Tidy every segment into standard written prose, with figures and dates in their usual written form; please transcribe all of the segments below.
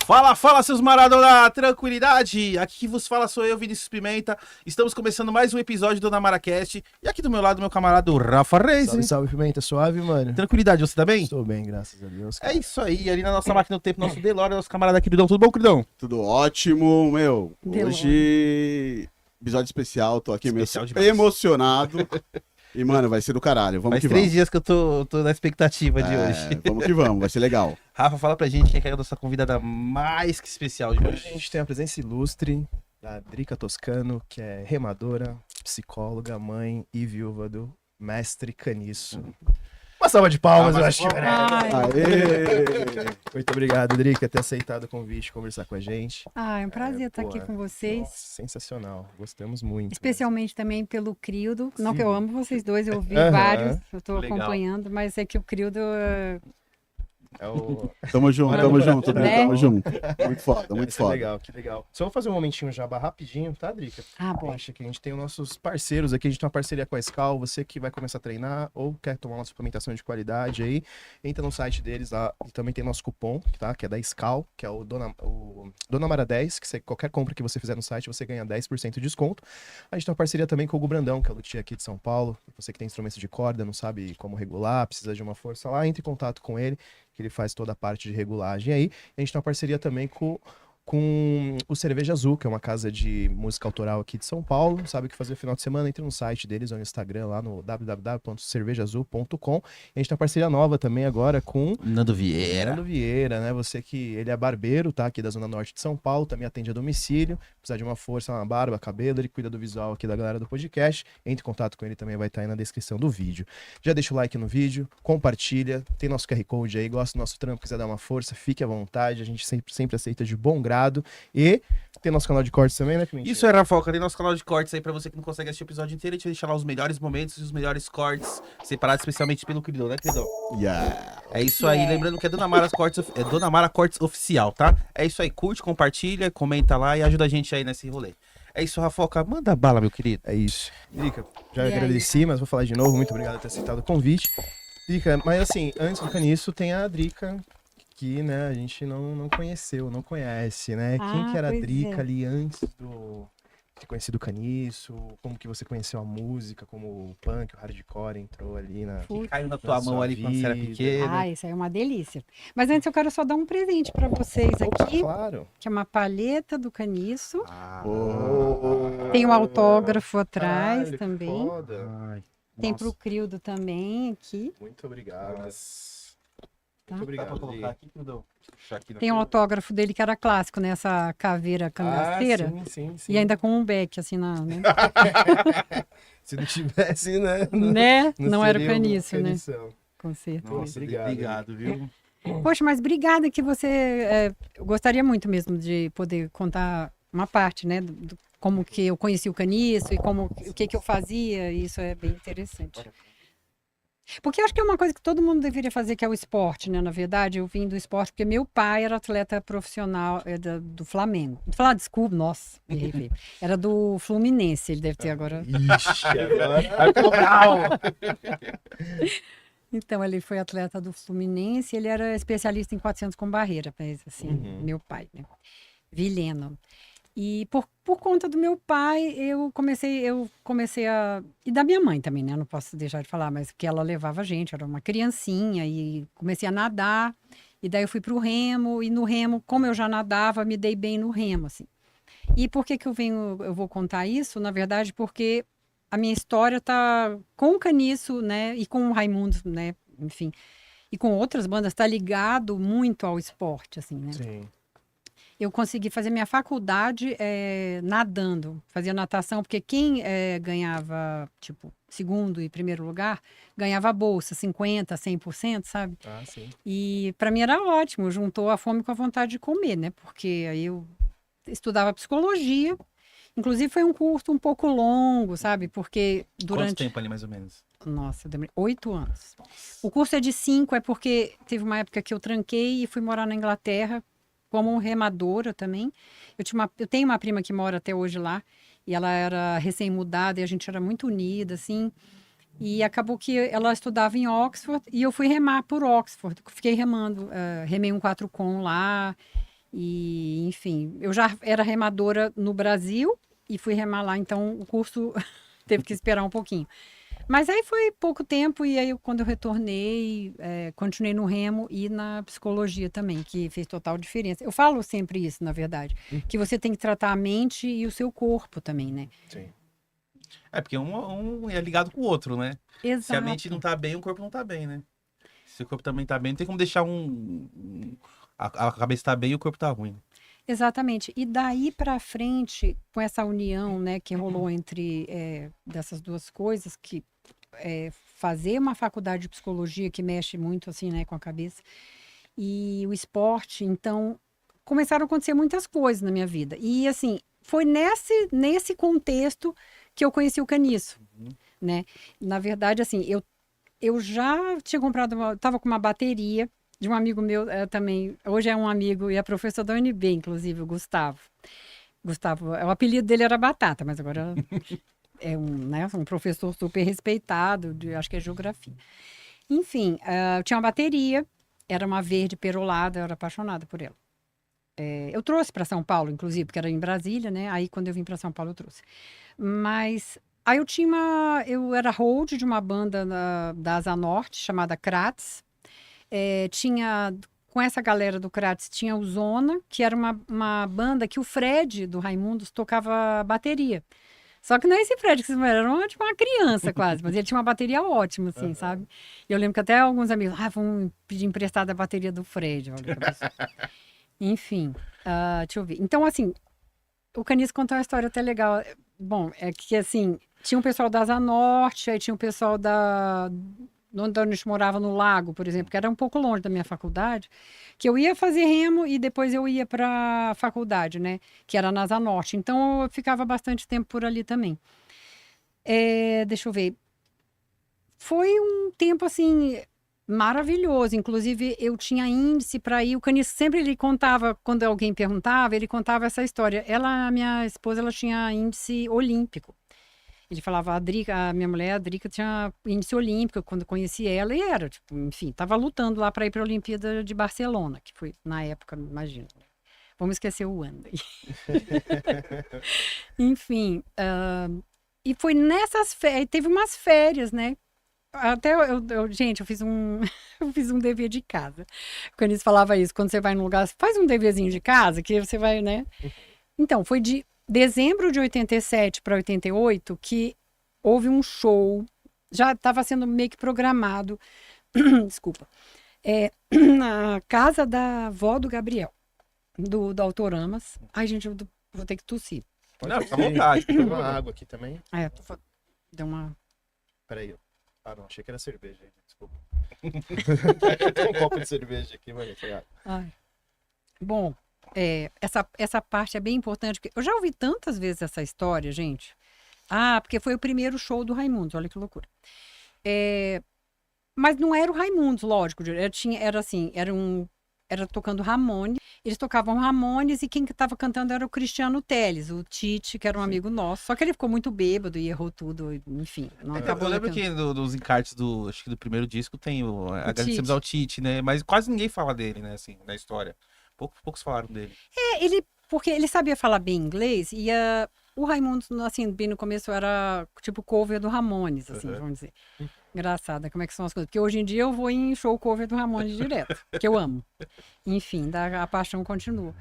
Fala, fala, seus Maradona, tranquilidade! Aqui que vos fala sou eu, Vinícius Pimenta. Estamos começando mais um episódio do Namaracast. E aqui do meu lado, meu camarada Rafa Reis. Salve, salve, Pimenta. Suave, mano? Tranquilidade, você tá bem? Estou bem, graças a Deus, cara. É isso aí, ali na nossa máquina do tempo, nosso Delore, nosso camarada queridão. Tudo bom, queridão? Tudo ótimo, meu. Delore. Hoje, episódio especial, tô aqui meio Especial demais. emocionado. E, mano, vai ser do caralho. Vamos Faz que 3 vamos. dias que eu tô na expectativa de hoje. Vamos que vamos, vai ser legal. Rafa, fala pra gente quem é a nossa convidada mais que especial de Hoje a hoje. gente tem a presença ilustre da Drica Toscano, que é remadora, psicóloga, mãe e viúva do mestre Caniço. Uma salva de palmas, eu acho. Ai, Aê! Muito obrigado, Drica, por ter aceitado o convite, conversar com a gente. é um prazer estar aqui com vocês. Nossa, sensacional. Gostamos muito. Especialmente também pelo Crildo. Não Sim. que eu amo vocês dois, eu ouvi Aham. vários, eu tô Legal. acompanhando, mas é que o Crildo É o... Tamo junto, tamo junto, Né? tamo junto. Muito foda, muito Vai ser foda. legal, que legal. Só vou fazer um momentinho jabá rapidinho, tá, Drica? bom. Acho que a gente tem os nossos parceiros aqui, a gente tem uma parceria com a Scal, você que vai começar a treinar ou quer tomar uma suplementação de qualidade aí, entra no site deles lá e também tem nosso cupom, tá? Que é da Scal, que é o Dona Mara 10, que qualquer compra que você fizer no site, você ganha 10% de desconto. A gente tem uma parceria também com o Hugo Brandão, que é o luthier aqui de São Paulo. Você que tem instrumentos de corda, não sabe como regular, precisa de uma força lá, entre em contato com ele, que ele faz toda a parte de regulagem aí. A gente tem uma parceria também com o Cerveja Azul, que é uma casa de música autoral aqui de São Paulo. Sabe o que fazer no final de semana? Entre no site deles ou no Instagram, lá no www.cervejaazul.com. A gente tem uma parceria nova também agora com Nando Vieira. Fernando Vieira, né? Você que ele é barbeiro, tá? Aqui da Zona Norte de São Paulo, também atende a domicílio. Precisar de uma força, uma barba, cabelo, ele cuida do visual aqui da galera do podcast. Entre em contato com ele também, vai estar aí na descrição do vídeo. Já deixa o like no vídeo, compartilha, tem nosso QR Code aí, gosta do nosso trampo, quiser dar uma força, fique à vontade, a gente sempre aceita de bom grado. E tem nosso canal de cortes também, né, Pimentinha? Isso é, Rafoca, tem nosso canal de cortes aí pra você que não consegue assistir o episódio inteiro. A gente vai deixar lá os melhores momentos e os melhores cortes, separados especialmente pelo queridão, né, queridão? Yeah. É isso aí, lembrando que é Dona Mara Cortes, é Dona Mara Cortes Oficial, tá? É isso aí, curte, compartilha, comenta lá e ajuda a gente aí nesse rolê. É isso, Rafoca, manda bala, meu querido. É isso. Drica, já E aí? agradeci, mas vou falar de novo. Muito obrigado por ter aceitado o convite. Drica, mas assim, antes do Caniço, tem a Drica, que, né, a gente não conheceu, não conhece, né? Quem que era a pois Drica é. ali antes de conhecer do Caniço? Como que você conheceu a música, como o punk, o hardcore entrou ali na... Putz. Caiu na tua Na mão sua ali quando você era vida. pequena. Isso aí é uma delícia. Mas antes eu quero só dar um presente para vocês Opa, aqui, claro. que é uma palheta do Caniço. Oh. Tem um autógrafo atrás Caralho, que também. foda. Ai, Tem nossa. pro Crildo também aqui. Muito obrigado. Tá. Muito Dá pra obrigado, colocar Dri. aqui, queridão? Puxar aqui na Tem um tela. autógrafo dele que era clássico, né? Essa caveira cangaceira. Sim. E ainda com um beck, assim, né? Se não tivesse, né? Né? Não era o seria Caniço, né? Canição. Com certeza. Nossa, Obrigado, obrigado, viu? Poxa, mas obrigada que você... eu gostaria muito mesmo de poder contar uma parte, né? Como que eu conheci o Caniço e o que eu fazia. E isso é bem interessante. Porque eu acho que é uma coisa que todo mundo deveria fazer, que é o esporte, né? Na verdade, eu vim do esporte porque meu pai era atleta profissional do Flamengo. Desculpa, nossa, errei feio. Era do Fluminense, ele deve ter agora. Ixi, agora vai pro grau. Então, ele foi atleta do Fluminense, ele era especialista em 400 com barreira, mas assim, meu pai, né? Vilheno. E por conta do meu pai, eu comecei a... E da minha mãe também, né? Não posso deixar de falar, mas que ela levava a gente, era uma criancinha, e comecei a nadar, e daí eu fui pro remo, e no remo, como eu já nadava, me dei bem no remo, assim. E por que eu vou contar isso? Na verdade, porque a minha história tá com o Caniço, né? E com o Raimundo, né? Enfim. E com outras bandas, tá ligado muito ao esporte, assim, né? Sim. Eu consegui fazer minha faculdade nadando, fazia natação, porque quem ganhava, tipo, segundo e primeiro lugar, ganhava bolsa, 50%, 100%, sabe? Ah, sim. E para mim era ótimo, juntou a fome com a vontade de comer, né? Porque aí eu estudava psicologia, inclusive foi um curso um pouco longo, sabe? Porque Quanto durante... tempo ali, mais ou menos? Nossa, eu demorei 8 anos. O curso é de 5, é porque teve uma época que eu tranquei e fui morar na Inglaterra, como remadora também. Eu tenho uma prima que mora até hoje lá, e ela era recém-mudada, e a gente era muito unida, assim. E acabou que ela estudava em Oxford, e eu fui remar por Oxford. Fiquei remando, remei um 4 com lá, E, enfim, eu já era remadora no Brasil e fui remar lá, então o curso teve que esperar um pouquinho. Mas aí foi pouco tempo e aí quando eu retornei, continuei no remo e na psicologia também, que fez total diferença. Eu falo sempre isso, na verdade, que você tem que tratar a mente e o seu corpo também, né? Sim. É, porque um é ligado com o outro, né? Exato. Se a mente não tá bem, o corpo não tá bem, né? Se o corpo também tá bem, não tem como deixar a cabeça tá bem e o corpo tá ruim. Exatamente. E daí para frente, com essa união, né, que rolou entre dessas duas coisas, que fazer uma faculdade de psicologia que mexe muito assim, né, com a cabeça, e o esporte, então começaram a acontecer muitas coisas na minha vida. E assim, foi nesse contexto que eu conheci o caniço, né? Na verdade, assim, eu já tinha comprado, estava com uma bateria de um amigo meu também, hoje é um amigo e é professor da UNB, inclusive, o Gustavo. Gustavo, o apelido dele era Batata, mas agora é um professor super respeitado, acho que é geografia. Enfim, eu tinha uma bateria, era uma verde perolada, eu era apaixonada por ela. Eu trouxe para São Paulo, inclusive, porque era em Brasília, né? Aí quando eu vim para São Paulo eu trouxe. Mas aí eu era hold de uma banda da Asa Norte, chamada Kratz. Com essa galera do Kratz, tinha o Zona, que era uma banda que o Fred, do Raimundos, tocava bateria. Só que não é esse Fred que vocês eram tipo uma criança quase, mas ele tinha uma bateria ótima, assim, sabe? E eu lembro que até alguns amigos, vamos pedir emprestada a bateria do Fred. Olha que absurdo. Enfim, deixa eu ver. Então, assim, o Caniço contou uma história até legal. Bom, é que, assim, tinha um pessoal da Asa Norte, aí tinha um pessoal onde a gente morava no Lago, por exemplo, que era um pouco longe da minha faculdade, que eu ia fazer remo e depois eu ia para a faculdade, né? Que era na Asa Norte. Então, eu ficava bastante tempo por ali também. Deixa eu ver. Foi um tempo, assim, maravilhoso. Inclusive, eu tinha índice para ir. O Caniço sempre ele contava, quando alguém perguntava, ele contava essa história. A minha esposa, ela tinha índice olímpico. Ele falava, a minha mulher, a Drica, tinha índice olímpico quando eu conheci ela e era, tipo, enfim, estava lutando lá para ir para a Olimpíada de Barcelona, que foi na época, imagina. Vamos esquecer o ano aí. Enfim, e foi nessas férias, teve umas férias, né? Até gente, eu fiz eu fiz um dever de casa. Quando eles falavam isso, quando você vai num lugar, faz um deverzinho de casa, que você vai, né? Então, foi de dezembro de 87 para 88 que houve um show, já estava sendo meio que programado, desculpa, na casa da avó do Gabriel, do Autoramas. Ai, gente, eu vou ter que tossir. Não, fica à vontade. Tem uma água aqui também. Deu uma... Peraí. Não, achei que era cerveja. Desculpa. Tem um copo de cerveja aqui, mas foi água. Ai. Bom, essa parte é bem importante, porque eu já ouvi tantas vezes essa história, gente. Porque foi o primeiro show do Raimundos, olha que loucura. Mas não era o Raimundos, lógico. Era tocando Ramones. Eles tocavam Ramones e quem estava cantando era o Cristiano Teles, o Tite, que era um amigo nosso. Só que ele ficou muito bêbado e errou tudo, enfim. Não acabou. Eu lembro que nos encartes acho que do primeiro disco tem agradecemos ao Tite, né? Mas quase ninguém fala dele, né? Assim, na história. Poucos falaram dele. Porque ele sabia falar bem inglês e o Raimundo, assim, bem no começo era tipo cover do Ramones, assim, vamos dizer. Engraçada, como é que são as coisas. Porque hoje em dia eu vou em show cover do Ramones direto, que eu amo. Enfim, a paixão continua.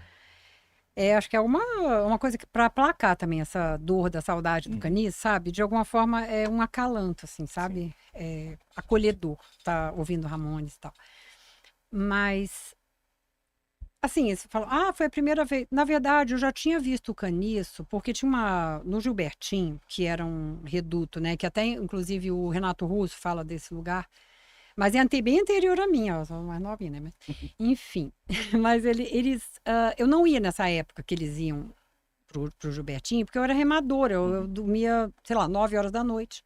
Acho que é uma coisa que para aplacar também essa dor da saudade do Caniço, sabe? De alguma forma é um acalanto, assim, sabe? Acolhedor, tá ouvindo Ramones e tal. Mas... Assim, você fala, foi a primeira vez. Na verdade, eu já tinha visto o Caniço, porque tinha no Gilbertinho, que era um reduto, né? Que até, inclusive, o Renato Russo fala desse lugar. Mas é bem anterior a mim, ó, sou mais novinha, né? Mas, enfim, mas eu não ia nessa época que eles iam pro Gilbertinho, porque eu era remadora, eu dormia, sei lá, 9 horas da noite.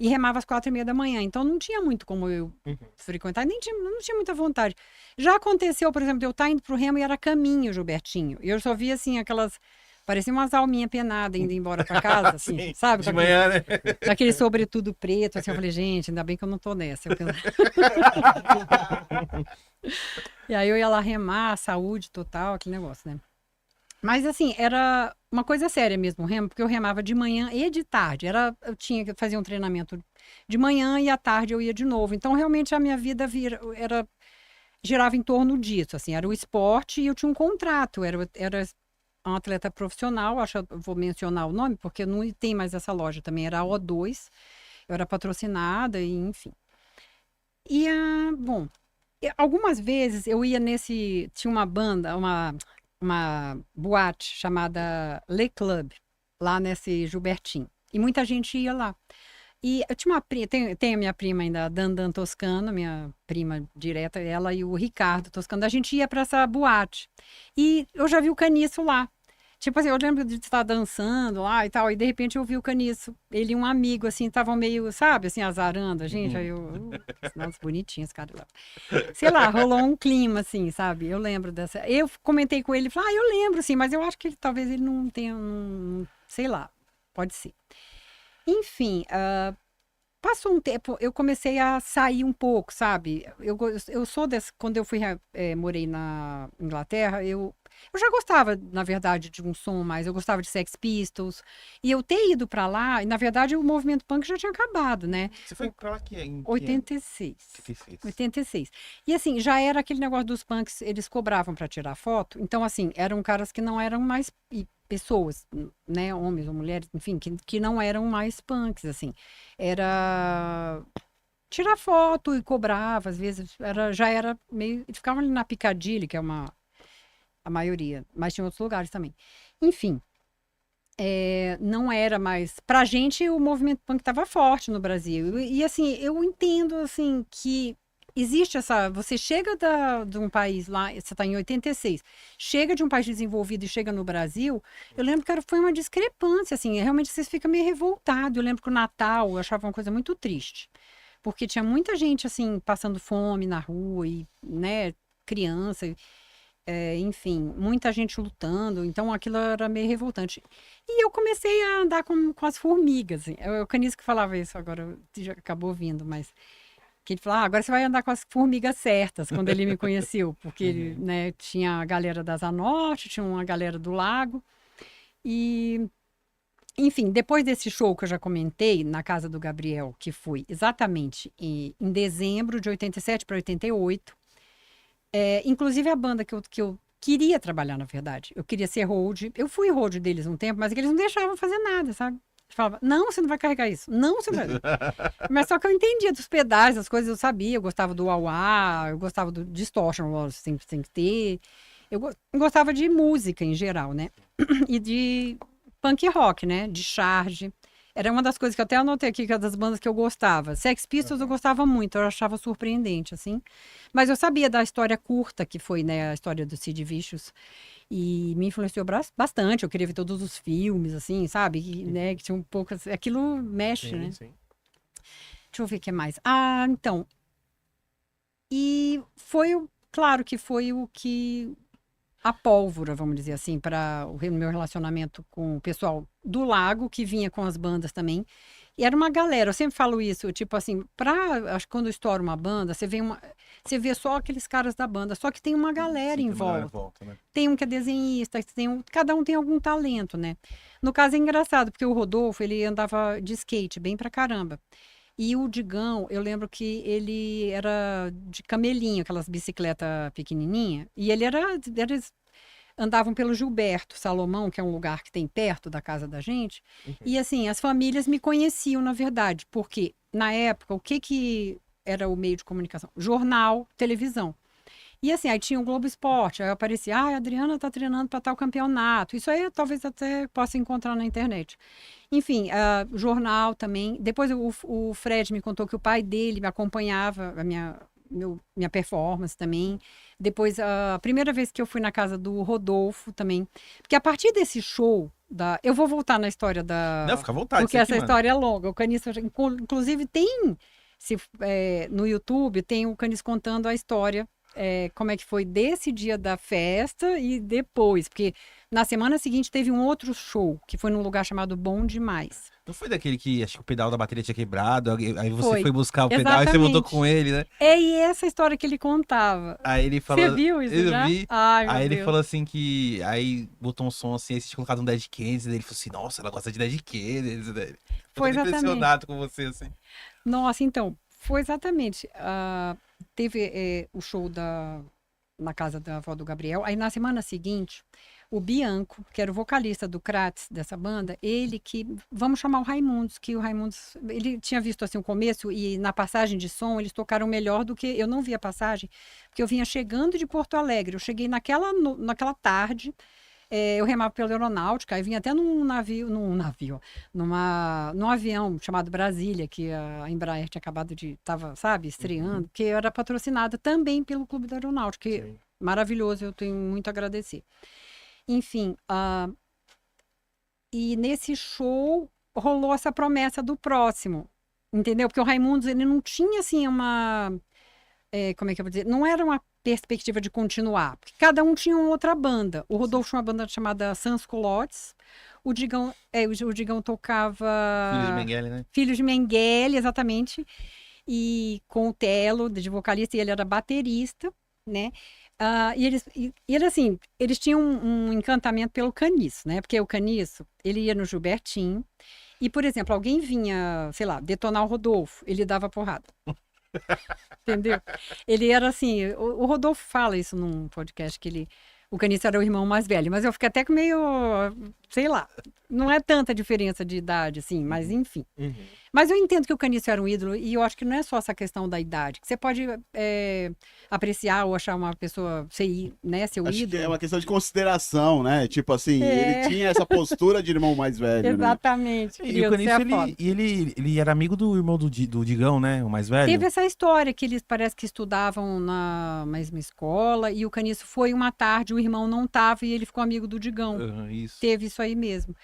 E remava às 4h30 da manhã. Então não tinha muito como eu frequentar, não tinha muita vontade. Já aconteceu, por exemplo, de eu estar indo pro remo e era caminho, Gilbertinho. E eu só via assim, parecia umas alminhas penadas indo embora pra casa, assim, Sim, sabe? de manhã, né? Aquele sobretudo preto, assim, eu falei, gente, ainda bem que eu não tô nessa. E aí eu ia lá remar, saúde total, aquele negócio, né? Mas assim, era uma coisa séria mesmo, o remo, porque eu remava de manhã e de tarde. Eu tinha que fazer um treinamento de manhã e à tarde eu ia de novo. Então, realmente, a minha vida girava em torno disso, assim, era o esporte e eu tinha um contrato, era um atleta profissional, acho que eu vou mencionar o nome, porque não tem mais essa loja também, era a O2, eu era patrocinada, e enfim. E, bom, algumas vezes eu ia tinha uma banda, uma boate chamada Le Club, lá nesse Gilbertim. E muita gente ia lá. E eu tinha uma prima, tenho a minha prima ainda, a Dandan Toscano, minha prima direta, ela e o Ricardo Toscano. A gente ia para essa boate. E eu já vi o Caniço lá. Tipo assim, eu lembro de estar dançando lá e tal, e de repente eu vi o Caniço. Ele e um amigo, assim, estavam meio, sabe, assim, azarando a gente. Aí nossa, bonitinhos, cara lá. Sei lá, rolou um clima, assim, sabe? Eu lembro dessa. Eu comentei com ele, falei, eu lembro, sim, mas eu acho que talvez ele não tenha, sei lá, pode ser. Enfim, passou um tempo, eu comecei a sair um pouco, sabe? Eu sou dessa. Quando eu morei na Inglaterra, eu já gostava, na verdade, de um som mais. Eu gostava de Sex Pistols. E eu ter ido pra lá, e na verdade o movimento punk já tinha acabado, né? Você foi pra lá em 86. 86. 86. E assim, já era aquele negócio dos punks, eles cobravam pra tirar foto. Então, assim, eram caras que não eram mais. Pessoas, né, homens ou mulheres, enfim, que não eram mais punks, assim. Era tirar foto e cobrava, às vezes, já era meio. Eles ficavam ali na Piccadilly, que é a maioria, mas tinha outros lugares também. Enfim, não era mais. Pra gente, o movimento punk estava forte no Brasil. E, assim, eu entendo, assim, que existe essa. Você chega de um país lá, você está em 86, chega de um país desenvolvido e chega no Brasil. Eu lembro que foi uma discrepância, assim, realmente você fica meio revoltado. Eu lembro que o Natal eu achava uma coisa muito triste, porque tinha muita gente, assim, passando fome na rua, e, né, criança, enfim, muita gente lutando, então aquilo era meio revoltante. E eu comecei a andar com as formigas, assim. O Caniço que falava isso, agora já acabou vindo, mas. Que ele falou, agora você vai andar com as formigas certas, quando ele me conheceu, porque ele, né, tinha a galera da Asa Norte, tinha uma galera do Lago, e, enfim, depois desse show que eu já comentei, na casa do Gabriel, que foi exatamente em dezembro de 87 para 88, inclusive a banda que eu queria trabalhar, na verdade, eu queria ser hold, eu fui hold deles um tempo, mas eles não deixavam fazer nada, sabe? Falava, não, você não vai carregar isso. Não, você não vai. Mas só que eu entendia dos pedais, das coisas, eu sabia. Eu gostava do wah-wah, eu gostava do distortion, tem que ter. Eu gostava de música em geral, né? E de punk rock, né? De charge. Era uma das coisas que eu até anotei aqui, que é das bandas que eu gostava. Sex Pistols eu gostava muito, eu achava surpreendente, assim. Mas eu sabia da história curta, que foi, né, a história do Sid Vicious. E me influenciou bastante. Eu queria ver todos os filmes, assim, sabe? Né, que tinha um pouco. Aquilo mexe, né? Sim. Deixa eu ver o que mais. Então. E claro que foi o que. A pólvora, vamos dizer assim, para o meu relacionamento com o pessoal do Lago, que vinha com as bandas também. E era uma galera, eu sempre falo isso, tipo assim, acho que quando estoura uma banda, você vê só aqueles caras da banda, só que tem uma galera em volta. Né? Tem um que é desenhista, cada um tem algum talento, né? No caso é engraçado, porque o Rodolfo, ele andava de skate bem pra caramba. E o Digão, eu lembro que ele era de camelinho, aquelas bicicletas pequenininha, e eles andavam pelo Gilberto Salomão, que é um lugar que tem perto da casa da gente. E assim, as famílias me conheciam, na verdade, porque na época, o que era o meio de comunicação? Jornal, televisão. E assim, aí tinha o Globo Esporte, aí aparecia, a Adriana tá treinando para tal campeonato. Isso aí eu talvez até possa encontrar na internet. Enfim, jornal também. Depois o Fred me contou que o pai dele me acompanhava, minha performance também. Depois, a primeira vez que eu fui na casa do Rodolfo também. Porque a partir desse show, eu vou voltar na história da... Não, fica à vontade. Porque essa história é longa. O Caniço, inclusive, tem... no YouTube, tem o Caniço contando a história, como é que foi desse dia da festa e depois. Porque Na semana seguinte teve um outro show, que foi num lugar chamado Bom Demais. Não foi daquele que acho que o pedal da bateria tinha quebrado, aí você Foi. foi buscar o pedal e você voltou Exatamente. com ele, né? É, e essa história que ele contava. Aí ele falou. Você viu isso Eu já? vi. Ai, meu Aí ele Deus. falou assim que. Aí botou um som assim, aí você tinha colocado um Dead Kennedys, e ele falou assim, nossa, ela gosta de Dead Kennedys, né? Foi Eu tô exatamente. impressionado com você, assim. Nossa, então, foi exatamente. Teve o show na casa da avó do Gabriel. Aí na semana seguinte, o Bianco, que era o vocalista do Crates, dessa banda, ele que. Vamos chamar o Raimundos, que o Raimundos. Ele tinha visto assim o começo e na passagem de som eles tocaram melhor do que. Eu não vi a passagem, porque eu vinha chegando de Porto Alegre. Eu cheguei naquela tarde. Eu remava pela aeronáutica, aí vinha até num avião chamado Brasília, que a Embraer tinha acabado tava, sabe, estreando, que era patrocinada também pelo Clube da Aeronáutica, que maravilhoso, eu tenho muito a agradecer. Enfim, e nesse show rolou essa promessa do próximo, entendeu? Porque o Raimundos, ele não tinha, assim, como é que eu vou dizer? Não era uma perspectiva de continuar, porque cada um tinha uma outra banda. O Rodolfo tinha uma banda chamada Sans Culottes, o Digão tocava... Filho de Mengele, né? Filhos de Mengele, exatamente, e com o Telo, de vocalista, e ele era baterista, né? Eles tinham um encantamento pelo Caniço, né? Porque o Caniço, ele ia no Gilbertinho, e, por exemplo, alguém vinha, sei lá, detonar o Rodolfo, ele dava porrada. Entendeu? Ele era assim, o Rodolfo fala isso num podcast que o Caniço era o irmão mais velho, mas eu fiquei até com meio, sei lá, não é tanta diferença de idade assim, mas enfim. Mas eu entendo que o Caniço era um ídolo e eu acho que não é só essa questão da idade, que você pode apreciar ou achar uma pessoa ser, né, seu Acho que ídolo. é uma questão de consideração, né? Tipo assim, ele tinha essa postura de irmão mais velho, né? Exatamente. E o Caniço, ele era amigo do irmão do Digão, né? O mais velho. Teve essa história que eles parece que estudavam na mesma escola e o Caniço foi uma tarde, o irmão não estava e ele ficou amigo do Digão. Isso. Teve isso aí mesmo.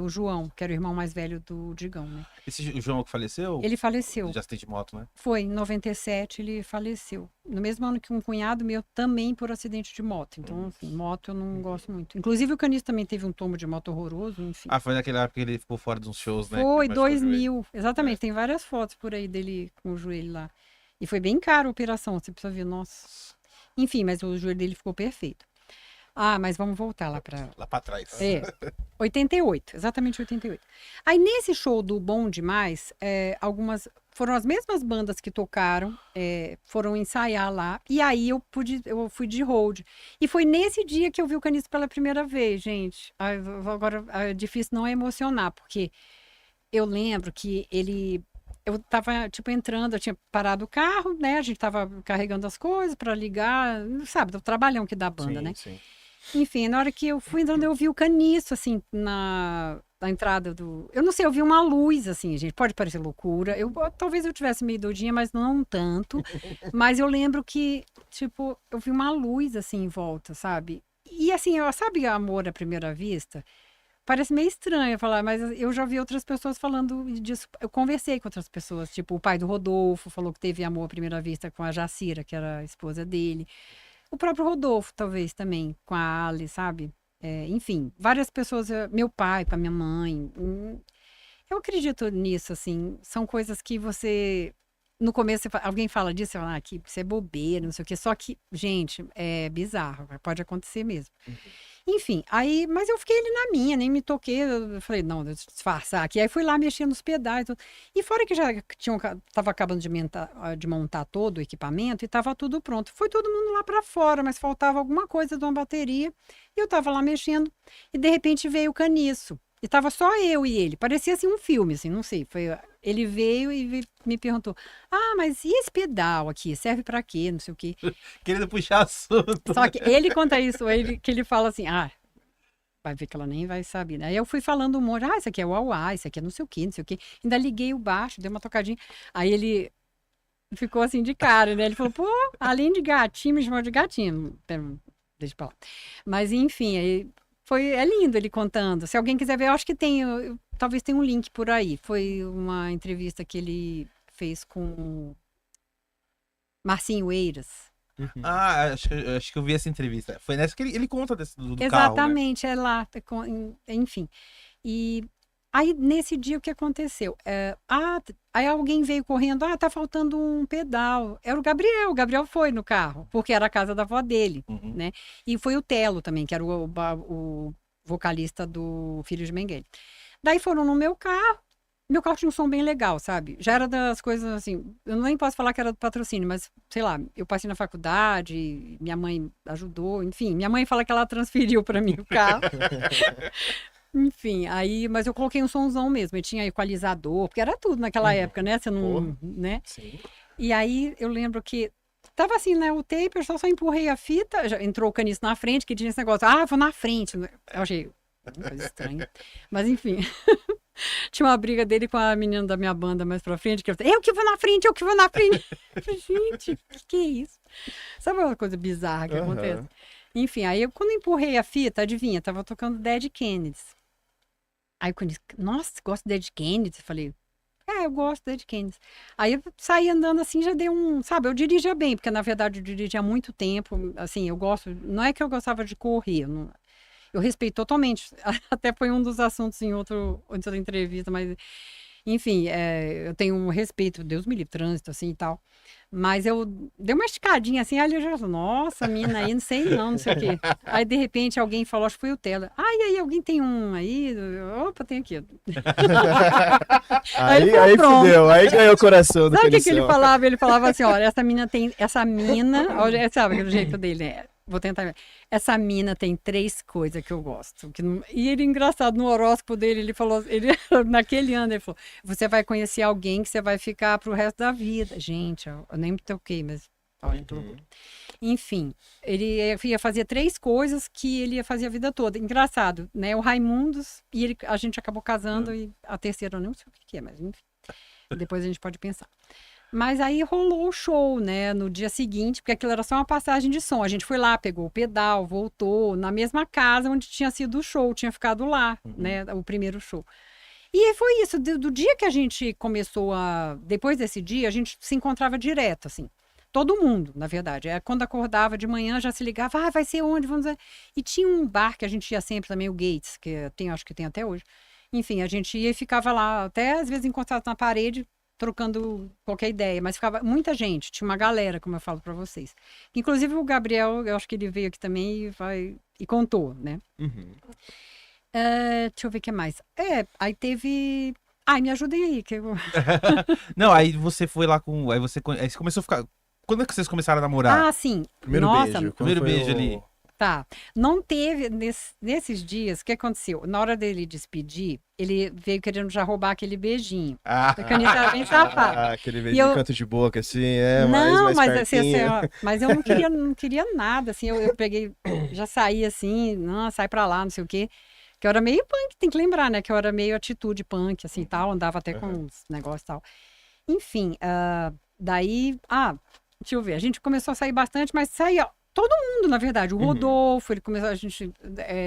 O João, que era o irmão mais velho do Digão, né? Esse João que faleceu? Ele faleceu. De acidente de moto, né? Foi, em 97 ele faleceu. No mesmo ano que um cunhado meu também por acidente de moto. Então, assim, moto eu não gosto muito. Inclusive o Caniço também teve um tombo de moto horroroso, enfim. Foi naquela época que ele ficou fora de uns shows, né? Foi, 2000. Exatamente, tem várias fotos por aí dele com o joelho lá. E foi bem caro a operação, você precisa ver, nossa. Enfim, mas o joelho dele ficou perfeito. Mas vamos voltar lá pra... Lá pra trás. 88, exatamente 88. Aí nesse show do Bom Demais, foram as mesmas bandas que tocaram, foram ensaiar lá, e aí eu fui de hold. E foi nesse dia que eu vi o Caniço pela primeira vez, gente. Agora, é difícil não emocionar, porque eu lembro que eu tava, tipo, entrando, eu tinha parado o carro, né? A gente tava carregando as coisas pra ligar, sabe, do trabalhão que dá a banda, né? Sim. Enfim, na hora que eu fui entrando, eu vi o Caniço, assim, na entrada do... Eu não sei, eu vi uma luz, assim, gente, pode parecer loucura. Talvez eu tivesse meio doidinha, mas não tanto. Mas eu lembro que, tipo, eu vi uma luz, assim, em volta, sabe? E, assim, sabe amor à primeira vista? Parece meio estranho falar, mas eu já vi outras pessoas falando disso. Eu conversei com outras pessoas, tipo, o pai do Rodolfo falou que teve amor à primeira vista com a Jacira, que era a esposa dele. O próprio Rodolfo, talvez, também, com a Ali, sabe? Enfim, várias pessoas, meu pai, com a minha mãe. Eu acredito nisso, assim. São coisas que você... No começo, alguém fala disso, você fala, que isso é bobeira, não sei o quê. Só que, gente, é bizarro, pode acontecer mesmo. Enfim, mas eu fiquei ali na minha, nem me toquei. Eu falei, não, deixa eu disfarçar aqui. Aí fui lá mexendo nos pedais. E fora que já tava acabando de montar todo o equipamento e tava tudo pronto. Foi todo mundo lá para fora, mas faltava alguma coisa de uma bateria. E eu tava lá mexendo e de repente veio o Caniço. E tava só eu e ele. Parecia assim um filme, assim, não sei. Ele veio e me perguntou: mas e esse pedal aqui? Serve para quê? Não sei o quê. Querendo puxar assunto. Só que ele conta isso, que ele fala assim: vai ver que ela nem vai saber. Aí eu fui falando um monte: isso aqui é uauá, isso aqui é não sei o quê, não sei o quê. Ainda liguei o baixo, dei uma tocadinha. Aí ele ficou assim de cara, né? Ele falou: pô, além de gatinho, me chamou de gatinho. Deixa pra lá. Mas enfim, aí. É lindo ele contando. Se alguém quiser ver, eu acho que talvez tenha um link por aí. Foi uma entrevista que ele fez com Marcinho Eiras. Ah, acho que eu vi essa entrevista. Foi nessa que ele conta do carro, né? Exatamente, é lá, enfim. E aí, nesse dia, o que aconteceu? Aí alguém veio correndo, tá faltando um pedal. Era o Gabriel foi no carro, porque era a casa da avó dele, Uhum. né? E foi o Telo também, que era o vocalista do Filhos de Mengele. Daí foram no meu carro tinha um som bem legal, sabe? Já era das coisas assim, eu nem posso falar que era do patrocínio, mas sei lá, eu passei na faculdade, minha mãe ajudou, enfim, minha mãe fala que ela transferiu para mim o carro. Enfim, aí, mas eu coloquei um somzão mesmo, eu tinha equalizador, porque era tudo naquela época, né? Você não, né? Sim. E aí eu lembro que tava assim, né? O tape, eu só empurrei a fita, já entrou o caniço na frente, que tinha esse negócio, vou na frente. Eu achei uma coisa estranha. Mas enfim. Tinha uma briga dele com a menina da minha banda mais pra frente, que eu falei, eu que vou na frente, eu que vou na frente. Eu falei, gente, que é isso? Sabe uma coisa bizarra que acontece? Enfim, aí quando eu empurrei a fita, adivinha, tava tocando Dead Kennedys. Aí quando eu disse, nossa, você gosta de Dead Kennedys? Eu falei, eu gosto de Dead Kennedys. Aí eu saí andando assim, já dei sabe, eu dirigia bem, porque na verdade eu dirigia há muito tempo, assim, eu gosto, não é que eu gostava de correr, eu respeito totalmente, até foi um dos assuntos em outra entrevista, mas enfim, eu tenho um respeito, Deus me livre, trânsito assim e tal. Mas eu dei uma esticadinha assim, aí eu já falei, nossa, mina aí, não sei o quê. Aí de repente alguém falou, acho que foi o Tela. E aí, alguém tem um aí? Opa, tem aqui. Aí falou, pronto. fudeu, aí ganhou o coração do Sabe o que ele Felicião. falava? Ele falava assim, olha, essa mina, olha, sabe aquele jeito dele, né? Vou tentar. Essa mina tem 3 coisas que eu gosto. E ele, engraçado, no horóscopo dele, ele falou, naquele ano, ele falou: você vai conhecer alguém que você vai ficar pro resto da vida. Gente, eu nem me toquei, mas olha, que loucura. Enfim, ele ia fazer 3 coisas que ele ia fazer a vida toda. Engraçado, né? O Raimundos, e a gente acabou casando, e a terceira eu não sei o que é, mas enfim. Depois a gente pode pensar. Mas aí rolou o show, né, no dia seguinte, porque aquilo era só uma passagem de som. A gente foi lá, pegou o pedal, voltou, na mesma casa onde tinha sido o show, tinha ficado lá, né, o primeiro show. E foi isso, do dia que a gente começou depois desse dia, a gente se encontrava direto, assim. Todo mundo, na verdade. Quando acordava de manhã, já se ligava, vai ser onde, vamos ver. E tinha um bar que a gente ia sempre também, o Gates, que acho que tem até hoje. Enfim, a gente ia e ficava lá, até às vezes encostado na parede, trocando qualquer ideia, mas ficava muita gente, tinha uma galera, como eu falo para vocês. Inclusive o Gabriel, eu acho que ele veio aqui também e contou, né? Deixa eu ver o que mais. Aí teve... me ajudem aí. Não, aí você foi lá com... Aí você começou a ficar... Quando é que vocês começaram a namorar? Sim. Primeiro Nossa, beijo. Primeiro beijo ali. Tá. Não teve, nesses dias, o que aconteceu? Na hora dele despedir, ele veio querendo já roubar aquele beijinho. A Canita era bem safada. Aquele beijo de canto de boca, assim, mais mas eu não queria nada, assim, eu peguei, já saí assim, não, sai pra lá, não sei o quê, que eu era meio punk, tem que lembrar, né, que eu era meio atitude punk, assim, tal, andava até com uns negócios e tal. Enfim, daí, deixa eu ver, a gente começou a sair bastante, mas saía... Todo mundo, na verdade. O Rodolfo, ele começou, a gente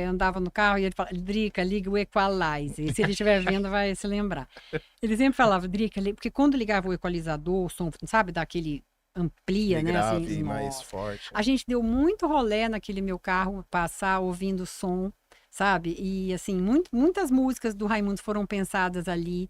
andava no carro e ele falava, Drica, liga o equalizer. E se ele estiver vendo, vai se lembrar. Ele sempre falava, Drica, porque quando ligava o equalizador, o som, sabe, daquele amplia, né? Grave, assim, mais forte. A gente deu muito rolê naquele meu carro, passar ouvindo som, sabe? E, assim, muitas músicas do Raimundos foram pensadas ali.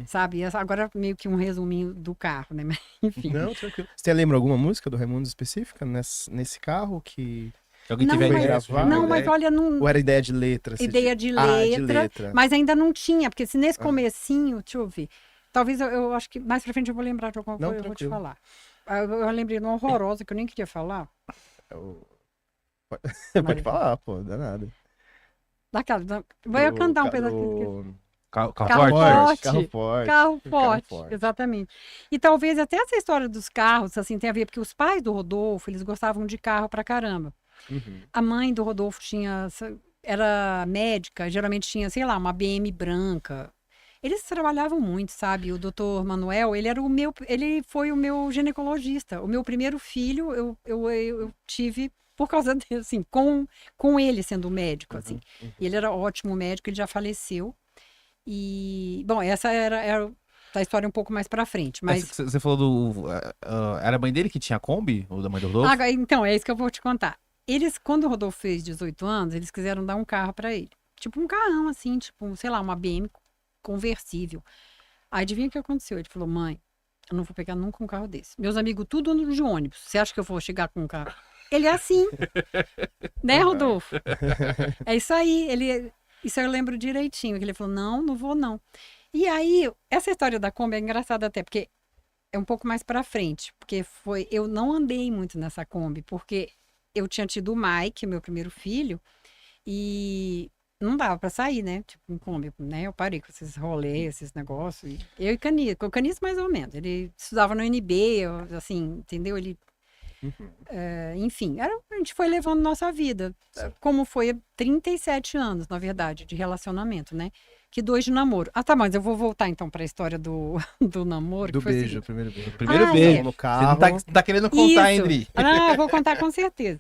Sabe? Agora meio que um resuminho do carro, né? Mas, enfim. Não, tranquilo. Você lembra alguma música do Raimundos específica nesse carro que Alguém teve a ideia? Mas olha, não... Ou era ideia de letra? Ideia de letra, mas ainda não tinha, porque se nesse comecinho, deixa eu ver, talvez eu acho que mais pra frente eu vou lembrar de alguma coisa, eu vou te falar. Eu lembrei de uma horrorosa que eu nem queria falar. Pode falar, pô, danada. Vou cantar um pedacinho. Carro forte, exatamente. E talvez até essa história dos carros, assim, tem a ver, porque os pais do Rodolfo, eles gostavam de carro pra caramba. A mãe do Rodolfo era médica, geralmente tinha, sei lá, uma BM branca. Eles trabalhavam muito, sabe? O doutor Manuel, ele foi o meu ginecologista. O meu primeiro filho, eu tive por causa dele, assim, com ele sendo médico, assim. E ele era ótimo médico, ele já faleceu. E, bom, essa era a história um pouco mais pra frente. Mas Você falou era a mãe dele que tinha a Kombi? Ou da mãe do Rodolfo? então, é isso que eu vou te contar. Eles, quando o Rodolfo fez 18 anos, eles quiseram dar um carro pra ele. Tipo um carrão, assim, tipo, sei lá, uma BM conversível. Aí adivinha o que aconteceu? Ele falou, mãe, eu não vou pegar nunca um carro desse. Meus amigos tudo andam de ônibus. Você acha que eu vou chegar com um carro? Ele é assim. Né, Rodolfo? É isso aí. Isso eu lembro direitinho. Que ele falou, não vou não. E aí, essa história da Kombi é engraçada até, porque é um pouco mais pra frente. Porque eu não andei muito nessa Kombi, porque eu tinha tido o Mike, meu primeiro filho, e não dava pra sair, né? Tipo, em Kombi, né? Eu parei com esses rolês, esses negócios. Eu e Caniço, com o Caniço mais ou menos. Ele estudava no UNB, assim, entendeu? Ele, enfim, a gente foi levando nossa vida. Como foi 37 anos, na verdade, de relacionamento, né? Que 2 de namoro. Ah, tá, mas eu vou voltar então pra história do namoro. Do que foi o beijo, seguinte. primeiro beijo. Primeiro Ah, beijo. No Você carro. não tá querendo contar, hein, Isso. Dri? Ah, vou contar com certeza.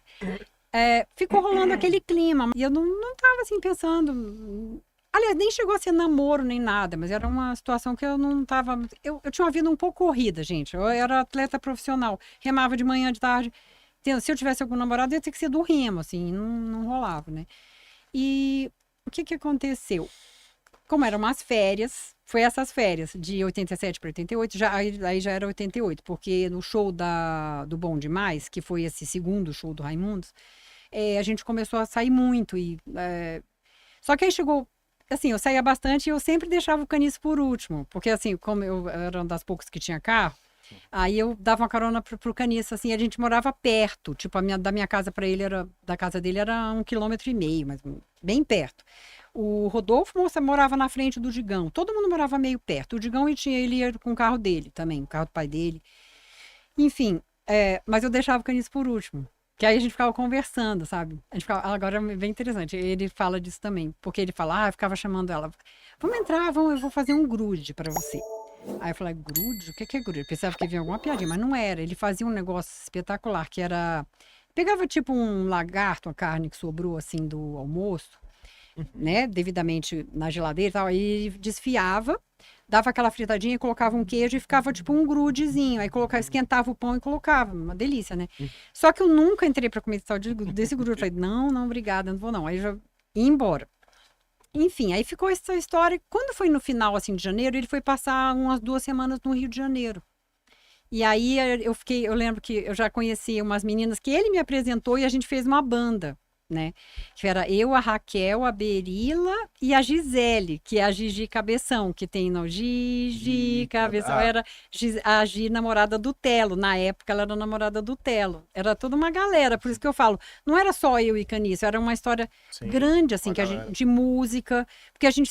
Ficou rolando aquele clima. E eu não tava assim pensando. Aliás, nem chegou a ser namoro nem nada, mas era uma situação que eu não tava. Eu tinha uma vida um pouco corrida, gente. Eu era atleta profissional. Remava de manhã, de tarde. Entendeu? Se eu tivesse algum namorado, ia ter que ser do remo, assim. Não rolava, né? E o que aconteceu? Como eram umas férias, foi essas férias, de 87 para 88, aí já era 88, porque no show do Bom Demais, que foi esse segundo show do Raimundos, a gente começou a sair muito. Só que aí chegou, assim, eu saía bastante e eu sempre deixava o Caniço por último, porque assim, como eu era uma das poucas que tinha carro, aí eu dava uma carona pro Caniço, assim, a gente morava perto, tipo, da minha casa para ele, da casa dele era 1,5 km, mas bem perto. O Rodolfo morava na frente do Digão. Todo mundo morava meio perto. O Digão ele ia com o carro dele também, o carro do pai dele. Enfim, mas eu deixava o Caniço por último. Que aí a gente ficava conversando, sabe? Agora é bem interessante. Ele fala disso também. Porque ele fala, eu ficava chamando ela. Vamos entrar, eu vou fazer um grude pra você. Aí eu falei, grude? O que é grude? Eu pensava que vinha alguma piadinha, mas não era. Ele fazia um negócio espetacular, que era... Pegava tipo um lagarto, uma carne que sobrou assim do almoço, né, devidamente na geladeira e tal, aí desfiava, dava aquela fritadinha e colocava um queijo e ficava tipo um grudezinho, aí esquentava o pão e colocava, uma delícia, né? Só que eu nunca entrei pra comer esse tal desse grude, eu falei, não, obrigada, não vou não, aí já ia embora. Enfim, aí ficou essa história, quando foi no final, assim, de janeiro, ele foi passar umas 2 semanas no Rio de Janeiro. E aí eu lembro que eu já conheci umas meninas que ele me apresentou e a gente fez uma banda, né? Que era eu, a Raquel, a Berila e a Gisele, que é a Gigi Cabeção, que tem no Gigi Cabeção, era a Gi, namorada do Telo. Na época ela era namorada do Telo. Era toda uma galera, por isso que eu falo, não era só eu e Caniço, era uma história grande, assim, de música, porque a gente,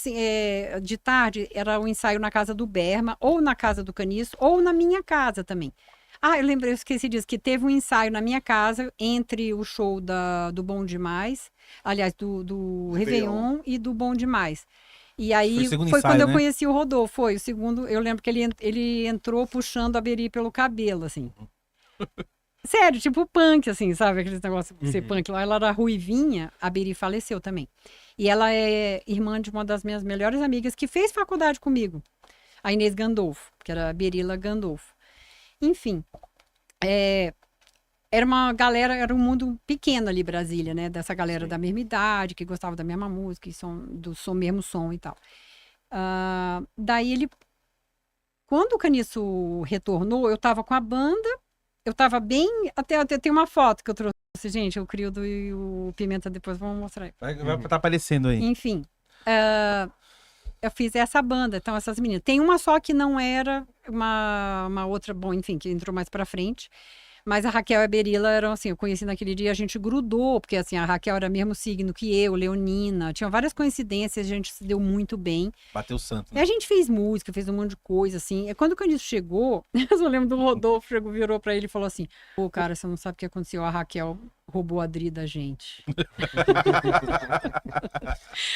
de tarde, era o ensaio na casa do Berma, ou na casa do Caniço, ou na minha casa também. Eu esqueci disso, que teve um ensaio na minha casa entre o show do Bom Demais, aliás, do Réveillon e do Bom Demais. E aí foi quando eu conheci o Rodolfo, foi o segundo, eu lembro que ele entrou puxando a Beri pelo cabelo, assim. Sério, tipo punk, assim, sabe? Aqueles negócios de ser punk lá. Ela era ruivinha, a Beri faleceu também. E ela é irmã de uma das minhas melhores amigas que fez faculdade comigo, a Inês Gandolfo, que era a Berila Gandolfo. Enfim, era uma galera, era um mundo pequeno ali, Brasília, né? Dessa galera da mesma idade, que gostava da mesma música, do mesmo som e tal. Daí quando o Caniço retornou, eu tava com a banda, eu tava bem, até tem uma foto que eu trouxe, gente, o Crioldo e o Pimenta, depois vamos mostrar aí. Vai estar aparecendo aí. Enfim, eu fiz essa banda, então essas meninas. Tem uma só que não era uma outra, bom, enfim, que entrou mais pra frente. Mas a Raquel e a Berila eram assim, eu conheci naquele dia, a gente grudou, porque assim, a Raquel era mesmo signo que eu, leonina, tinha várias coincidências, a gente se deu muito bem. Bateu o santo. E a gente fez música, fez um monte de coisa, assim. E quando o Caniço chegou, eu só lembro do Rodolfo, virou pra ele e falou assim, pô, cara, você não sabe o que aconteceu, a Raquel roubou a Dri da gente.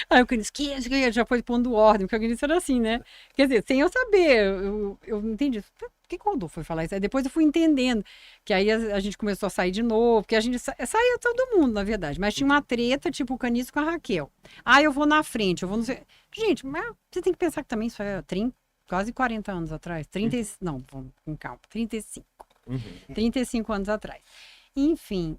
Aí o Caniço, que já foi pondo ordem, porque o Caniço era assim, né? Quer dizer, sem eu saber, eu não entendi. Por que o Rodolfo foi falar isso? Aí depois eu fui entendendo, que aí a gente começou a sair de novo, porque a gente saía todo mundo, na verdade, mas tinha uma treta, tipo o Caniço com a Raquel. Eu vou na frente, eu vou no... Gente, mas você tem que pensar que também isso é quase 40 anos atrás. 30, não, vamos com calma, 35. 35 anos atrás. Enfim,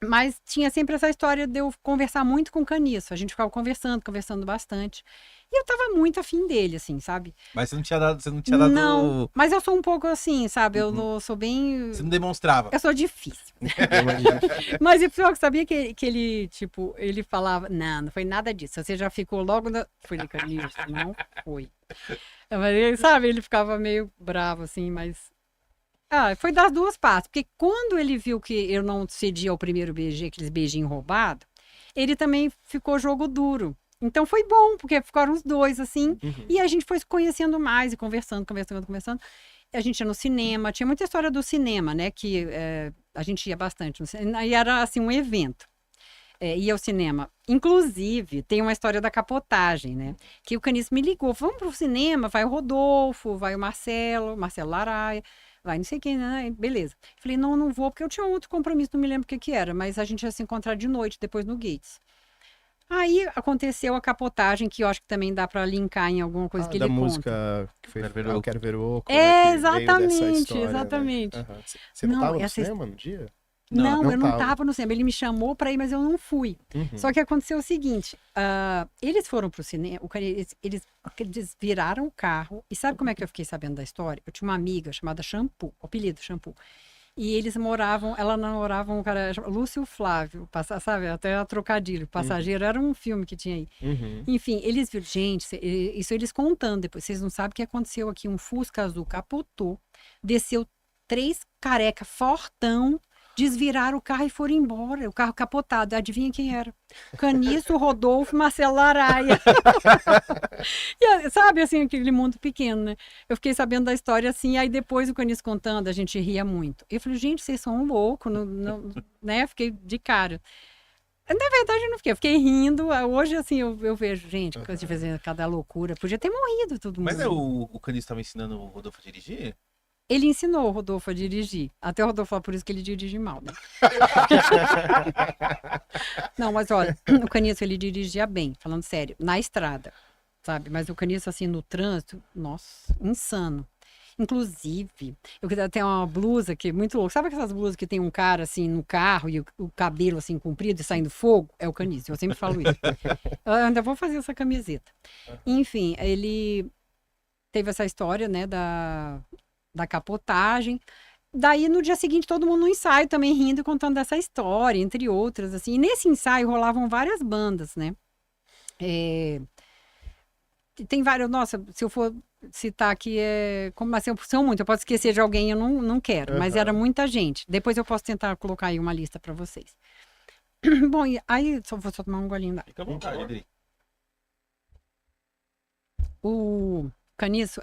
mas tinha sempre essa história de eu conversar muito com o Caniço. A gente ficava conversando bastante. E eu tava muito afim dele, assim, sabe? Mas você não tinha dado... Não, mas eu sou um pouco assim, sabe? Eu sou bem... Você não demonstrava. Eu sou difícil. Mas o pior que sabia que ele, tipo, ele falava, não foi nada disso. Você já ficou logo na... Falei, Caniço, não foi. Mas ele, sabe, ele ficava meio bravo, assim, mas... foi das duas partes. Porque quando ele viu que eu não cedia ao primeiro beijo, aqueles beijinhos roubados, ele também ficou jogo duro. Então foi bom, porque ficaram os dois, assim. E a gente foi se conhecendo mais e conversando. A gente ia no cinema. Tinha muita história do cinema, né? Que a gente ia bastante no cinema. E era, assim, um evento. Ia ao cinema. Inclusive, tem uma história da capotagem, né? Que o Caniço me ligou. Vamos pro cinema? Vai o Rodolfo, vai o Marcelo Laraia. Vai não sei quem, né? Beleza. Falei, não vou, porque eu tinha outro compromisso, não me lembro o que era. Mas a gente ia se encontrar de noite, depois no Gates. Aí aconteceu a capotagem, que eu acho que também dá pra linkar em alguma coisa que ele da conta. música que foi Eu Quero Ver Oco. Exatamente, exatamente. Você não tava no cinema no dia? Não, eu não tava no cinema. Ele me chamou pra ir, mas eu não fui. Só que aconteceu o seguinte, eles foram pro cinema, eles viraram o carro, e sabe como é que eu fiquei sabendo da história? Eu tinha uma amiga chamada Shampoo, o apelido Shampoo. E eles ela namorava um cara chamado Lúcio Flávio, sabe? Até a trocadilho. Passageiro era um filme que tinha aí. Enfim, eles viram, gente, isso eles contando depois. Vocês não sabem o que aconteceu aqui. Um Fusca azul capotou, desceu 3 careca fortão, desviraram o carro e foram embora. O carro capotado. Adivinha quem era? Caniço, Rodolfo, Marcelo Laraia. E, sabe, assim, aquele mundo pequeno, né? Eu fiquei sabendo da história assim, aí depois o Caniço contando, a gente ria muito. Eu falei, gente, vocês são loucos, né? Fiquei de cara. Na verdade, eu não fiquei, eu fiquei rindo. Hoje, assim, eu vejo, gente, coisa de fazer cada loucura. Podia ter morrido todo mundo. Mas o Caniço estava ensinando o Rodolfo a dirigir? Ele ensinou o Rodolfo a dirigir. Até o Rodolfo falou, por isso que ele dirige mal, né? Não, mas olha, o Caniço, ele dirigia bem, falando sério, na estrada, sabe? Mas o Caniço, assim, no trânsito, nossa, insano. Inclusive, eu queria ter uma blusa que é muito louca. Sabe aquelas blusas que tem um cara, assim, no carro e o cabelo, assim, comprido e saindo fogo? É o Caniço, eu sempre falo isso. Eu ainda vou fazer essa camiseta. Enfim, ele teve essa história, né, da capotagem. Daí, no dia seguinte, todo mundo no ensaio também rindo e contando dessa história, entre outras, assim. E nesse ensaio rolavam várias bandas, né? Tem várias... Nossa, se eu for citar aqui, como assim, são muitas. Eu posso esquecer de alguém, eu não quero. Mas era muita gente. Depois eu posso tentar colocar aí uma lista para vocês. Bom, e aí... Vou só tomar um golinho. Fica à vontade, Adri. O Caniço,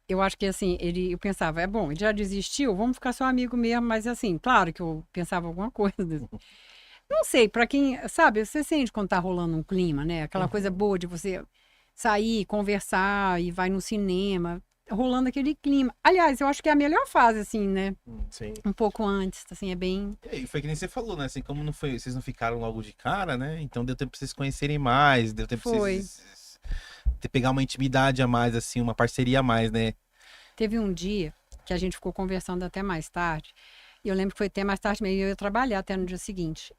eu acho que assim, eu pensava, bom, ele já desistiu, vamos ficar só amigo mesmo, mas assim, claro que eu pensava alguma coisa. Não sei, pra quem, sabe, você sente quando tá rolando um clima, né? Aquela coisa boa de você sair, conversar e vai no cinema, rolando aquele clima. Aliás, eu acho que é a melhor fase, assim, né? Sim. Um pouco antes, assim, é bem... E foi que nem você falou, né? Assim, como não foi, vocês não ficaram logo de cara, né? Então deu tempo pra vocês conhecerem mais, deu tempo pra vocês pegar uma intimidade a mais, assim, uma parceria a mais, né? Teve um dia que a gente ficou conversando até mais tarde, e eu lembro que foi até mais tarde mesmo, eu ia trabalhar até no dia seguinte.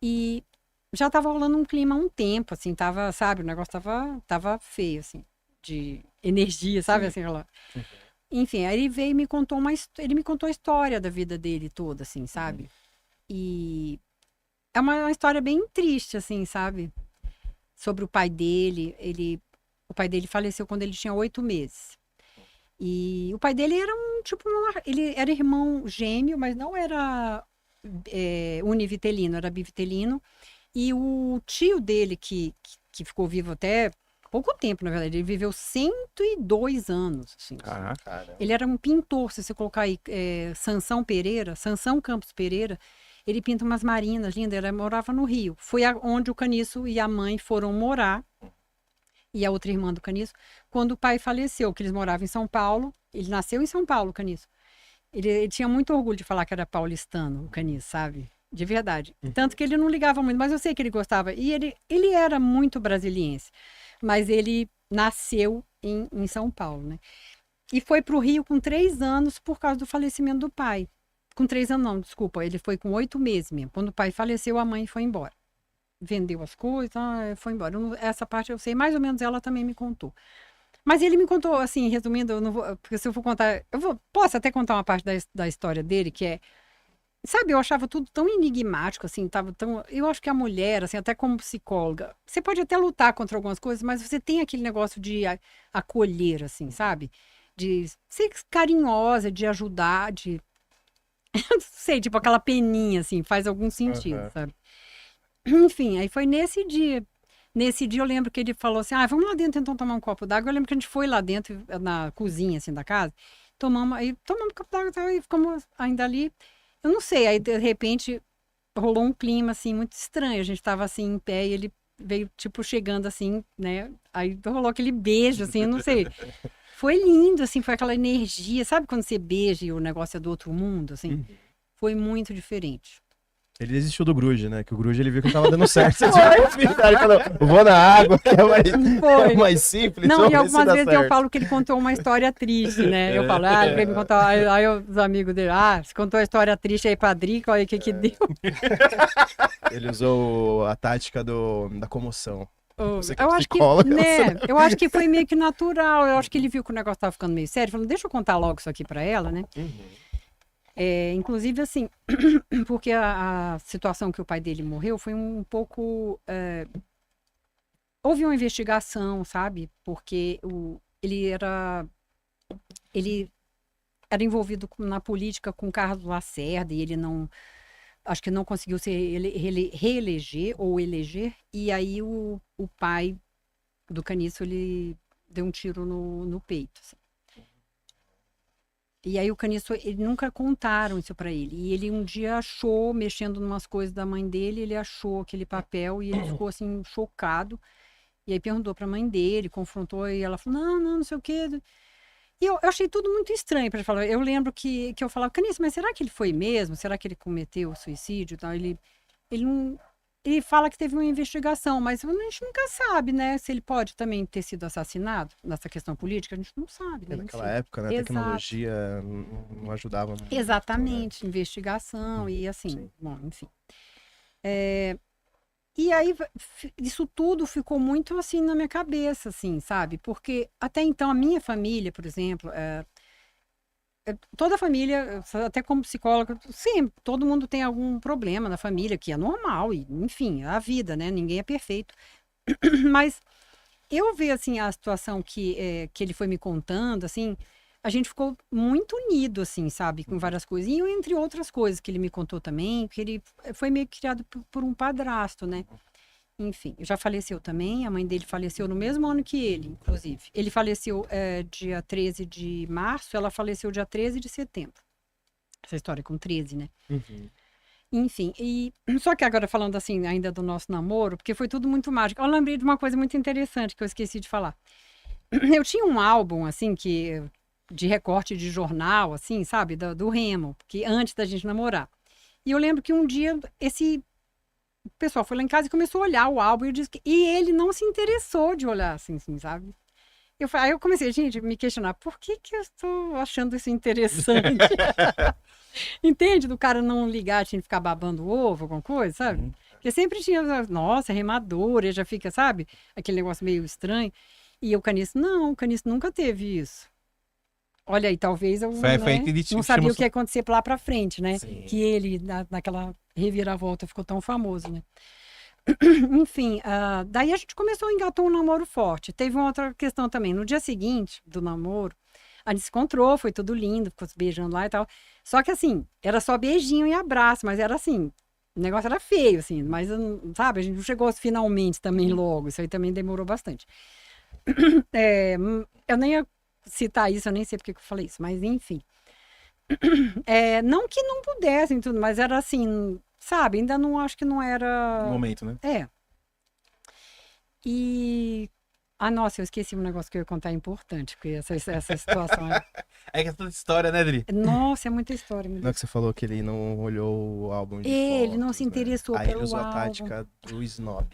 E já tava rolando um clima há um tempo, assim, tava, sabe, o negócio tava feio, assim, de energia, sabe, assim, lá. Enfim, aí ele veio e me contou ele me contou a história da vida dele toda, assim, sabe? E é uma história bem triste, assim, sabe? Sobre o pai dele, o pai dele faleceu quando ele tinha 8 meses. E o pai dele era ele era irmão gêmeo, mas não era univitelino, era bivitelino. E o tio dele, que ficou vivo até pouco tempo, na verdade, ele viveu 102 anos. Assim. Caraca. Ele era um pintor, se você colocar aí, Sansão Campos Pereira, ele pinta umas marinas lindas, ele morava no Rio. Foi onde o Caniço e a mãe foram morar, e a outra irmã do Caniço, quando o pai faleceu, que eles moravam em São Paulo. Ele nasceu em São Paulo, o Caniço. Ele tinha muito orgulho de falar que era paulistano, o Caniço, sabe? De verdade. Tanto que ele não ligava muito, mas eu sei que ele gostava. E ele era muito brasiliense. Mas ele nasceu em São Paulo, né? E foi para o Rio com 3 anos por causa do falecimento do pai. Com 3 anos, não, desculpa. Ele foi com 8 meses mesmo. Quando o pai faleceu, a mãe foi embora. Vendeu as coisas, foi embora. Essa parte eu sei, mais ou menos ela também me contou. Mas ele me contou, assim, resumindo, eu não vou, porque se eu for contar, posso até contar uma parte da história dele, que é, sabe, eu achava tudo tão enigmático, assim, eu acho que a mulher, assim, até como psicóloga, você pode até lutar contra algumas coisas, mas você tem aquele negócio de acolher, assim, sabe? De ser carinhosa, de ajudar, não sei, tipo aquela peninha, assim, faz algum sentido, sabe? Enfim, aí foi nesse dia. Nesse dia eu lembro que ele falou assim, vamos lá dentro então tomar um copo d'água. Eu lembro que a gente foi lá dentro, na cozinha, assim, da casa, tomamos um copo d'água e ficamos ainda ali. Eu não sei, aí de repente rolou um clima, assim, muito estranho. A gente tava, assim, em pé e ele veio, tipo, chegando, assim, né? Aí rolou aquele beijo, assim, eu não sei. Foi lindo, assim, foi aquela energia. Sabe quando você beija e o negócio é do outro mundo, assim? Foi muito diferente. Ele desistiu do grude, né? Que o grude ele viu que não tava dando certo. Ele falou, vou na água, que é mais simples. Não, e algumas vezes eu falo que ele contou uma história triste, né? Eu falo, ele veio me contar. Aí os amigos dele, você contou a história triste aí pra Drica, olha o que deu. Ele usou a tática da comoção. Eu acho que, né? Eu acho que foi meio que natural. Eu acho que ele viu que o negócio tava ficando meio sério. Falou, deixa eu contar logo isso aqui pra ela, né? Inclusive, assim, porque a situação que o pai dele morreu foi um pouco... houve uma investigação, sabe? Porque ele era envolvido na política com Carlos Lacerda e ele não... Acho que não conseguiu se reeleger ou eleger. E aí o pai do Caniço, ele deu um tiro no peito, assim. E aí o Caniço, ele nunca contaram isso pra ele. E ele um dia achou, mexendo em umas coisas da mãe dele, ele achou aquele papel e ele ficou assim, chocado. E aí perguntou pra mãe dele, confrontou, e ela falou, não sei o quê. E eu achei tudo muito estranho pra ele falar. Eu lembro que eu falava, Caniço, mas será que ele foi mesmo? Será que ele cometeu suicídio e tal? Ele não... Ele fala que teve uma investigação, mas a gente nunca sabe, né? Se ele pode também ter sido assassinado nessa questão política, a gente não sabe. Né? Naquela época, né? A tecnologia não ajudava muito. Exatamente, investigação e assim, bom, enfim. E aí, isso tudo ficou muito assim na minha cabeça, assim, sabe? Porque até então a minha família, por exemplo, toda a família, até como psicóloga, sim, todo mundo tem algum problema na família, que é normal, e enfim, é a vida, né? Ninguém é perfeito. Mas eu ver, assim, a situação que ele foi me contando, assim, a gente ficou muito unido, assim, sabe? Com várias coisas. E entre outras coisas que ele me contou também, que ele foi meio que criado por um padrasto, né? Enfim, já faleceu também, a mãe dele faleceu no mesmo ano que ele, inclusive. Ele faleceu dia 13 de março, ela faleceu dia 13 de setembro. Essa história com 13, né? Enfim, só que agora falando assim, ainda do nosso namoro, porque foi tudo muito mágico. Eu lembrei de uma coisa muito interessante que eu esqueci de falar. Eu tinha um álbum, assim, de recorte de jornal, assim, sabe? Do Remo, que antes da gente namorar. E eu lembro que um dia o pessoal foi lá em casa e começou a olhar o álbum e ele não se interessou de olhar assim, sabe? Aí eu comecei, gente, me questionar, por que eu estou achando isso interessante? Entende? Do cara não ligar, tinha que ficar babando o ovo, alguma coisa, sabe? Porque sempre tinha, nossa, remadora, já fica, sabe? Aquele negócio meio estranho. E o Caniço nunca teve isso. Olha aí, talvez eu não sabia o que ia acontecer lá pra frente, né? Sim. Que ele, naquela reviravolta, ficou tão famoso, né? Enfim, daí a gente engatou um namoro forte. Teve uma outra questão também. No dia seguinte do namoro, a gente se encontrou, foi tudo lindo, ficou se beijando lá e tal. Só que assim, era só beijinho e abraço, mas era assim, o negócio era feio, assim, mas, sabe, a gente não chegou finalmente também logo. Isso aí também demorou bastante. Eu nem ia citar isso, eu nem sei porque que eu falei isso, mas enfim. Não que não pudessem tudo, mas era assim, sabe, ainda não, acho que não era... No momento, né? E... nossa, eu esqueci um negócio que eu ia contar importante, porque essa situação... É que é toda história, né, Dri? Nossa, é muita história, meu Não é Deus. que você falou que ele não olhou o álbum de Ele não fotos, se interessou Aí ele pelo usou a álbum. tática do snob.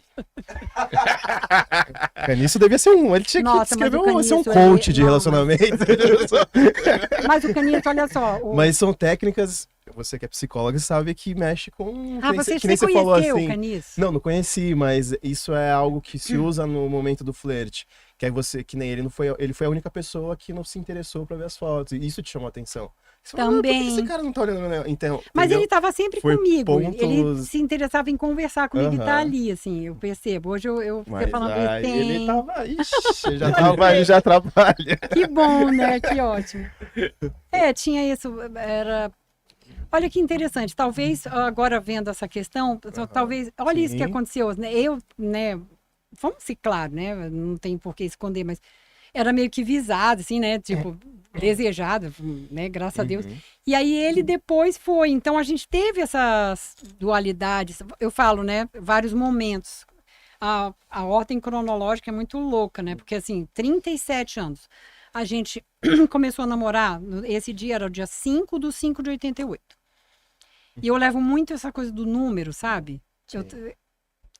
Caniço devia ser ele tinha que Nossa, mas escrever o ser um Caniço, coach de não, relacionamento. Mas o Caniço, olha só. Mas são técnicas, você que é psicóloga sabe que mexe com... Ah, que nem você falou conheceu assim. o Caniço? Não conheci, mas isso é algo que se usa no momento do flerte. Que aí você, que nem ele, ele foi a única pessoa que não se interessou pra ver as fotos. E isso te chamou a atenção. Você falou, por que Também. esse cara não tá olhando? Então, Mas entendeu? ele estava sempre Foi comigo. Ele pontos- se interessava em conversar comigo e tá Aham. ali, assim, eu percebo. Hoje você Mas falando aí isso, ele tem. tava... Ixi, ele já trabalha. Que bom, né? Que ótimo. Tinha isso, era... Olha que interessante, talvez agora vendo essa questão, talvez, olha isso que Sim. aconteceu, né? Eu, né, vamos ser claro, né? Não tem por que esconder, mas era meio que visado, assim, né? Tipo, desejado, né? Graças a Deus. E aí ele depois foi, então a gente teve essas dualidades, eu falo, né? Vários momentos. A ordem cronológica é muito louca, né? Porque assim, 37 anos. A gente começou a namorar, esse dia era o dia 5/5 de 88. E eu levo muito essa coisa do número, sabe?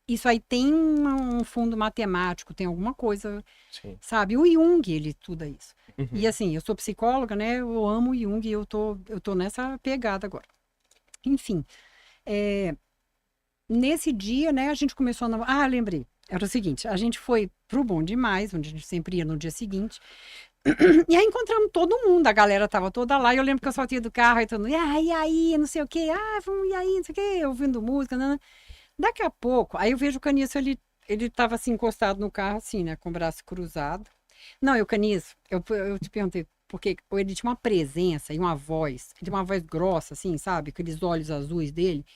Isso aí tem um fundo matemático, tem alguma coisa, Sim. sabe? O Jung, ele estuda isso. E assim, eu sou psicóloga, né? Eu amo o Jung e eu tô nessa pegada agora. Enfim, nesse dia, né, a gente começou a namorar. Ah, lembrei. Era o seguinte, a gente foi pro Bom Demais, onde a gente sempre ia no dia seguinte. E aí encontramos todo mundo, a galera tava toda lá, e eu lembro que eu saltei do carro e todo mundo, e aí, não sei o quê, vamos, e aí, não sei o quê, ouvindo música, né? Daqui a pouco, aí eu vejo o Caniço, ele tava assim, encostado no carro, assim, né, com o braço cruzado. Não, e o Caniço, eu te perguntei, porque ele tinha uma presença e uma voz, ele tinha uma voz grossa, assim, sabe, aqueles olhos azuis dele.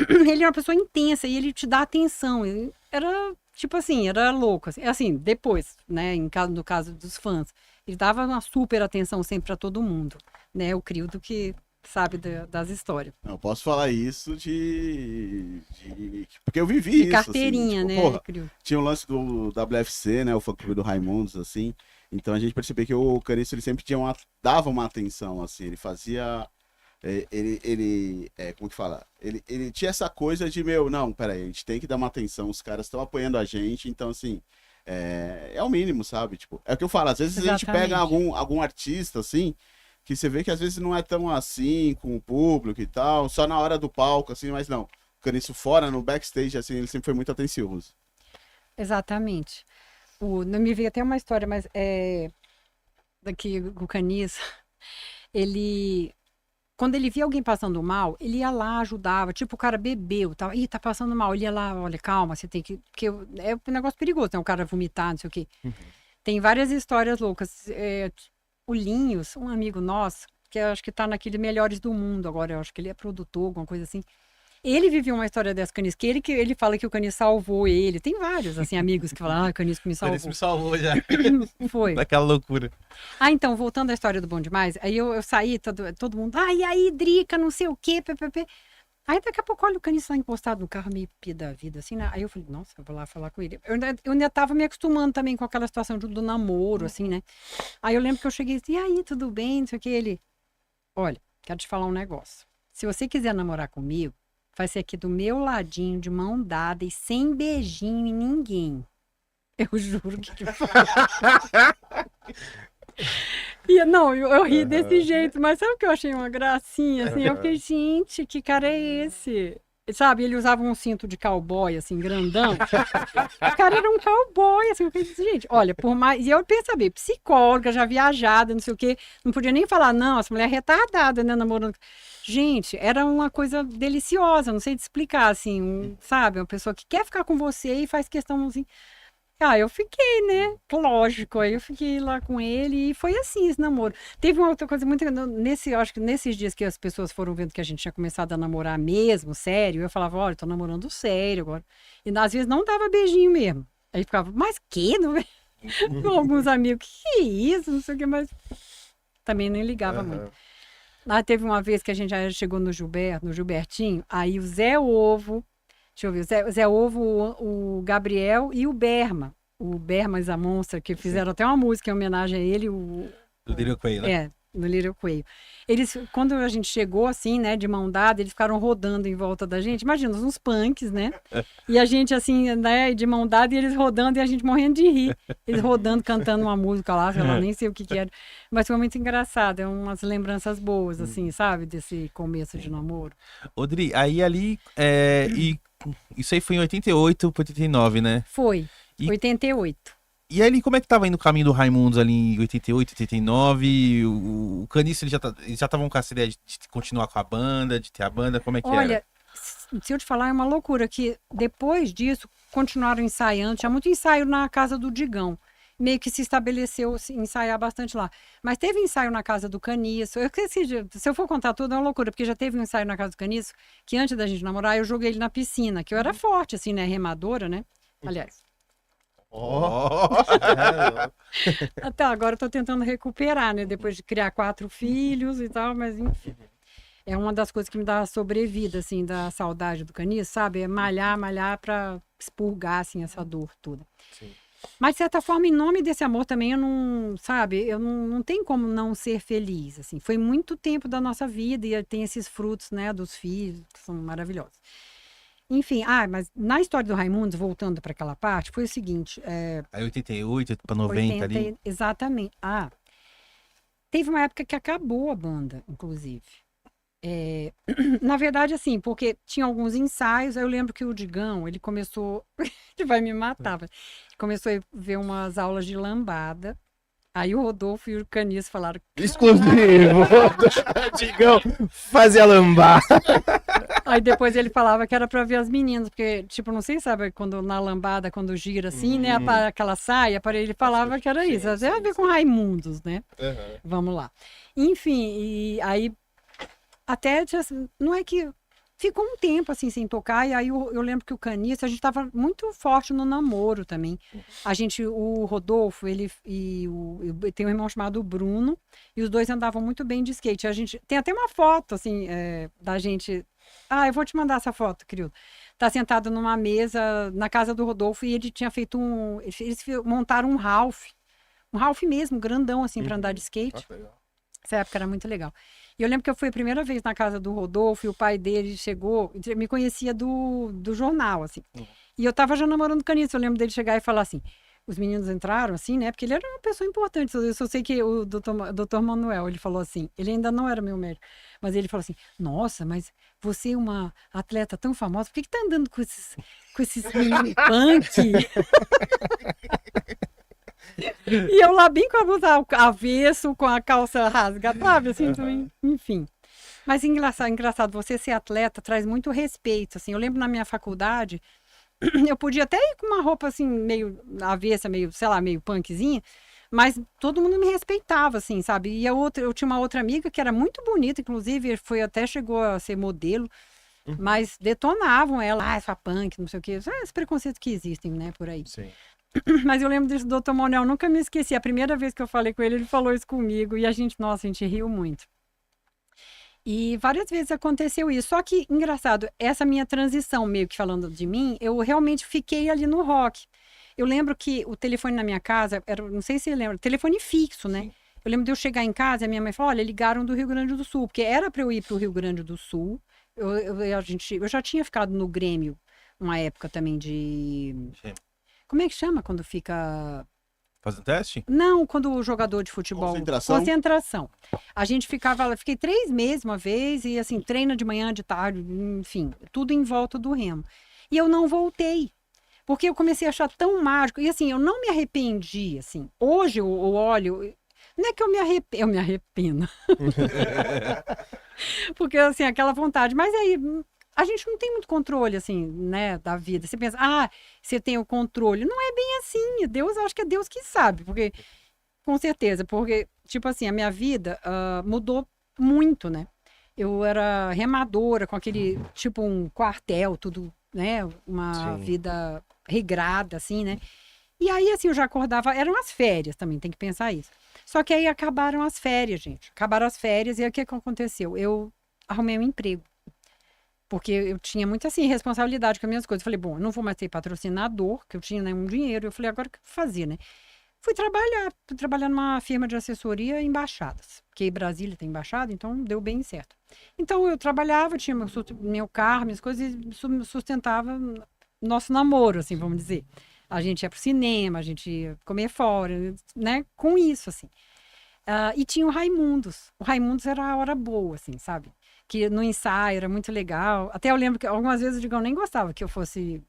Ele é uma pessoa intensa e ele te dá atenção. Ele era, tipo assim, era louco. Assim, depois, né, no caso dos fãs, ele dava uma super atenção sempre para todo mundo, né? O Crildo que sabe das histórias. Eu posso falar isso porque eu vivi isso. Carteirinha, assim, tipo, né, porra, Crildo? tinha o lance do WFC, né? O fã clube do Raimundos, assim. Então a gente percebeu que o Caniço, ele sempre dava uma atenção, assim. Ele fazia... como que fala? Ele tinha essa coisa de, não, peraí, a gente tem que dar uma atenção, os caras estão apoiando a gente, então assim, é o mínimo, sabe? Tipo, é o que eu falo, às vezes a gente pega algum artista, assim, que você vê que às vezes não é tão assim, com o público e tal, só na hora do palco, assim, mas não. Caniço fora, no backstage, assim, ele sempre foi muito atencioso. Exatamente. Não me veio até uma história, mas daqui o Caniço, ele... Quando ele via alguém passando mal, ele ia lá, ajudava. Tipo, o cara bebeu, tá passando mal. Ele ia lá, olha, calma, você tem que... Porque é um negócio perigoso, né? O cara vomitar, não sei o quê. Tem várias histórias loucas. O Linhos, um amigo nosso, que eu acho que tá naquele Melhores do Mundo agora, eu acho que ele é produtor, alguma coisa assim. Ele viveu uma história dessa, Caniço, que ele fala que o Caniço salvou ele. Tem vários, assim, amigos que falam, o Caniço me salvou. Caniço me salvou já. Foi. Daquela loucura. Então, voltando à história do Bom Demais, aí eu saí, todo mundo, e aí, Drica, não sei o quê, ppp. Aí daqui a pouco, olha o Caniço lá encostado no carro, meio pé da vida, assim, né? Aí eu falei, nossa, eu vou lá falar com ele. Eu ainda tava me acostumando também com aquela situação do namoro, assim, né? Aí eu lembro que eu cheguei assim, e aí, tudo bem, não sei o quê. Ele, olha, quero te falar um negócio. Se você quiser namorar comigo, vai ser aqui do meu ladinho, de mão dada e sem beijinho em ninguém. Eu juro que ele E, não, eu ri desse jeito, mas sabe o que eu achei uma gracinha, assim? Eu fiquei, gente, que cara é esse? Sabe, ele usava um cinto de cowboy, assim, grandão. O cara era um cowboy, assim, eu pensei, gente, olha, por mais... E eu pensei, psicóloga, já viajada, não sei o quê, não podia nem falar, não, essa mulher é retardada, né, namorando... Gente, era uma coisa deliciosa, não sei te explicar, assim, sabe? Uma pessoa que quer ficar com você e faz questão, assim... eu fiquei, né? Lógico, aí eu fiquei lá com ele e foi assim esse namoro. Teve uma outra coisa muito... eu acho que nesses dias que as pessoas foram vendo que a gente tinha começado a namorar mesmo, sério, eu falava, olha, tô namorando sério agora. E às vezes não dava beijinho mesmo. Aí ficava, mas que? Não... com alguns amigos, que isso? Não sei o que, mas também nem ligava muito. Lá teve uma vez que a gente já chegou no Gilbertinho, aí o Zé Ovo... Deixa eu ver, o Zé Ovo, o Gabriel e o Berma. O Berma e a Monstra, que fizeram até uma música em homenagem a ele. Do Dirico aí, né? No Lírio Coelho. Eles, quando a gente chegou assim, né, de mão dada, eles ficaram rodando em volta da gente. Imagina, uns punks, né? E a gente assim, né, de mão dada e eles rodando e a gente morrendo de rir. Eles rodando, cantando uma música lá, sei lá, nem sei o que era. Mas foi muito engraçado, é umas lembranças boas, assim, sabe? Desse começo de namoro. Odri, aí ali, isso aí foi em 88 para 89, né? Foi, E- 88. E ali, como é que tava indo o caminho do Raimundos ali em 88, 89? O Caniço, eles já estavam com essa ideia de continuar com a banda, de ter a banda, como é que era? Olha, se eu te falar, é uma loucura que depois disso continuaram ensaiando, tinha muito ensaio na casa do Digão. Meio que se estabeleceu ensaiar bastante lá. Mas teve ensaio na casa do Caniço. Eu esqueci se eu for contar tudo, é uma loucura, porque já teve um ensaio na casa do Caniço, que antes da gente namorar, eu joguei ele na piscina, que eu era forte, assim, né? Remadora, né? Aliás. Até agora eu tô tentando recuperar, né? Depois de criar 4 filhos e tal, mas enfim. É uma das coisas que me dá sobrevida, assim, da saudade do Caniço, sabe? É malhar pra expurgar, assim, essa dor toda. Sim. Mas, de certa forma, em nome desse amor também, eu não, sabe? Eu não tenho como não ser feliz, assim. Foi muito tempo da nossa vida e tem esses frutos, né, dos filhos, que são maravilhosos. Enfim, mas na história do Raimundos, voltando para aquela parte, foi o seguinte... Aí 88 para 90 ali. Exatamente. Teve uma época que acabou a banda, inclusive. Na verdade, assim, porque tinha alguns ensaios, aí eu lembro que o Digão, ele começou... ele vai me matar. Ele começou a ver umas aulas de lambada. Aí o Rodolfo e o Caniço falaram... Exclusivo! Digão, fazia lambada. Aí depois ele falava que era pra ver as meninas, porque, tipo, não sei, sabe, quando na lambada, quando gira assim, né, aquela saia, ele falava que era isso, até a ver com Raimundos, né? Vamos lá. Enfim, e aí, até, não é que ficou um tempo, assim, sem tocar, e aí eu lembro que o Caniço, a gente tava muito forte no namoro também. O Rodolfo, ele tem um irmão chamado Bruno, e os dois andavam muito bem de skate. A gente, tem até uma foto, assim, da gente... eu vou te mandar essa foto, querido. Tá sentado numa mesa na casa do Rodolfo e ele tinha feito eles montaram um Ralph mesmo, grandão, assim, para andar de skate. Essa época era muito legal. E eu lembro que eu fui a primeira vez na casa do Rodolfo e o pai dele chegou, me conhecia do jornal, assim. E eu tava já namorando o Caniço, eu lembro dele chegar e falar assim, os meninos entraram, assim, né? Porque ele era uma pessoa importante. Eu só sei que o doutor Manuel, ele falou assim, ele ainda não era meu médico, mas ele falou assim, nossa, mas você é uma atleta tão famosa, por que tá andando com esses meninos punk? E eu lá bem com a blusa avesso, com a calça rasgada, sabe? Assim, também, enfim. Mas engraçado, você ser atleta traz muito respeito, assim. Eu lembro na minha faculdade, eu podia até ir com uma roupa assim, meio avessa, meio, sei lá, meio punkzinha, mas todo mundo me respeitava, assim, sabe? E eu tinha uma outra amiga que era muito bonita, inclusive, chegou a ser modelo, mas detonavam ela, essa punk, não sei o quê, esses preconceitos que existem, né, por aí. Sim. Mas eu lembro desse doutor Manuel, nunca me esqueci. A primeira vez que eu falei com ele, ele falou isso comigo. E a gente riu muito. E várias vezes aconteceu isso. Só que, engraçado, essa minha transição, meio que falando de mim, eu realmente fiquei ali no rock. Eu lembro que o telefone na minha casa, não sei se você lembra, telefone fixo, né? Sim. Eu lembro de eu chegar em casa e a minha mãe falou, olha, ligaram do Rio Grande do Sul. Porque era para eu ir para o Rio Grande do Sul. Eu já tinha ficado no Grêmio uma época também de... Sim. Como é que chama quando fica... Fazendo teste? Não, quando o jogador de futebol... Concentração. A gente fiquei 3 meses uma vez e assim, treina de manhã, de tarde, enfim, tudo em volta do Remo. E eu não voltei, porque eu comecei a achar tão mágico. E assim, eu não me arrependi, assim. Hoje eu olho... Não é que eu me arrependo. Porque assim, aquela vontade. Mas aí... A gente não tem muito controle, assim, né, da vida. Você pensa, você tem o controle. Não é bem assim. Deus, eu acho que é Deus que sabe. Porque, com certeza, porque, tipo assim, a minha vida mudou muito, né? Eu era remadora, com aquele, tipo, um quartel, tudo, né? Uma Sim. vida regrada, assim, né? E aí, assim, eu já acordava... Eram as férias também, tem que pensar isso. Só que aí acabaram as férias, gente. Acabaram as férias e aí o que aconteceu? Eu arrumei um emprego. Porque eu tinha muita, assim, responsabilidade com as minhas coisas. Eu falei, bom, eu não vou mais ter patrocinador, que eu tinha, né, um dinheiro. Eu falei, agora o que eu vou fazer, né? Fui trabalhar numa firma de assessoria em embaixadas, porque Brasília tem embaixada, então deu bem certo. Então eu trabalhava, tinha meu carro, minhas coisas, e sustentava nosso namoro, assim, vamos dizer. A gente ia pro cinema, a gente ia comer fora, né? Com isso, assim. E tinha o Raimundos. O Raimundos era a hora boa, assim, sabe? Que no ensaio era muito legal. Até eu lembro que algumas vezes o Digão nem gostava que eu fosse,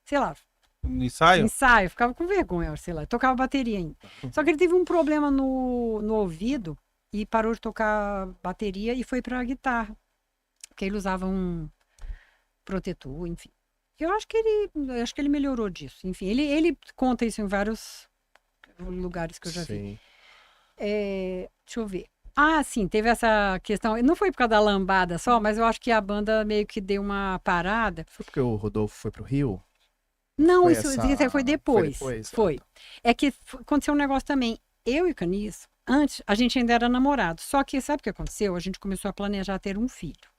sei lá, No ensaio? ensaio, eu ficava com vergonha, sei lá, tocava bateria ainda. Só que ele teve um problema no ouvido e parou de tocar bateria e foi pra guitarra. Porque ele usava um protetor, enfim. Eu acho que ele melhorou disso. Enfim, ele conta isso em vários lugares que eu já vi. Sim. Deixa eu ver. Ah, sim, teve essa questão. Não foi por causa da lambada só, mas eu acho que a banda meio que deu uma parada. Foi porque o Rodolfo foi pro Rio? Não, Foi isso essa- foi depois. Foi depois? Foi. É que aconteceu um negócio também. Eu e o Caniço, antes, a gente ainda era namorado. Só que sabe o que aconteceu? A gente começou a planejar ter um filho.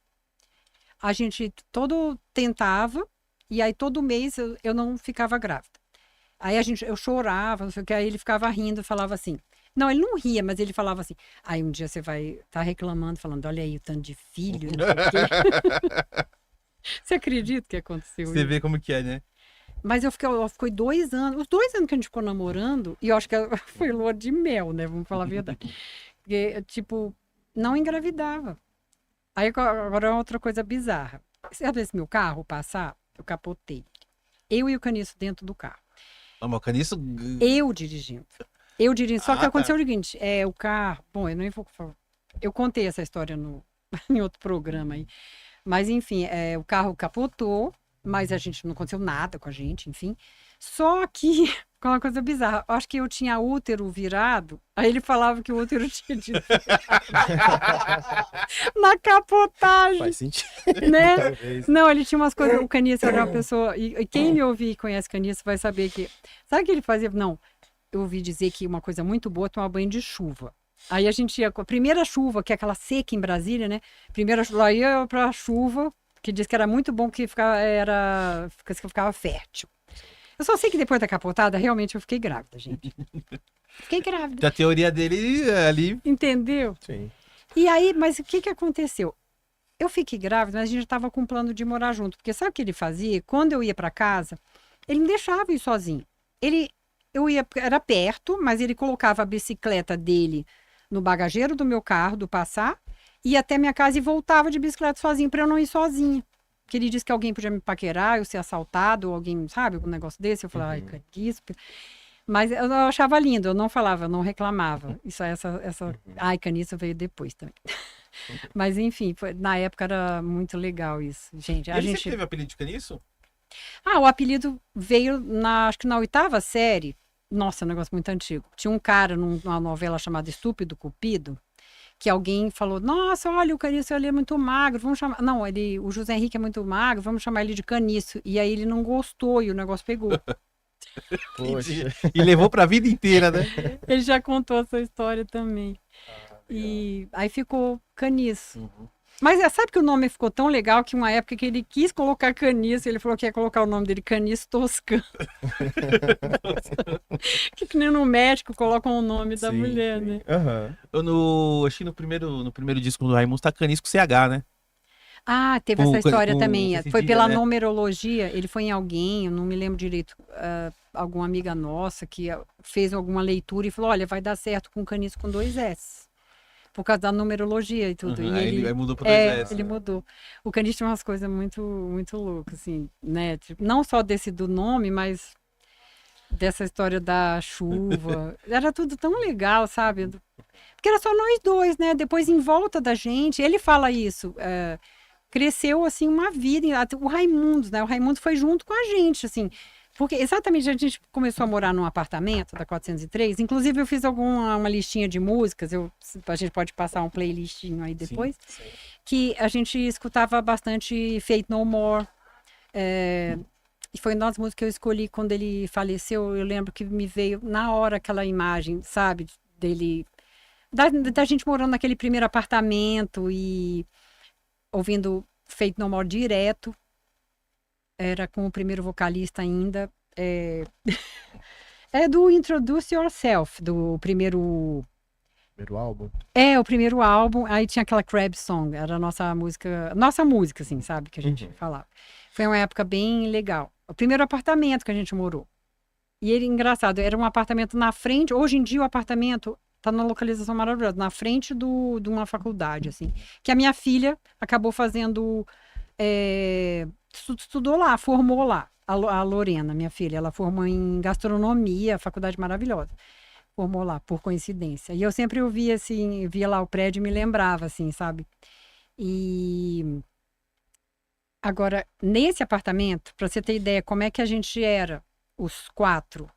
A gente todo tentava, e aí todo mês eu não ficava grávida. Aí eu chorava, não sei o que, aí ele ficava rindo, falava assim. Não, ele não ria, mas ele falava assim. Aí um dia você vai estar reclamando, falando, olha aí o tanto de filho, não sei o quê. Você acredita que aconteceu Você isso? vê como que é, né? Mas eu fiquei 2 anos, os 2 anos que a gente ficou namorando, e eu acho que foi lua de mel, né? Vamos falar a verdade. Porque, tipo, não engravidava. Aí agora é outra coisa bizarra. Sabe esse meu carro passar? Eu capotei. Eu e o Caniço dentro do carro. Não, mas o Caniço... Eu dirigindo. Só que Ah, aconteceu tá. o seguinte, o carro... Bom, eu nem vou falar. Eu contei essa história em outro programa aí. Mas, enfim, o carro capotou, mas a gente não aconteceu nada com a gente, enfim. Só que, com uma coisa bizarra, eu acho que eu tinha útero virado, aí ele falava que o útero tinha na capotagem, Faz sentido. né? Talvez. Não, ele tinha umas coisas, o Caniço era uma pessoa, e quem me ouvir e conhece Caniço vai saber que, sabe o que ele fazia? Não, eu ouvi dizer que uma coisa muito boa é tomar banho de chuva. Aí a gente ia com a primeira chuva, que é aquela seca em Brasília, né? Primeira chuva, aí ia pra chuva, que diz que era muito bom que ficava fértil. Eu só sei que depois da capotada, realmente eu fiquei grávida, gente. Fiquei grávida. A teoria dele ali... Entendeu? Sim. E aí, mas o que aconteceu? Eu fiquei grávida, mas a gente já estava com um plano de morar junto. Porque sabe o que ele fazia? Quando eu ia para casa, ele me deixava ir sozinho. Era perto, mas ele colocava a bicicleta dele no bagageiro do meu carro, do Passat, ia até minha casa e voltava de bicicleta sozinho, para eu não ir sozinha. Porque ele disse que alguém podia me paquerar, eu ser assaltado, ou alguém, sabe, um negócio desse. Eu falava, ai, que isso. Mas eu achava lindo, eu não falava, eu não reclamava. Ai, Caniço veio depois também. Mas enfim, na época era muito legal isso. Gente, Ele sempre teve apelido de Caniço? o apelido veio acho que na 8ª série. Nossa, é um negócio muito antigo. Tinha um cara numa novela chamada Estúpido Cupido, que alguém falou, nossa, olha, o Caniço ele é muito magro, vamos chamar... Não, o José Henrique é muito magro, vamos chamar ele de Caniço. E aí ele não gostou e o negócio pegou. Poxa. E levou pra vida inteira, né? Ele já contou essa história também. E aí ficou Caniço. Mas sabe que o nome ficou tão legal que uma época que ele quis colocar Caniço, ele falou que ia colocar o nome dele Caniço Toscano. que nem no médico colocam o nome da Sim, mulher, sim. né? Aham. Acho que no primeiro disco do Raimundo tá Caniço com CH, né? Ah, teve Com- essa história com também. esse Foi dia, pela né? numerologia, ele foi em alguém, eu não me lembro direito, alguma amiga nossa que fez alguma leitura e falou, olha, vai dar certo com Caniço com 2 S. Por causa da numerologia e tudo. Uhum, E aí ele ele mudou pro 2S. ele mudou. O Caniço tinha umas coisas muito, muito loucas, assim, né? Tipo, não só desse do nome, mas dessa história da chuva. Era tudo tão legal, sabe? Porque era só nós dois, né? Depois, em volta da gente, ele fala isso. Cresceu, assim, uma vida. O Raimundo, né? O Raimundo foi junto com a gente, assim. Porque exatamente a gente começou a morar num apartamento da 403. Inclusive, eu fiz uma listinha de músicas. A gente pode passar um playlistinho aí depois. Sim. Que a gente escutava bastante Faith No More. E foi uma das músicas que eu escolhi quando ele faleceu. Eu lembro que me veio na hora aquela imagem, sabe? Dele. Da gente morando naquele primeiro apartamento e ouvindo Faith No More direto. Era com o primeiro vocalista ainda. É do Introduce Yourself, do primeiro... Primeiro álbum. É, o primeiro álbum. Aí tinha aquela Crab Song, era a nossa música, assim, sabe? Que a gente falava. Foi uma época bem legal. O primeiro apartamento que a gente morou. E ele, engraçado, era um apartamento na frente. Hoje em dia o apartamento tá numa localização maravilhosa, na frente de uma faculdade, assim. Que a minha filha acabou fazendo... estudou lá, formou lá. A Lorena, minha filha, ela formou em gastronomia, faculdade maravilhosa. Formou lá, por coincidência. E eu sempre ouvia, assim, via lá o prédio e me lembrava, assim, sabe? E... Agora, nesse apartamento, para você ter ideia como é que a gente era, os 4,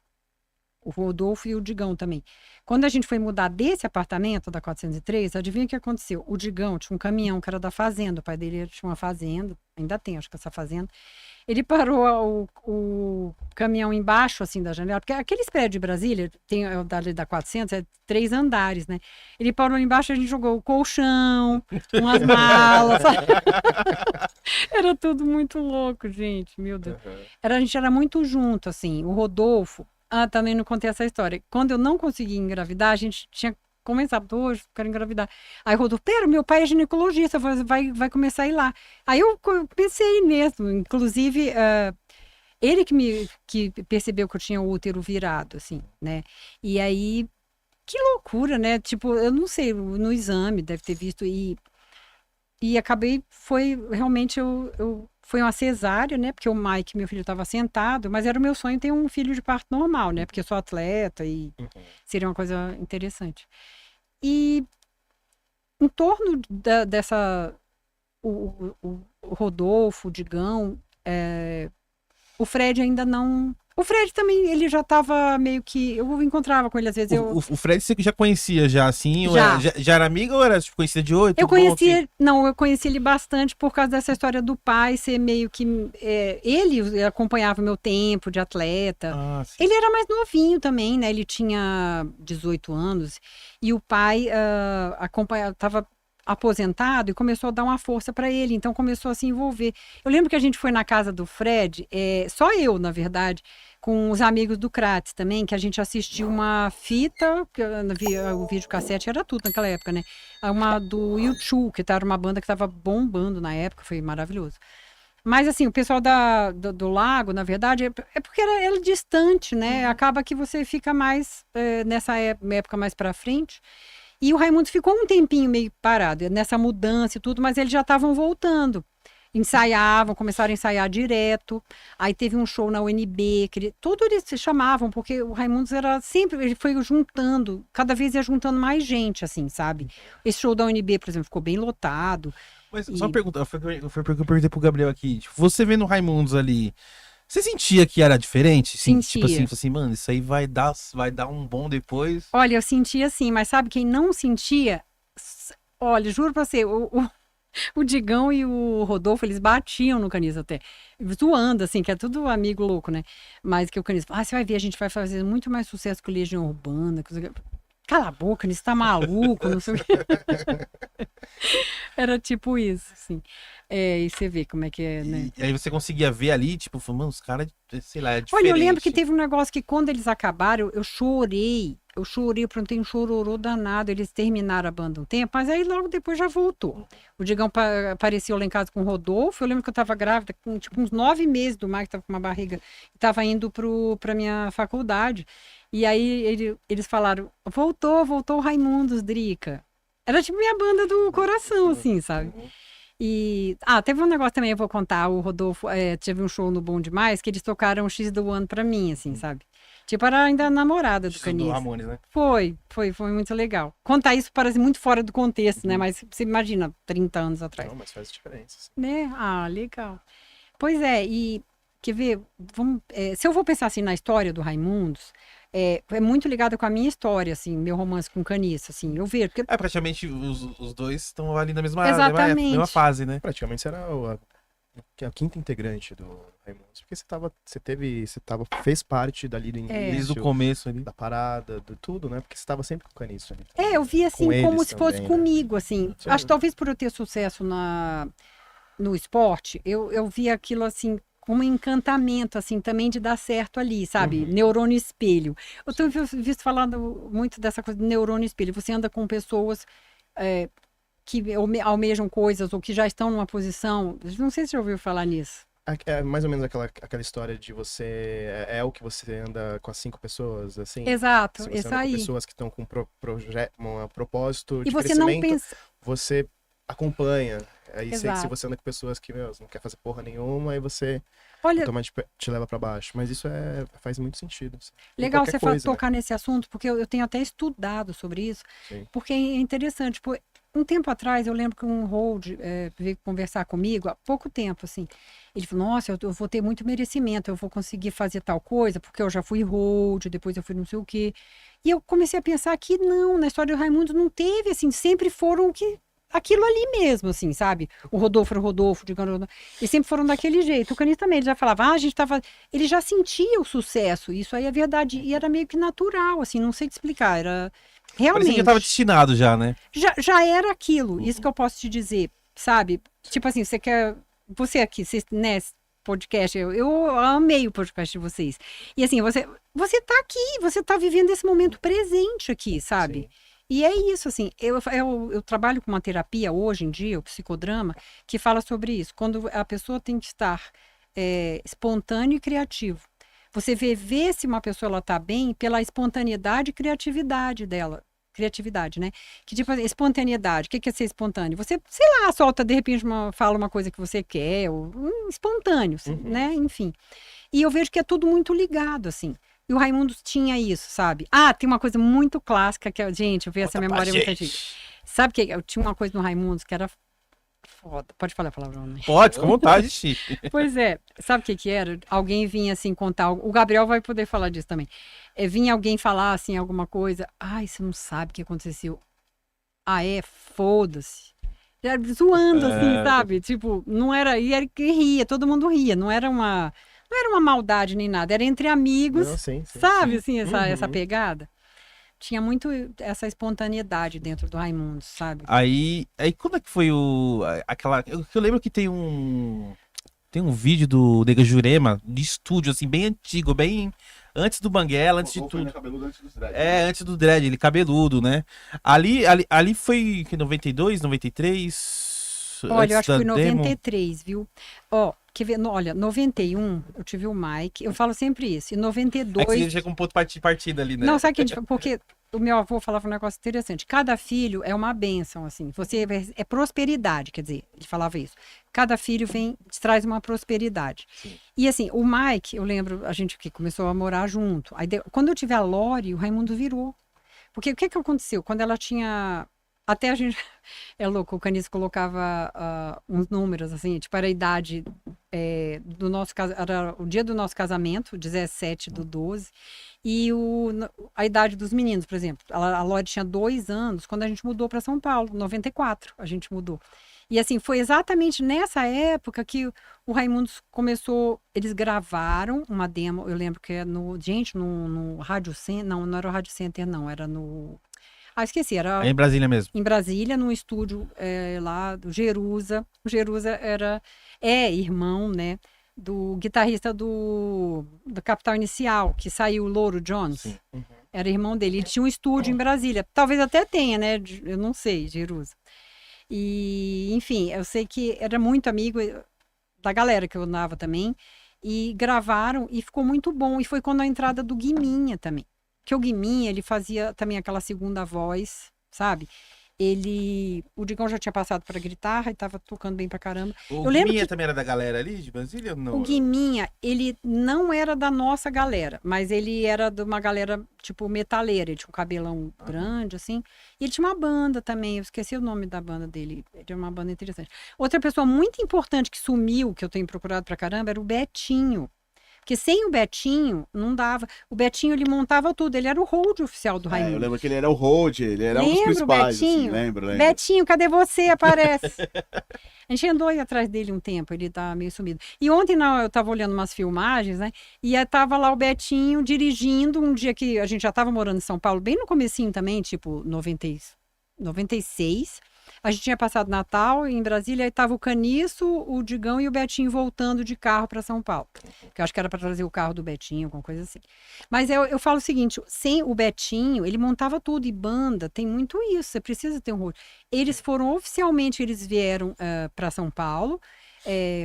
o Rodolfo e o Digão também. Quando a gente foi mudar desse apartamento, da 403, adivinha o que aconteceu? O Digão tinha um caminhão que era da fazenda, o pai dele tinha uma fazenda, ainda tem, acho que essa fazenda. Ele parou o caminhão embaixo, assim, da janela, porque aqueles prédios de Brasília, tem o da 400, é 3 andares, né? Ele parou embaixo, a gente jogou o colchão, umas malas, sabe? Era tudo muito louco, gente, meu Deus. A gente era muito junto, assim, o Rodolfo, também não contei essa história. Quando eu não consegui engravidar, a gente tinha começado, hoje, quero engravidar. Aí o Rodolfo, pera, meu pai é ginecologista, vai começar a ir lá. Aí eu pensei mesmo, inclusive, ele que percebeu que eu tinha o útero virado, assim, né? E aí, que loucura, né? Tipo, eu não sei, no exame deve ter visto, e acabei, realmente, foi uma cesárea, né? Porque o Mike, meu filho, estava sentado, mas era o meu sonho ter um filho de parto normal, né? Porque eu sou atleta e seria uma coisa interessante. E em torno dessa... O Rodolfo, o Digão, o Fred ainda não... O Fred também, ele já tava meio que... Eu encontrava com ele às vezes. O Fred você já conhecia já, assim? Já. Já era amiga ou era tipo, conhecida de oi? Eu conhecia... Não, eu conheci ele bastante por causa dessa história do pai ser meio que... ele acompanhava o meu tempo de atleta. Ele era mais novinho também, né? Ele tinha 18 anos. E o pai tava aposentado e começou a dar uma força para ele, então começou a se envolver. Eu lembro que a gente foi na casa do Fred, só eu, na verdade, com os amigos do Crates também, que a gente assistiu uma fita, o videocassete era tudo naquela época, né? Uma do U2, que era uma banda que estava bombando na época, foi maravilhoso. Mas assim, o pessoal do Lago, na verdade, é porque era distante, né? Acaba que você fica mais nessa época mais para frente. E o Raimundos ficou um tempinho meio parado, nessa mudança e tudo, mas eles já estavam voltando. Ensaiavam, começaram a ensaiar direto. Aí teve um show na UNB, tudo eles se chamavam, porque o Raimundos era sempre, ele foi juntando, cada vez ia juntando mais gente, assim, sabe? Esse show da UNB, por exemplo, ficou bem lotado. Mas só uma pergunta, foi o que eu perguntei pro Gabriel aqui. Tipo, você vendo o Raimundos ali, você sentia que era diferente? Sentia. Tipo assim, mano, isso aí vai dar um bom depois. Olha, eu sentia sim, mas sabe quem não sentia? Olha, juro pra você, o Digão e o Rodolfo, eles batiam no Caniço até. Zoando, assim, que é tudo amigo louco, né? Mas que o Caniço, você vai ver, a gente vai fazer muito mais sucesso que o Legião Urbana. Cala a boca, Caniço, tá maluco, não sei o quê. Era tipo isso, assim. E você vê como é que é, né? E aí você conseguia ver ali, tipo, mano, os caras, sei lá, é diferente. Olha, eu lembro que teve um negócio que quando eles acabaram, eu chorei, eu plantei um chororô danado, eles terminaram a banda um tempo, mas aí logo depois já voltou. O Digão apareceu lá em casa com o Rodolfo, eu lembro que eu tava grávida, com tipo uns 9 meses do Mike, tava com uma barriga, e tava indo pra minha faculdade, e aí eles falaram, voltou o Raimundos, Drica. Era tipo minha banda do coração, assim, sabe? E, teve um negócio também, eu vou contar, o Rodolfo, teve um show no Bom Demais, que eles tocaram X do One pra mim, assim, sabe? Tipo, era ainda a namorada do Caniço. Do Ramones, né? Foi muito legal. Contar isso parece muito fora do contexto, né? Mas você imagina, 30 anos atrás. Não, mas faz diferença. Né? Legal. Pois e quer ver, se eu vou pensar assim na história do Raimundos, é muito ligado com a minha história, assim, meu romance com o Caniço, assim, eu vejo. Porque... praticamente os dois estão ali na mesma fase, né? Praticamente você era a quinta integrante do Raimundos, porque fez parte dali do início. Desde o começo ali. Da parada, do tudo, né? Porque você estava sempre com o Caniço ali. Eu vi assim, como se fosse também, comigo, né? assim. Sim. Acho que talvez por eu ter sucesso no esporte, eu vi aquilo assim, um encantamento, assim, também de dar certo ali, sabe? Neurônio espelho. Eu tenho visto falando muito dessa coisa do neurônio espelho. Você anda com pessoas que almejam coisas ou que já estão numa posição. Não sei se você já ouviu falar nisso. É mais ou menos aquela história de você... É o que você anda com as 5 pessoas, assim? Exato, Se você isso anda com aí. pessoas que estão com um propósito E de você não crescimento, pensa... você acompanha. Aí se Exato. você anda com pessoas que, não quer fazer porra nenhuma, aí você Olha, automaticamente te leva pra baixo. Mas isso faz muito sentido. Assim. Em legal qualquer você coisa, tocar nesse assunto, porque eu tenho até estudado sobre isso, Sim. porque é interessante. Um tempo atrás, eu lembro que um hold veio conversar comigo, há pouco tempo, assim. Ele falou, nossa, eu vou ter muito merecimento, eu vou conseguir fazer tal coisa, porque eu já fui hold, depois eu fui não sei o quê. E eu comecei a pensar que não, na história do Raimundo não teve, assim, sempre foram aquilo ali mesmo, assim, sabe? O Rodolfo era o Rodolfo, e sempre foram daquele jeito. O Caniço também, ele já falava, a gente tava... Ele já sentia o sucesso, isso aí é verdade, e era meio que natural, assim, não sei te explicar, era... Realmente. Parecia que já tava destinado já, né? Já era aquilo, isso que eu posso te dizer, sabe? Tipo assim, você aqui, né, podcast, eu amei o podcast de vocês. E assim, você tá aqui, você tá vivendo esse momento presente aqui, sabe? Sim. E é isso, assim, eu trabalho com uma terapia hoje em dia, o psicodrama, que fala sobre isso. Quando a pessoa tem que estar espontâneo e criativo. Você vê se uma pessoa ela tá bem pela espontaneidade e criatividade dela. Criatividade, né? Que tipo, espontaneidade. O que é ser espontâneo? Você, sei lá, solta, de repente, fala uma coisa que você quer, ou espontâneo, né? Enfim. E eu vejo que é tudo muito ligado, assim. E o Raimundos tinha isso, sabe? Tem uma coisa muito clássica que, gente, eu vi essa memória muito antiga. Sabe que eu tinha uma coisa no Raimundos que era foda. Pode falar a palavrão, né? Pode, com vontade, Xi. Pois é. Sabe o que era? Alguém vinha assim contar. O Gabriel vai poder falar disso também. Vinha alguém falar assim alguma coisa. Ai, você não sabe o que aconteceu. Foda-se. Zoando assim, sabe? Tipo, não era. E era que ria, todo mundo ria. Não era uma maldade nem nada. Era entre amigos. Não, sim, sabe, assim, essa pegada. Tinha muito essa espontaneidade dentro do Raimundo, sabe? Aí como é que foi eu lembro que tem um vídeo do Nega Jurema de estúdio, assim, bem antigo, bem antes do Banguela, antes de tudo. Antes dos dread, antes do dread, ele cabeludo, né? Ali foi em 92, 93? Olha, eu acho que foi 93, viu? Quer ver? Olha, 91, eu tive o Mike. Eu falo sempre isso. Em 92... É que você chega com um ponto de partida ali, né? Não, sabe o que porque o meu avô falava um negócio interessante. Cada filho é uma bênção, assim. Você é prosperidade, quer dizer, ele falava isso. Cada filho traz uma prosperidade. Sim. E assim, o Mike, eu lembro, a gente que começou a morar junto. Aí, quando eu tive a Lori, o Raimundo virou. Porque o que aconteceu? Quando ela tinha... Até a gente... É louco, o Caniço colocava uns números, assim, tipo, era a idade do nosso casamento, era o dia do nosso casamento, 17/12, e a idade dos meninos, por exemplo. A Lori tinha 2 anos quando a gente mudou para São Paulo, 94, a gente mudou. E assim, foi exatamente nessa época que o Raimundos começou, eles gravaram uma demo, eu lembro que no Rádio Center, não era o Rádio Center, não, era no... esqueci, era... É em Brasília mesmo. Em Brasília, num estúdio lá do Jerusa. O Jerusa irmão, né, do guitarrista do Capital Inicial, que saiu, o Louro Jones. Sim. Uhum. Era irmão dele. Ele tinha um estúdio em Brasília. Talvez até tenha, né? Eu não sei, Jerusa. E, enfim, eu sei que era muito amigo da galera que eu andava também. E gravaram e ficou muito bom. E foi quando a entrada do Guiminha também. Que o Guiminha, ele fazia também aquela segunda voz, sabe? O Digão já tinha passado para guitarra e tava tocando bem pra caramba. O Guiminha também era da galera ali de Brasília ou não? O Guiminha, ele não era da nossa galera, mas ele era de uma galera, tipo, metaleira. Ele tinha um cabelão grande, assim. E ele tinha uma banda também, eu esqueci o nome da banda dele. Ele tinha uma banda interessante. Outra pessoa muito importante que sumiu, que eu tenho procurado pra caramba, era o Betinho. Porque sem o Betinho, não dava. O Betinho, ele montava tudo. Ele era o hold oficial do Raimundo. Eu lembro que ele era o hold, ele era um dos principais. Betinho? Assim, lembro. Betinho, cadê você? Aparece. A gente andou aí atrás dele um tempo, ele tá meio sumido. E ontem eu tava olhando umas filmagens, né? E tava lá o Betinho dirigindo um dia que a gente já tava morando em São Paulo, bem no comecinho também, tipo 96. A gente tinha passado Natal em Brasília, aí tava o Caniço, o Digão e o Betinho voltando de carro para São Paulo. Que eu acho que era para trazer o carro do Betinho, alguma coisa assim. Mas eu falo o seguinte, sem o Betinho, ele montava tudo, e banda, tem muito isso, você precisa ter um rosto. Eles foram oficialmente, eles vieram para São Paulo,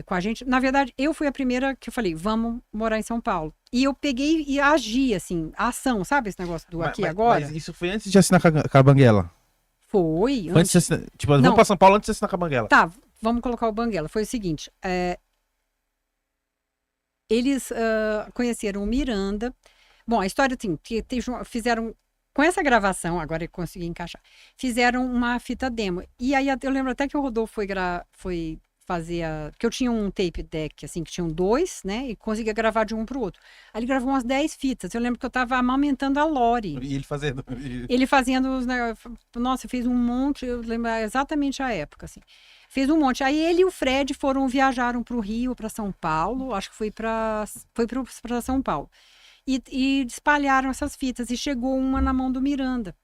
com a gente. Na verdade, eu fui a primeira que eu falei, vamos morar em São Paulo. E eu peguei e agi, assim, a ação, sabe esse negócio do aqui agora? Mas isso foi antes de assinar com a Banguela? Foi. Foi antes de assinar, tipo, vamos pra São Paulo antes de assinar com a Banguela. Tá, vamos colocar o Banguela. Foi o seguinte, eles conheceram o Miranda. Bom, a história assim, fizeram, com essa gravação, agora eu consegui encaixar, fizeram uma fita demo. E aí eu lembro até que o Rodolfo foi fazer porque eu tinha um tape deck, assim, que tinham 2, né? E conseguia gravar de um pro outro. Aí ele gravou umas 10 fitas. Eu lembro que eu tava amamentando a Lori. E ele fazendo. Ele fazendo os negócios. Nossa, fez um monte, eu lembro exatamente a época, assim. Fez um monte. Aí ele e o Fred viajaram pro Rio, para São Paulo. Acho que foi para São Paulo. E espalharam essas fitas. E chegou uma na mão do Miranda.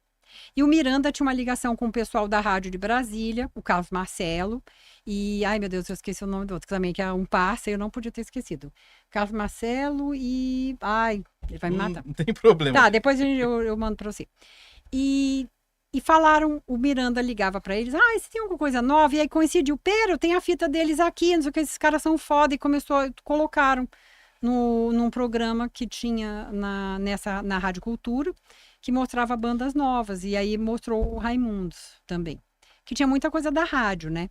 E o Miranda tinha uma ligação com o pessoal da rádio de Brasília, o Carlos Marcelo, e, ai meu Deus, eu esqueci o nome do outro, que também que é um parceiro, eu não podia ter esquecido. Carlos Marcelo e, ai, ele vai me matar. Não tem problema. Tá, depois eu mando pra você. E falaram, o Miranda ligava pra eles, você tem alguma coisa nova? E aí coincidiu, pera, eu tenho a fita deles aqui, não sei o que, esses caras são foda, e colocaram num programa que tinha na Rádio Cultura, que mostrava bandas novas, e aí mostrou o Raimundos também, que tinha muita coisa da rádio, né?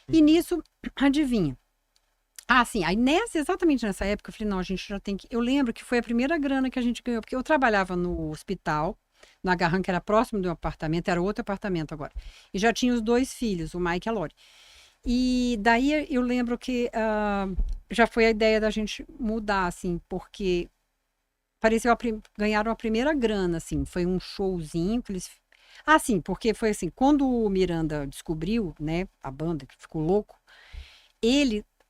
E nisso, adivinha? Sim, aí exatamente nessa época, eu falei, não, a gente já tem que... Eu lembro que foi a primeira grana que a gente ganhou, porque eu trabalhava no hospital, no Agarran, que era próximo do meu apartamento, era outro apartamento agora, e já tinha os 2 filhos, o Mike e a Lori. E daí eu lembro que já foi a ideia da gente mudar, assim, porque pareceu ganharam a primeira grana, assim, foi um showzinho que eles... sim, porque foi assim, quando o Miranda descobriu, né, a banda, que ficou louco,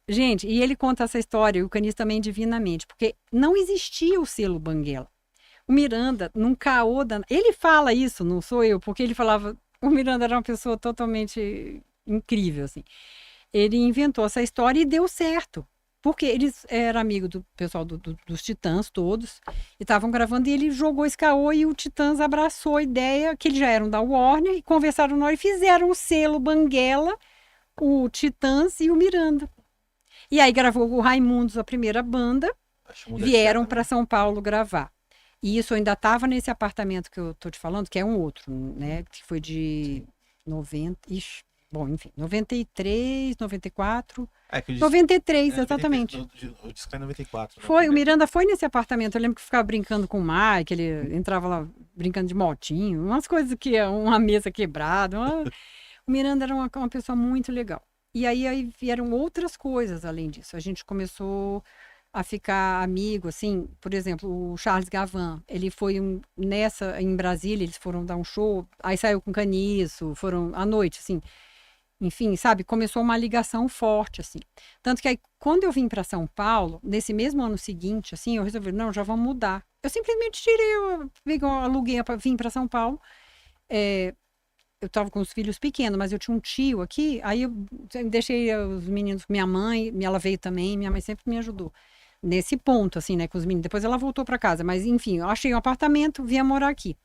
gente, e ele conta essa história, e o Caniço também divinamente, porque não existia o selo Banguela. O Miranda, num caô, ele fala isso, não sou eu, porque ele falava, o Miranda era uma pessoa totalmente incrível, assim. Ele inventou essa história e deu certo. Porque eles eram amigos do pessoal dos Titãs todos, e estavam gravando, e ele jogou esse caô, e o Titãs abraçou a ideia, que eles já eram da Warner, e conversaram na hora, e fizeram o selo Banguela, o Titãs e o Miranda. E aí gravou o Raimundos, a primeira banda, vieram para São Paulo gravar. E isso ainda estava nesse apartamento que eu tô te falando, que é um outro, né, que foi de 90... Bom, enfim, 93, 94... 93, exatamente. Eu disse que foi 94. Foi, o Miranda foi nesse apartamento. Eu lembro que ficava brincando com o Mike, ele entrava lá brincando de motinho, umas coisas que uma mesa quebrada. O Miranda era uma pessoa muito legal. E aí vieram outras coisas além disso. A gente começou a ficar amigo, assim, por exemplo, o Charles Gavan, ele foi em Brasília, eles foram dar um show, aí saiu com Caniço, foram à noite, assim. Enfim, sabe, começou uma ligação forte, assim. Tanto que aí, quando eu vim para São Paulo, nesse mesmo ano seguinte, assim, eu resolvi, não, já vamos mudar. Eu simplesmente aluguei, vim para São Paulo. Eu estava com os filhos pequenos, mas eu tinha um tio aqui, aí eu deixei os meninos com minha mãe, ela veio também, minha mãe sempre me ajudou. Nesse ponto, assim, né, com os meninos. Depois ela voltou para casa, mas enfim, eu achei um apartamento, vinha morar aqui.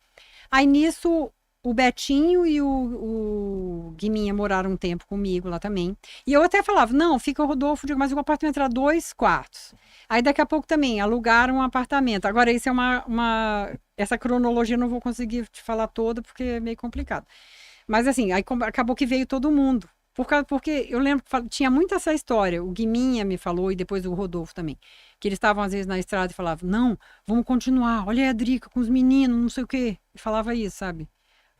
Aí nisso... O Betinho e o Guiminha moraram um tempo comigo lá também. E eu até falava, não, fica o Rodolfo, mas o apartamento era 2 quartos. Aí daqui a pouco também alugaram um apartamento. Agora, isso é essa cronologia eu não vou conseguir te falar toda, porque é meio complicado. Mas assim, aí acabou que veio todo mundo. Porque eu lembro que tinha muito essa história. O Guiminha me falou, e depois o Rodolfo também. Que eles estavam às vezes na estrada e falavam, não, vamos continuar. Olha a Drica com os meninos, não sei o quê. E falava isso, sabe?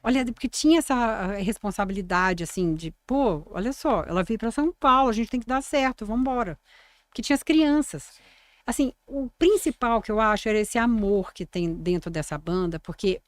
Olha, porque tinha essa responsabilidade, assim, de, pô, olha só, ela veio para São Paulo, a gente tem que dar certo, vamos embora. Porque tinha as crianças. Assim, o principal que eu acho era esse amor que tem dentro dessa banda, porque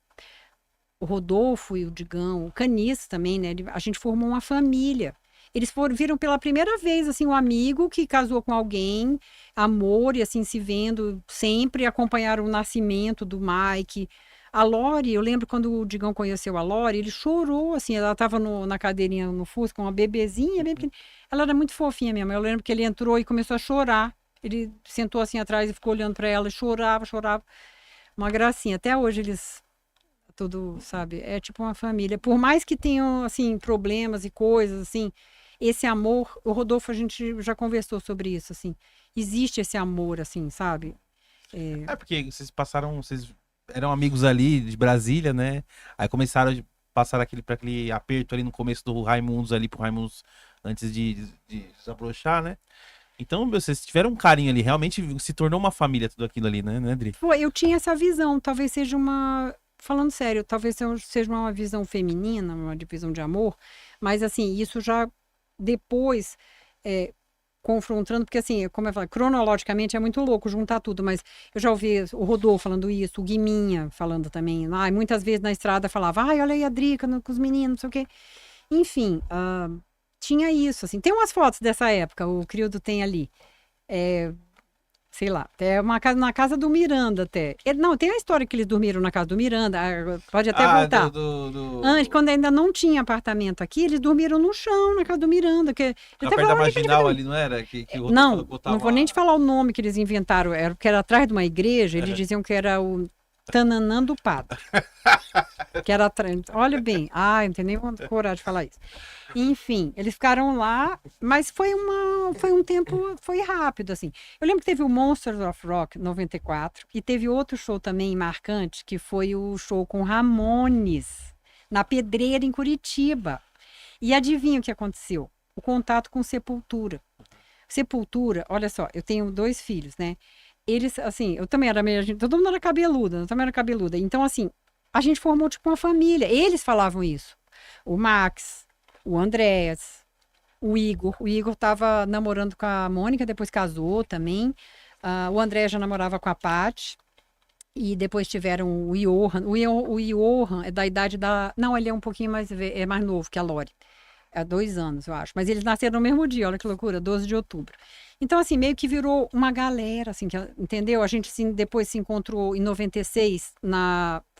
o Rodolfo e o Digão, o Caniço também, né, a gente formou uma família. Eles viram pela primeira vez, assim, um amigo que casou com alguém, amor, e assim, se vendo sempre, acompanharam o nascimento do Mike, A Lori, eu lembro quando o Digão conheceu a Lori, ele chorou, assim, ela estava na cadeirinha no Fusca, uma bebezinha, bem pequena. Ela era muito fofinha mesmo. Eu lembro que ele entrou e começou a chorar. Ele sentou assim atrás e ficou olhando para ela e chorava, chorava. Uma gracinha. Até hoje eles tudo, sabe? É tipo uma família. Por mais que tenham, assim, problemas e coisas, assim, esse amor, o Rodolfo, a gente já conversou sobre isso, assim. Existe esse amor, assim, sabe? É porque vocês eram amigos ali de Brasília, né? Aí começaram a passar pra aquele aperto ali no começo do Raimundos ali, pro Raimundos antes de desabrochar, né? Então, vocês tiveram um carinho ali, realmente se tornou uma família tudo aquilo ali, né, Adri? Eu tinha essa visão, talvez seja uma... Falando sério, talvez seja uma visão feminina, uma visão de amor, mas assim, isso já depois confrontando, porque assim, como eu falo, cronologicamente é muito louco juntar tudo, mas eu já ouvi o Rodolfo falando isso, o Guiminha falando também, muitas vezes na estrada falava, olha aí a Drica com os meninos, não sei o quê. Enfim, tinha isso, assim. Tem umas fotos dessa época, o Criudo tem ali. Sei lá, até na casa do Miranda até. Não, tem a história que eles dormiram na casa do Miranda, pode até voltar. Antes, quando ainda não tinha apartamento aqui, eles dormiram no chão, na casa do Miranda. Na perto da Marginal ali, não era? Não vou nem te falar o nome que eles inventaram, porque era atrás de uma igreja, eles diziam que era o Tananã do Padre. Que era atrás. Olha bem, não tenho nem coragem de falar isso. Enfim, eles ficaram lá, mas foi um tempo, foi rápido, assim. Eu lembro que teve o Monsters of Rock 94 e teve outro show também marcante, que foi o show com Ramones, na Pedreira, em Curitiba. E adivinha o que aconteceu? O contato com Sepultura. Sepultura, olha só, eu tenho 2 filhos, né? Eles, assim, eu também era meio... Todo mundo era cabeluda, eu também era cabeluda. Então, assim, a gente formou tipo uma família. Eles falavam isso. O Max, o Andréas, o Igor. O Igor estava namorando com a Mônica, depois casou também. O André já namorava com a Paty. E depois tiveram o Johan. O Johan é da idade da... Não, ele é um pouquinho mais novo que a Lori. Há 2 anos, eu acho. Mas eles nasceram no mesmo dia, olha que loucura, 12 de outubro. Então, assim, meio que virou uma galera, assim, entendeu? A gente depois se encontrou em 96,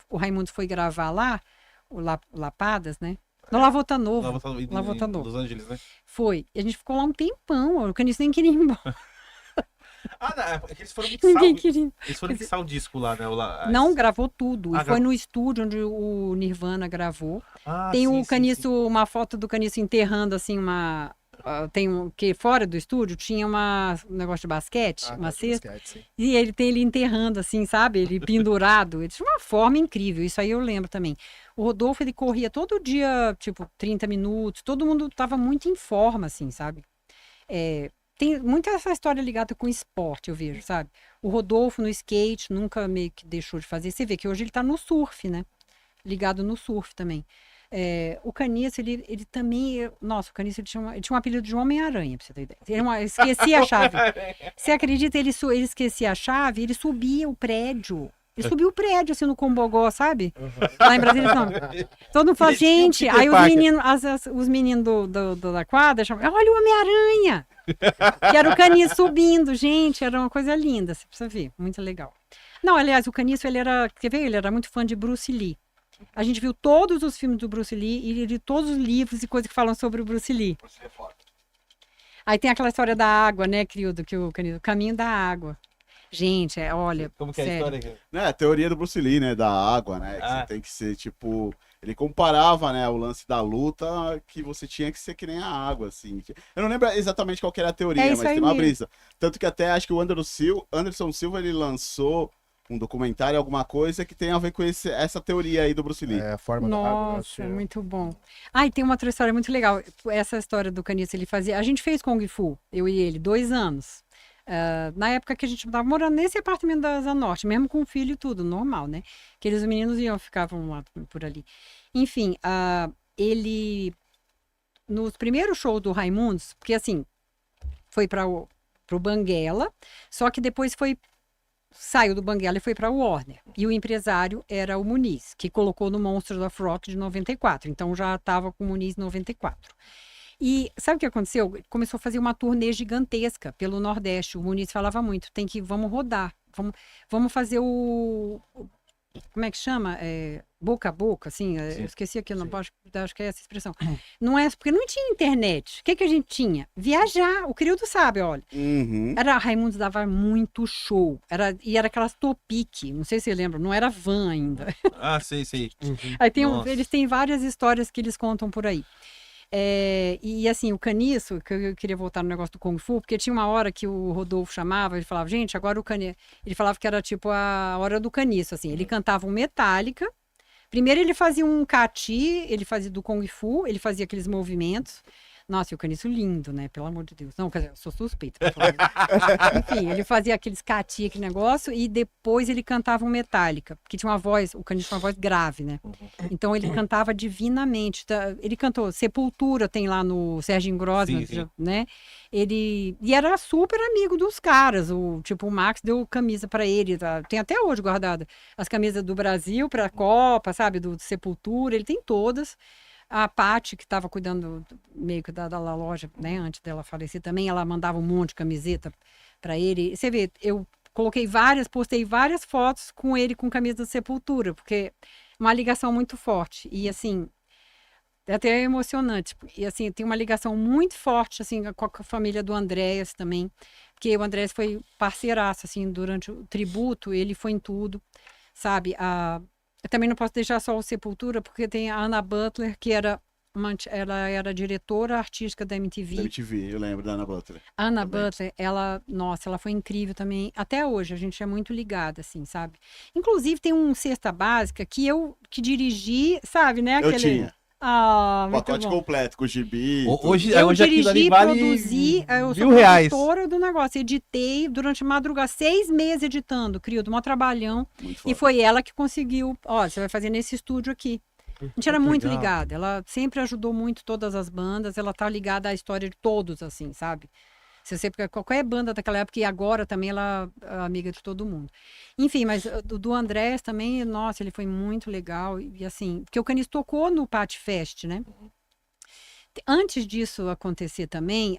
o Raimundos foi gravar lá, o Lapadas, né? No Lavota Novo. Lavota Novo. Los Angeles, né? Foi. E a gente ficou lá um tempão, o Caniço nem queria ir embora. Não, é porque eles foram Ninguém queria. Eles foram mixar o disco lá, né? Não, gravou tudo. E foi no estúdio onde o Nirvana gravou. Tem o Caniço, uma foto do Caniço enterrando, assim, que fora do estúdio tinha um negócio de basquete, uma cesta. E ele enterrando, assim, sabe? Ele pendurado. Ele tinha uma forma incrível. Isso aí eu lembro também. O Rodolfo, ele corria todo dia, tipo, 30 minutos. Todo mundo tava muito em forma, assim, sabe? Tem muita essa história ligada com esporte, eu vejo, sabe? O Rodolfo no skate nunca meio que deixou de fazer. Você vê que hoje ele tá no surf, né? Ligado no surf também. O Caniço, ele também... Nossa, o Caniço, ele tinha um apelido de Homem-Aranha, pra você ter ideia. Ele esquecia a chave. Você acredita? Ele esquecia a chave, ele subia o prédio. Ele subiu o prédio, assim, no Combogó, sabe? Lá em Brasília, não. Todo mundo fala, gente... Aí os meninos da quadra chamavam, olha o Homem-Aranha! Que era o Caniço subindo, gente, era uma coisa linda, você precisa ver, muito legal. Não, aliás, o Caniço, ele era muito fã de Bruce Lee. A gente viu todos os filmes do Bruce Lee e li todos os livros e coisas que falam sobre o Bruce Lee. Aí tem aquela história da água, né, Criudo, que o Caniço, o caminho da água. Gente, olha, como que é a história aqui? A teoria do Bruce Lee, né, da água, né, que você tem que ser, tipo... Ele comparava, né, o lance da luta que você tinha que ser que nem a água, assim. Eu não lembro exatamente qual que era a teoria, mas tem uma brisa. Tanto que até acho que o Anderson Silva, ele lançou um documentário, alguma coisa que tem a ver com essa teoria aí do Bruce Lee. A forma da água. Nossa, muito bom. E tem uma outra história muito legal. Essa história do Caniço, ele fazia... A gente fez Kung Fu, eu e ele, 2 anos. Na época que a gente estava morando nesse apartamento da Asa Norte, mesmo com o filho e tudo, normal, né? Que os meninos ficavam lá por ali. Enfim, ele... Nos primeiros shows do Raimundos, porque assim, foi para o Banguela, só que depois saiu do Banguela e foi para o Warner. E o empresário era o Muniz, que colocou no Monsters of Rock de 94. Então já estava com o Muniz em 94. E sabe o que aconteceu? Começou a fazer uma turnê gigantesca pelo Nordeste. O Muniz falava muito, vamos rodar, vamos fazer como é que chama? Boca a boca, assim, eu esqueci aqui, não posso, acho que é essa expressão. Não é, porque não tinha internet. O que que a gente tinha? Viajar, o Crioldo sabe, olha. Era, Raimundos dava muito show, e era aquelas Topic, não sei se você lembra, não era van ainda. Ah, sei. Aí eles têm várias histórias que eles contam por aí. E assim, o caniço, que eu queria voltar no negócio do Kung Fu, porque tinha uma hora que o Rodolfo chamava, ele falava, gente, agora o caniço. Ele falava que era tipo a hora do caniço, assim. Ele cantava um Metallica. Primeiro ele fazia um Kati, ele fazia do Kung Fu, ele fazia aqueles movimentos. Nossa, e o caniço lindo, né? Pelo amor de Deus. Não, quer dizer, eu sou suspeita pra falar. Enfim, ele fazia aqueles Kati, aquele negócio, e depois ele cantava um Metallica, porque tinha uma voz, o caniço tinha uma voz grave, né? Então ele cantava divinamente. Ele cantou Sepultura, tem lá no Serginho Grosman, né? E era super amigo dos caras. O Max deu camisa pra ele, tem até hoje guardada as camisas do Brasil pra Copa, sabe? Do Sepultura, ele tem todas. A Paty, que estava cuidando meio que da loja, né, antes dela falecer também, ela mandava um monte de camiseta para ele. Você vê, eu postei várias fotos com ele com camisa da Sepultura, porque uma ligação muito forte. E assim, até é emocionante. E assim, tem uma ligação muito forte assim com a família do Andréas também, porque o Andréas foi parceiraço assim durante o tributo, ele foi em tudo, sabe? Eu também não posso deixar só o Sepultura, porque tem a Ana Butler, que ela era diretora artística da MTV. Da MTV, eu lembro da Ana Butler. A Ana Butler, ela foi incrível também. Até hoje, a gente é muito ligada, assim, sabe? Inclusive, tem um Cesta Básica que dirigi, sabe, né? Eu tinha. Pacote bom. completo, com gibi. Hoje eu dirigi, vale produzi, eu sou produtora do negócio. Editei durante madrugada, 6 meses editando, Crioldo, um trabalhão. E foi ela que conseguiu. Ó, você vai fazer nesse estúdio aqui. A gente era muito ligada. Ela sempre ajudou muito todas as bandas. Ela tá ligada à história de todos, assim, sabe? Se você pegar qualquer banda daquela época, e agora também ela é amiga de todo mundo. Enfim, mas do Andrés também, nossa, ele foi muito legal. E assim, porque o Caniço tocou no Pat Fest, né? Antes disso acontecer também,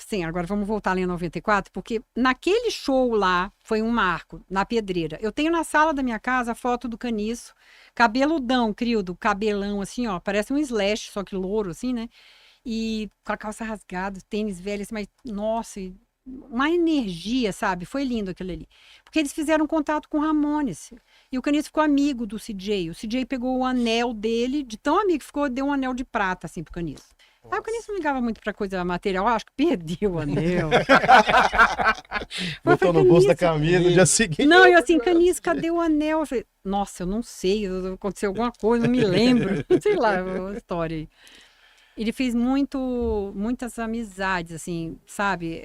sim, agora vamos voltar lá em 94, porque naquele show lá, foi um marco, na Pedreira. Eu tenho na sala da minha casa a foto do Caniço, cabeludão, Crioldo, cabelão assim, ó, parece um Slash, só que louro assim, né? E com a calça rasgada, tênis velho, assim, mas, nossa, uma energia, sabe? Foi lindo aquilo ali. Porque eles fizeram contato com o Ramones. E o Caniço ficou amigo do CJ. O CJ pegou o anel dele, de tão amigo que ficou, deu um anel de prata, assim, pro Caniço. Aí o Caniço não ligava muito pra coisa material, acho que perdeu o anel. Botou no bolso da camisa no dia seguinte. Não, eu assim, Caniço, cadê o anel? Eu falei, nossa, eu não sei, aconteceu alguma coisa, não me lembro. Sei lá, uma história aí. Ele fez muitas amizades, assim, sabe?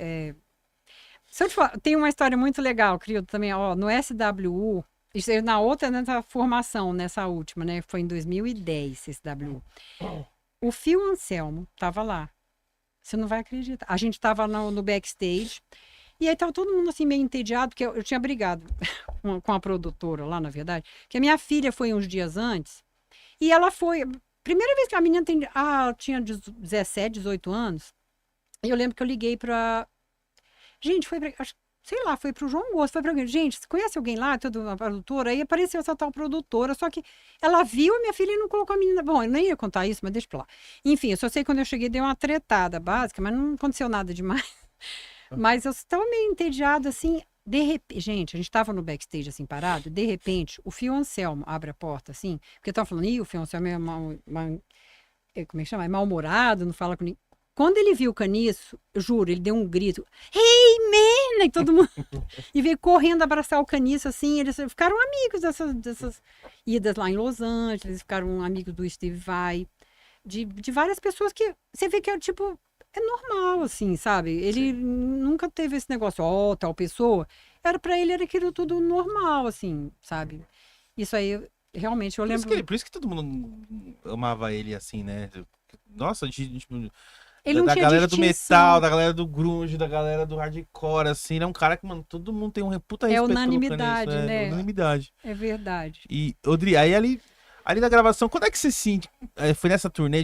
Se eu te falar, tem uma história muito legal, Crioldo, também, ó, no SWU, isso é nessa formação, nessa última, né? Foi em 2010, SWU. O Phil Anselmo tava lá. Você não vai acreditar. A gente tava no backstage, e aí tava todo mundo, assim, meio entediado, porque eu tinha brigado com a produtora lá, na verdade, que a minha filha foi uns dias antes, e ela foi... Primeira vez que a menina tinha 17, 18 anos, e eu lembro que eu liguei pra... Gente, sei lá, foi pro João Gosto, foi pra alguém. Gente, você conhece alguém lá, toda uma produtora? Aí apareceu essa tal produtora, só que ela viu a minha filha e não colocou a menina... Bom, eu nem ia contar isso, mas deixa pra lá. Enfim, eu só sei que quando eu cheguei, deu uma tretada básica, mas não aconteceu nada demais. Mas eu estava meio entediada, assim... De repente, gente, a gente tava no backstage, assim, parado, de repente, o Phil Anselmo abre a porta, assim, porque tava falando, o Phil Anselmo como é que chama? É mal-humorado, não fala com ninguém. Quando ele viu o Caniço, eu juro, ele deu um grito, hey, man! E todo mundo... e veio correndo abraçar o Caniço, assim, eles ficaram amigos dessas idas lá em Los Angeles, ficaram amigos do Steve Vai, de várias pessoas que você vê que é, tipo... É normal, assim, sabe? Ele nunca teve esse negócio, tal pessoa. Pra ele era aquilo tudo normal, assim, sabe? Isso aí, realmente, eu lembro... Por isso que todo mundo amava ele, assim, né? Nossa, ele não da tinha galera distinção. do metal, da galera do grunge, da galera do hardcore, assim, ele é um cara que, mano, todo mundo tem um puta respeito pelo unanimidade, Caniço, né? Unanimidade. É verdade. E, Odri, aí ali... Ali na gravação, quando é que você sente? Foi nessa turnê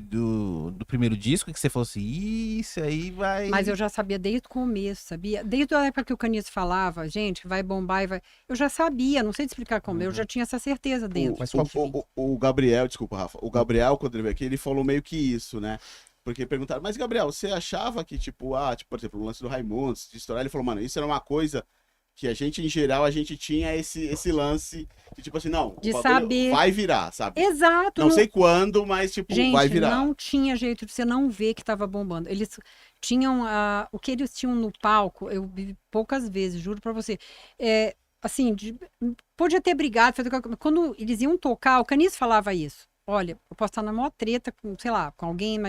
do primeiro disco que você falou assim, isso aí vai... Mas eu já sabia desde o começo, sabia? Desde a época que o Caniço falava, gente, vai bombar e vai... Eu já sabia, não sei te explicar como, eu já tinha essa certeza dentro. Mas qual foi? O Gabriel, desculpa, Rafa. O Gabriel, quando ele veio aqui, ele falou meio que isso, né? Porque perguntaram, mas Gabriel, você achava que, tipo, por exemplo, o lance do Raimundos, de estourar, ele falou, mano, isso era uma coisa que a gente, em geral, a gente tinha esse lance de, tipo assim, não, De o bagulho saber. vai virar, sabe? Exato. Não sei quando, mas, tipo, Gente, vai virar. não tinha jeito de você não ver que tava bombando. Eles tinham o que eles tinham no palco, eu vi poucas vezes, juro pra você. Assim, podia ter brigado, quando eles iam tocar, o Caniço falava isso. Olha, eu posso estar na maior treta com, sei lá, com alguém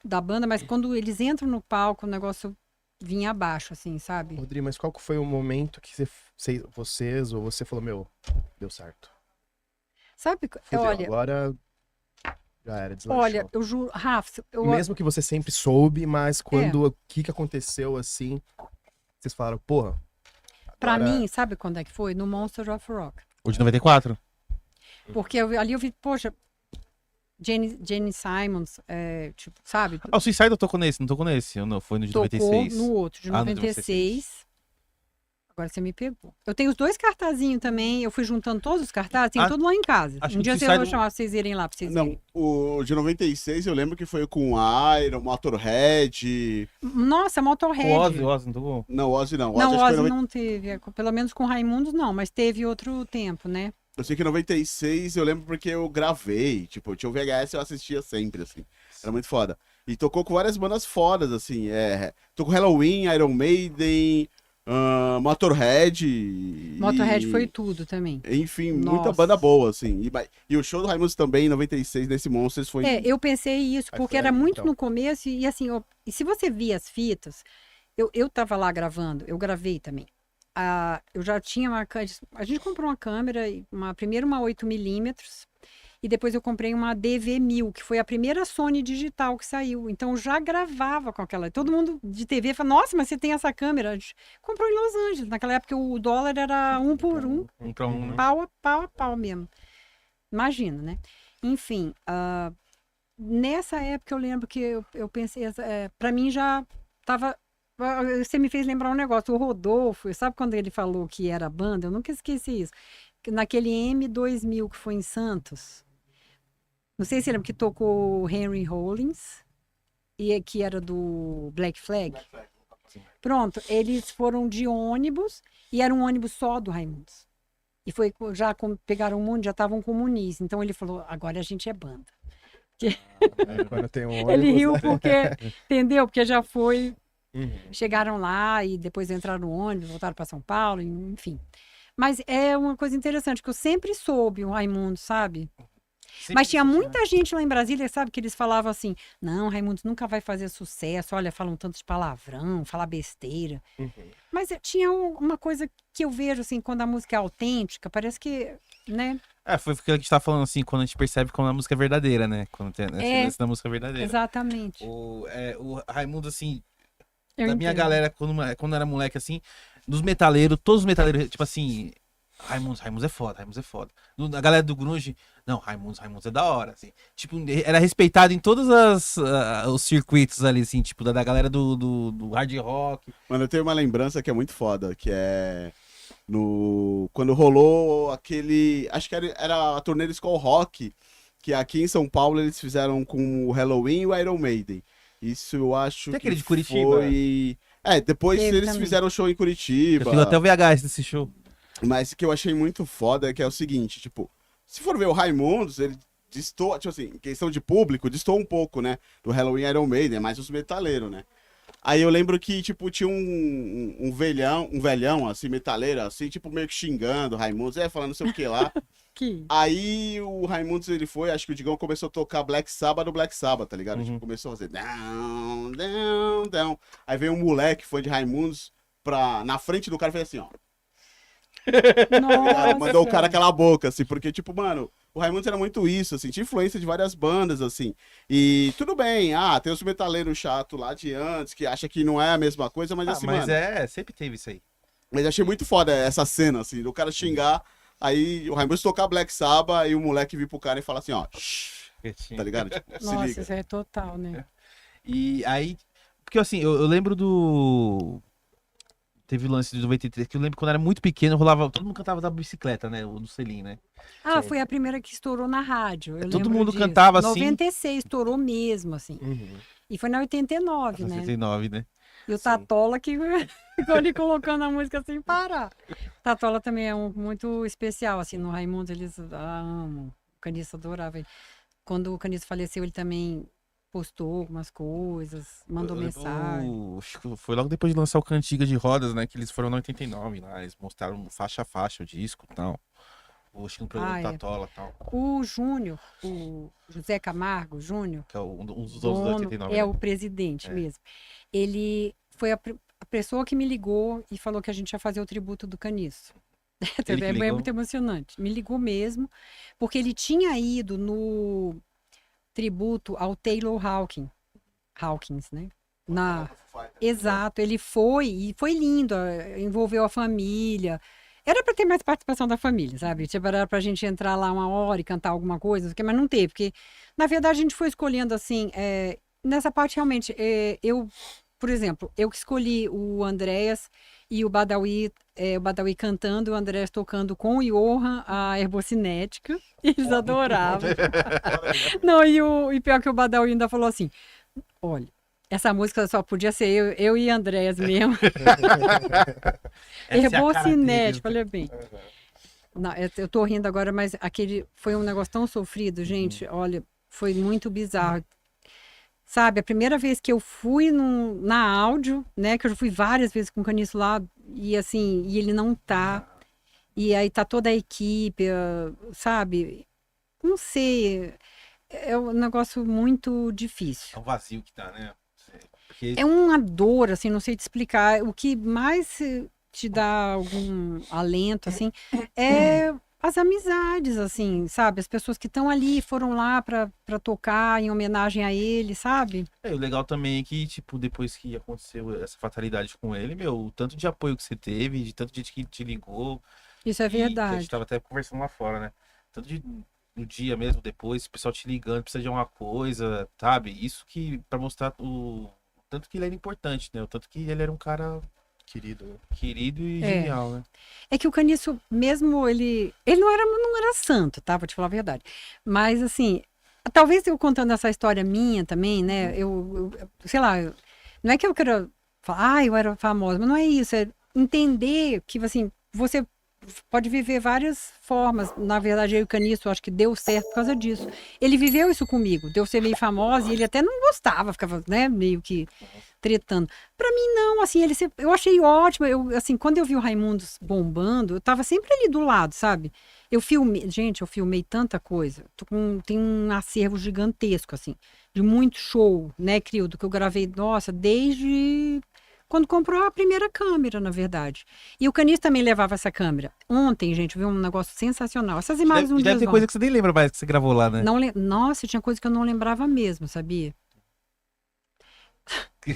da banda, mas quando eles entram no palco, o negócio vinha abaixo, assim, sabe? Rodrigo, mas qual que foi o momento que vocês ou você falou, meu, deu certo? Sabe, Fudeu, olha, agora já era, deslanchou. olha, eu juro, Rafa, Mesmo que você sempre soube, mas quando o que aconteceu assim, vocês falaram, porra. Pra agora- mim, sabe quando é que foi? No Monster of Rock. O de 94? Porque ali eu vi, poxa, Jane Simons, tipo, sabe? Ah, o Suicide eu tocou nesse, não tocou nesse? Ou não, foi no de Tocou 96? no outro, de Ah, no 96. Agora você me pegou. Eu tenho os 2 cartazinhos também, eu fui juntando todos os cartazes, tem tudo lá em casa. acho Um que dia o eu Suicide- vou chamar pra vocês irem lá, pra vocês verem. Não, o de 96 eu lembro que foi com Iron, Motorhead. Nossa, Motorhead. O Ozzy não tocou? Não, Ozzy não. Não, acho que foi Ozzy não teve, pelo menos com Raimundos não, mas teve outro tempo, né? Eu sei que em 96 eu lembro porque eu gravei, tipo, eu tinha o VHS e eu assistia sempre, assim. Era muito foda. E tocou com várias bandas fodas, assim. Tocou Halloween, Iron Maiden, Motorhead. Motorhead foi tudo também. Enfim, muita Nossa. banda boa, assim. E o show do Raimundos também, em 96, nesse Monsters, foi... Eu pensei isso, Mas porque foi era aí, muito então. no começo, e assim, e se você via as fitas, eu tava lá gravando, eu gravei também. Eu já tinha a gente comprou uma câmera, primeiro uma 8mm, e depois eu comprei uma DV1000, que foi a primeira Sony digital que saiu. Então eu já gravava com aquela. Todo mundo de TV fala, nossa, mas você tem essa câmera? A gente comprou em Los Angeles. Naquela época o dólar era 1 por 1, Um pra um, né? pau a pau mesmo. Imagina, né? Enfim, nessa época eu lembro que eu pensei, pra mim já tava. Você me fez lembrar um negócio, o Rodolfo, sabe quando ele falou que era banda? Eu nunca esqueci isso. Naquele M2000 que foi em Santos, não sei se você lembra que tocou o Henry Rollins, e que era do Black Flag. Pronto, eles foram de ônibus, e era um ônibus só do Raimundos. E foi pegaram um monte, já estavam comunistas. Então ele falou, agora a gente é banda. Quando tem um Ele ônibus, riu né? porque, entendeu? Porque já foi. Uhum. Chegaram lá e depois entraram no ônibus, voltaram para São Paulo, enfim. Mas é uma coisa interessante, que eu sempre soube o Raimundo, sabe? Mas tinha muita gente lá em Brasília, sabe, que eles falavam assim, não, Raimundos nunca vai fazer sucesso, olha, falam tanto de palavrão, falar besteira. Uhum. Mas tinha uma coisa que eu vejo, assim, quando a música é autêntica, parece que, né? Foi aquilo que a gente tá falando, assim, quando a gente percebe quando a música é verdadeira, né? Quando tem esse lance da música verdadeira. Exatamente. O Raimundo, assim, Eu da minha entendo. galera, quando era moleque, assim, dos metaleiros, todos os metaleiros, tipo assim, Raimundos é foda, Raimundos é foda. A galera do grunge, não, Raimundos é da hora, assim. Tipo, era respeitado em todos os circuitos ali, assim, tipo, da galera do hard rock. Mano, eu tenho uma lembrança que é muito foda, que é quando rolou aquele, acho que era a turnê do Skull Rock, que aqui em São Paulo eles fizeram com o Halloween e o Iron Maiden. Isso eu acho Tem que aquele de Curitiba? foi... depois Teve eles também. fizeram show em Eu Curitiba. tenho até o VHS desse show. Mas o que eu achei muito foda é que é o seguinte, tipo, se for ver o Raimundos, ele destoa, tipo assim, em questão de público, destoa um pouco, né? Do Halloween e Iron Maiden, é mais os metaleiros, né? Aí eu lembro que, tipo, tinha um velhão, assim, metaleiro, assim, tipo, meio que xingando o Raimundos, falando não sei o que lá. Aí o Raimundos, ele foi, acho que o Digão começou a tocar Black Sabbath no Black Sabbath, tá ligado? Uhum. Tipo, começou a fazer down, down, down. Aí veio um moleque, fã de Raimundos, na frente do cara e fez assim, ó. Nossa. Mandou o cara calar a boca, assim, porque, tipo, mano, o Raimundos era muito isso, assim, tinha influência de várias bandas, assim. E tudo bem, tem os metaleiros chato lá de antes, que acha que não é a mesma coisa, mas assim, mas mano. sempre teve isso aí. Mas achei muito foda essa cena, assim, do cara xingar Aí o Raimundos tocar Black Sabbath e o moleque vir pro cara e falar assim, ó, shh, tá ligado? Tipo, se Nossa, liga. isso é total, né? E aí, porque assim, eu lembro do... Teve o lance de 93, que eu lembro quando eu era muito pequeno, rolava... Todo mundo cantava da bicicleta, né? O do selim, né? Ah, foi a primeira que estourou na rádio. Eu Todo lembro mundo disso. cantava assim. 96 estourou mesmo, assim. E foi na 89, né? 69, né? E o Tatola que ficou ali colocando a música sem parar. O Tatola também é muito especial, assim, no Raimundos eles amam. O Caniço adorava ele. Quando o Caniço faleceu, ele também postou algumas coisas, mandou mensagem. Acho que foi logo depois de lançar o Cantiga de Rodas, né? Que eles foram na 89 lá. Eles mostraram faixa a faixa o disco e tal. Acho que no programa do Tatola e tal. O Júnior, o José Camargo Júnior, que é um dos donos da 89. É né? o presidente mesmo. Ele foi a pessoa que me ligou e falou que a gente ia fazer o tributo do Caniço. É muito emocionante. Me ligou mesmo, porque ele tinha ido no tributo ao Taylor Hawkins, né? Exato, ele foi e foi lindo, envolveu a família. Era para ter mais participação da família, sabe? Tipo, era pra gente entrar lá uma hora e cantar alguma coisa, mas não teve, porque na verdade a gente foi escolhendo assim, nessa parte realmente, por exemplo, eu que escolhi o Andréas e o Badawi cantando, o Andréas tocando com o Johan a Herbocinética. Eles adoravam. Não, e pior que o Badawi ainda falou assim: olha, essa música só podia ser eu e Andréas mesmo. Herbocinética, olha bem. Não, eu tô rindo agora, mas aquele foi um negócio tão sofrido, gente. Olha, foi muito bizarro. Sabe, a primeira vez que eu fui na áudio, né, que eu já fui várias vezes com o Caniço lá, e assim, e ele não tá, e aí tá toda a equipe, sabe, não sei, é um negócio muito difícil. É um vazio que tá, né? Porque... É uma dor, assim, não sei te explicar, o que mais te dá algum alento, assim, é... as amizades, assim, sabe? As pessoas que estão ali foram lá pra tocar em homenagem a ele, sabe? O legal também é que, tipo, depois que aconteceu essa fatalidade com ele, o tanto de apoio que você teve, de tanto de gente que te ligou. Isso é verdade. A gente tava até conversando lá fora, né? Tanto no dia mesmo, depois, o pessoal te ligando, precisa de alguma coisa, sabe? Isso que, pra mostrar o tanto que ele era importante, né? O tanto que ele era um cara... Querido e genial, né? É que o Caniço, mesmo ele não era santo, tá? Vou te falar a verdade. Mas, assim, talvez eu contando essa história minha também, né? Eu sei lá, não é que eu quero falar, eu era famosa, mas não é isso. É entender que, assim, você pode viver várias formas. Na verdade, eu e o Caniço, eu acho que deu certo por causa disso. Ele viveu isso comigo, deu ser meio famosa e ele até não gostava, ficava, né, meio que tretando. Pra mim, não, assim, eu achei ótimo. Assim, quando eu vi o Raimundos bombando, eu tava sempre ali do lado, sabe? Eu filmei tanta coisa. Tem um acervo gigantesco, assim, de muito show, né, Crildo, que eu gravei, nossa, desde... quando comprou a primeira câmera, na verdade. E o Caniço também levava essa câmera. Ontem, gente, viu um negócio sensacional. Essas imagens deve ter coisa que você nem lembra mais que você gravou lá, né? Nossa, tinha coisa que eu não lembrava mesmo, sabia?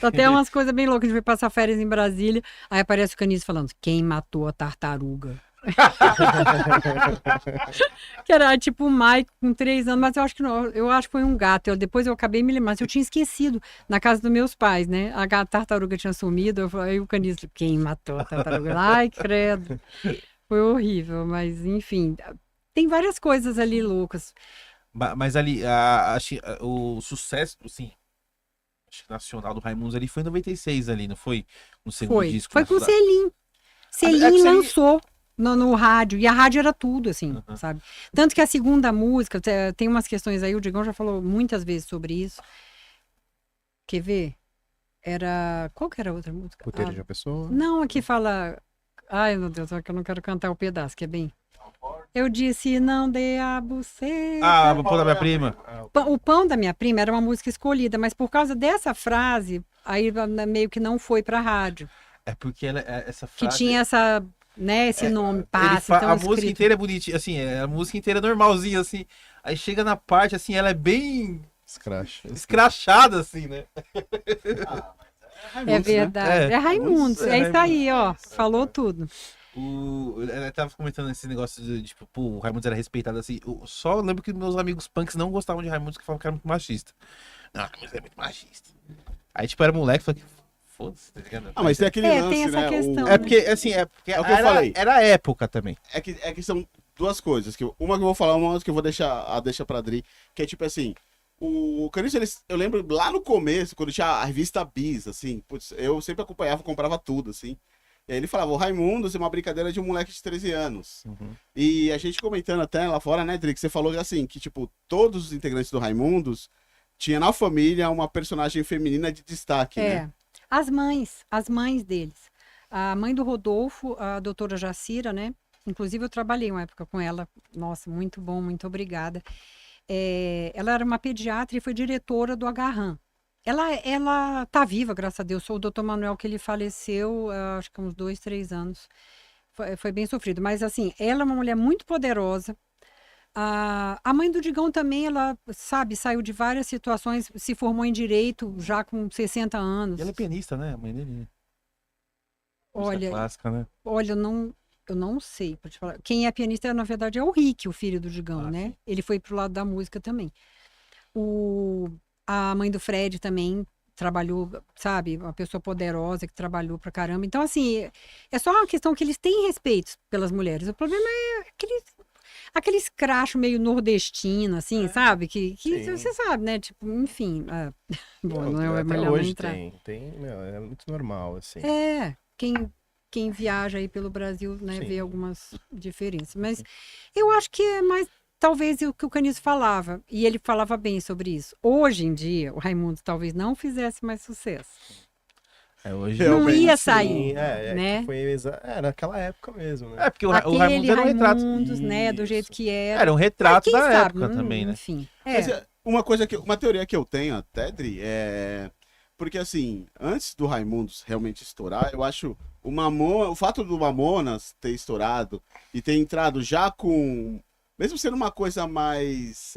Até umas coisas bem loucas. A gente foi passar férias em Brasília, aí aparece o Caniço falando: quem matou a tartaruga? Que era tipo o Mike com 3 anos, mas eu acho que não, eu acho que foi um gato. Depois eu acabei me lembrando, eu tinha esquecido na casa dos meus pais, né? A tartaruga tinha sumido, aí o Caniço, quem matou a tartaruga? Ai, credo. Foi horrível, mas enfim, tem várias coisas ali loucas. Mas ali, o sucesso, assim, acho que nacional do Raimundos ali foi em 96 ali, não foi? No segundo disco. Foi com o Selim. Selim lançou no rádio, e a rádio era tudo, assim, sabe? Tanto que a segunda música, tem umas questões aí, o Digão já falou muitas vezes sobre isso. Quer ver? Qual que era a outra música? Puteiro de uma pessoa? Não, aqui fala... Ai, meu Deus, só que eu não quero cantar o pedaço, que é bem... Eu disse, não dê a buceta. O pão da minha prima. O pão da minha prima era uma música escolhida, mas por causa dessa frase, aí meio que não foi pra rádio. É porque essa frase... Que tinha esse nome, passe, então a música inteira é bonitinha, assim, a música inteira é normalzinha, assim. Aí chega na parte, assim, ela é bem... escrachada, assim, né? É verdade. Né? É Raimundos, é isso aí, ó. Falou tudo. Eu tava comentando esse negócio de, tipo, pô, o Raimundos era respeitado assim. Eu só lembro que meus amigos punks não gostavam de Raimundos, que falavam que era muito machista. Não, Raimundos é muito machista. Aí, tipo, era moleque, falei, foda-se, tá ligado? Ah, mas tem aquele lance, tem essa né? questão. É porque, assim, É o que eu falei. era a época também. É que são duas coisas. Uma que eu vou falar, uma outra que eu vou deixar pra Adri. Que é tipo assim, o Caniço, eu lembro lá no começo, quando tinha a revista Bis, assim, putz, eu sempre acompanhava, comprava tudo, assim. E aí ele falava, o Raimundos é uma brincadeira de um moleque de 13 anos. Uhum. E a gente comentando até lá fora, né, Adri, que você falou assim, que tipo, todos os integrantes do Raimundos tinha na família uma personagem feminina de destaque, né? As mães deles. A mãe do Rodolfo, a doutora Jacira, né? Inclusive eu trabalhei uma época com ela. Nossa, muito bom, muito obrigada. Ela era uma pediatra e foi diretora do Agarram. Ela tá viva, graças a Deus. Sou o doutor Manuel, que ele faleceu, acho que há uns 2, 3 anos. Foi bem sofrido. Mas, assim, ela é uma mulher muito poderosa. A mãe do Digão também, ela, sabe, saiu de várias situações, se formou em direito já com 60 anos. E ela é pianista, né? A mãe dele. Olha, Clássica, né? olha, eu não sei, pra te falar. Quem é pianista, na verdade, é o Rick, o filho do Digão, né? Sim. Ele foi pro lado da música também. A mãe do Fred também trabalhou, sabe? Uma pessoa poderosa que trabalhou pra caramba. Então, assim, é só uma questão que eles têm respeito pelas mulheres. O problema é aquele escracho meio nordestino, assim, sabe? Que Sim. você sabe, né? Tipo, enfim. Bom, não é até melhor não hoje entrar. meu, é muito normal, assim. Quem viaja aí pelo Brasil, né, Sim. vê algumas diferenças. Mas eu acho que é mais, talvez, o que o Caniço falava, e ele falava bem sobre isso. Hoje em dia, o Raimundo talvez não fizesse mais sucesso. Hoje Não Realmente, ia sim. sair, Que né? foi naquela época mesmo, né? É, porque o Aquele Raimundos era um retrato. Raimundos, né, do jeito Isso. que era. Era um retrato Mas quem da sabe, época também, né? Enfim. Mas uma teoria que eu tenho até, Dri, é... Porque, assim, antes do Raimundos realmente estourar, eu acho o fato do Mamonas ter estourado e ter entrado já com... Mesmo sendo uma coisa mais...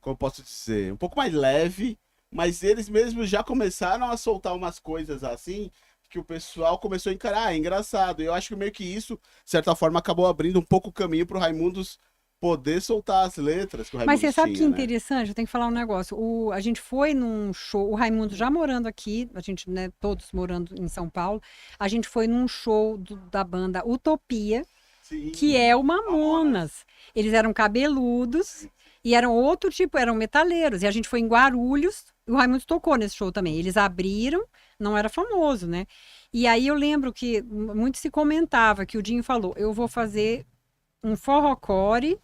como eu posso dizer? Um pouco mais leve, mas eles mesmos já começaram a soltar umas coisas assim que o pessoal começou a encarar. É engraçado. E eu acho que meio que isso, de certa forma, acabou abrindo um pouco o caminho pro Raimundos poder soltar as letras que o Mas Raimundos você sabe que tinha, né? interessante? Eu tenho que falar um negócio. A gente foi num show, o Raimundo já morando aqui, a gente, né, todos morando em São Paulo, a gente foi num show da banda Utopia, Sim. que é o Mamonas. Eles eram cabeludos e eram outro tipo, eram metaleiros. E a gente foi em Guarulhos, e o Raimundo tocou nesse show também. Eles abriram, não era famoso, né? E aí eu lembro que muito se comentava que o Dinho falou, eu vou fazer um forrocore.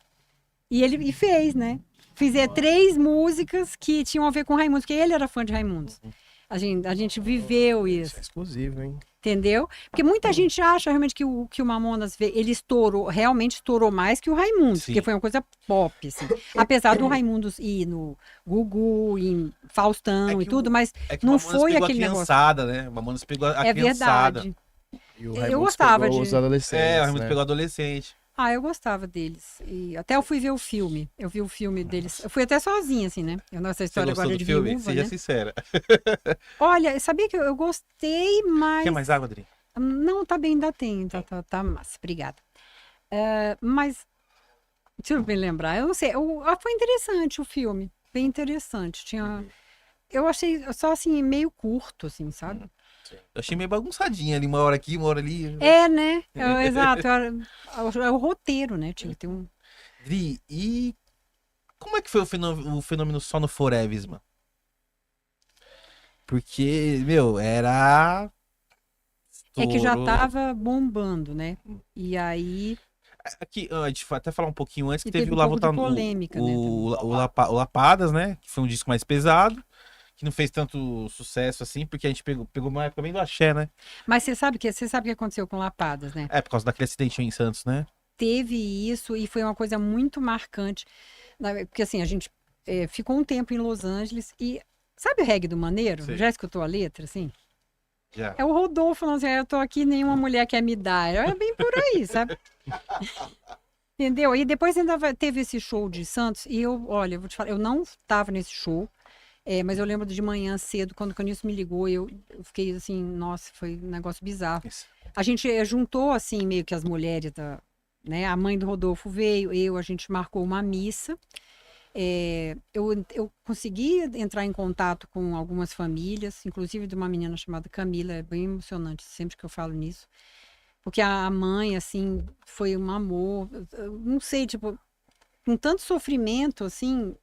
E ele fez, né? Fizer 3 músicas que tinham a ver com Raimundos, porque ele era fã de Raimundos. A gente viveu Isso isso, é exclusivo, hein? entendeu? Porque muita gente acha realmente que o Mamonas, ele realmente estourou mais que o Raimundos, Sim. porque foi uma coisa pop, assim. Apesar do Raimundos ir no Gugu, em Faustão e tudo, mas É que o não Mamonas foi pegou aquele a negócio. criançada, né? O Mamonas pegou a É criançada. verdade. E o Eu Raimundos gostava pegou de- os adolescentes, O Raimundos né? pegou adolescente. Eu gostava deles. E até eu fui ver o filme. Eu vi o filme deles. Eu fui até sozinha, assim, né? Nossa Você história gostou agora do de filme? viúva, Seja né? sincera. Olha, sabia que eu gostei, mas... Quer mais água, Adri? Não, tá bem, ainda tem. Tá massa, obrigada. Mas, deixa eu me lembrar. Eu não sei. Foi interessante o filme. Bem interessante. Eu achei só, assim, meio curto, assim, sabe? Eu achei meio bagunçadinha ali, uma hora aqui, uma hora ali. Né? Exato. É o roteiro, né? Tinha que ter um... Dri, e como é que foi o fenômeno só no Forever, mano? Porque, meu, era... É que já Estourou. tava bombando, né? E aí... Aqui, a gente vai até falar um pouquinho antes, que E teve teve o um pouco de Lavota... polêmica, né, o Lapadas, né? Que foi um disco mais pesado, que não fez tanto sucesso assim, porque a gente pegou uma época bem do axé, né? Mas você sabe o que aconteceu com Lapadas, né? Por causa daquele acidente em Santos, né? Teve isso e foi uma coisa muito marcante. Porque assim, a gente ficou um tempo em Los Angeles e... Sabe o reggae do Maneiro? Sim. Já escutou a letra, assim? Já. É o Rodolfo falando assim, eu tô aqui, nenhuma mulher quer me dar. É bem por aí, sabe? Entendeu? E depois ainda teve esse show de Santos e olha, eu vou te falar, eu não estava nesse show, mas eu lembro de manhã cedo, quando o Caniço me ligou, eu fiquei assim, nossa, foi um negócio bizarro. Isso. A gente juntou, assim, meio que as mulheres, né? A mãe do Rodolfo veio, a gente marcou uma missa. Eu consegui entrar em contato com algumas famílias, inclusive de uma menina chamada Camila, é bem emocionante sempre que eu falo nisso. Porque a mãe, assim, foi um amor, eu não sei, tipo, com tanto sofrimento, assim,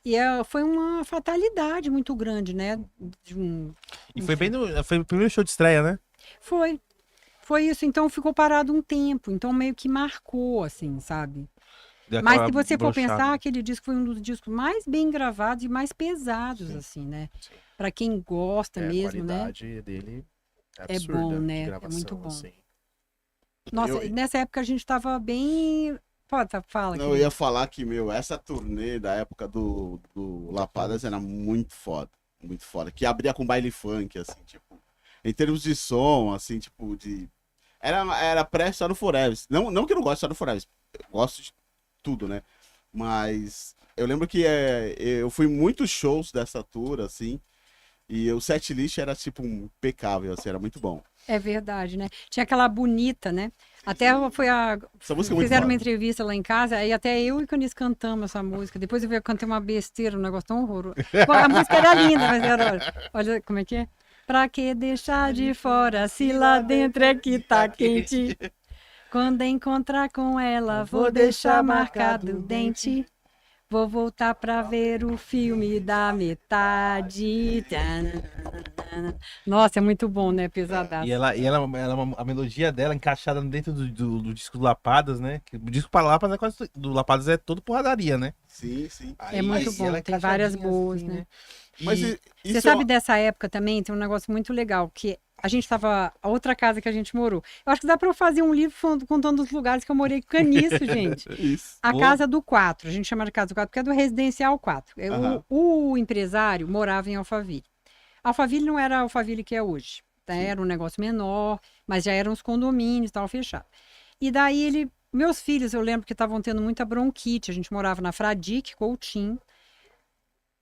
e foi uma fatalidade muito grande, né? E foi foi o primeiro show de estreia, né? Foi isso, então ficou parado um tempo, então meio que marcou, assim, sabe? Deu Mas aquela se você for brochada. pensar, aquele disco foi um dos discos mais bem gravados e mais pesados, Sim. assim, né? Sim. Pra quem gosta A mesmo, né? qualidade dele é É absurda bom, de né? É gravação, muito bom. assim. Nossa, nessa época a gente tava bem... Pode, fala. Não, eu ia falar que, meu, essa turnê da época do Lapadas era muito foda. Muito foda. Que abria com baile funk, assim, tipo. Em termos de som, assim, tipo, de. Era pré-Shadow Forever. Não que eu não goste de Shadow Forever. Eu gosto de tudo, né? Mas eu lembro que eu fui muitos shows dessa tour, assim. E o setlist era, tipo, impecável, assim, era muito bom. É verdade, né? Tinha aquela bonita, né? Até foi Essa música é muito fizeram foda. uma entrevista lá em casa, aí até eu e o Canis cantamos essa música. Depois eu cantei uma besteira, um negócio tão horroroso. Bom, a música era linda, mas olha como é que é. Pra que deixar de fora se lá dentro é que tá quente? Quando encontrar com ela, vou deixar marcado o dente. Vou voltar pra ver o filme da metade. Nossa, é muito bom, né? Pesadaço. E a melodia dela encaixada dentro do disco do Lapadas, né? Que o disco para Lapadas do Lapadas é todo porradaria, né? Sim, sim. É muito Aí bom, ela é tem várias encaixadinha boas, assim, né? Mas Você isso sabe dessa época também, tem um negócio muito legal, que a gente tava, a outra casa que a gente morou. Eu acho que dá pra eu fazer um livro contando os lugares que eu morei com caniço, gente. Isso. A Boa. casa do 4, a gente chama de casa do 4, porque é do residencial 4. Aham. O empresário morava em Alphaville. Alphaville não era a Alphaville que é hoje, tá? Era um negócio menor, mas já eram os condomínios e tal, fechado. E daí meus filhos, eu lembro que estavam tendo muita bronquite, a gente morava na Fradique, Coutinho.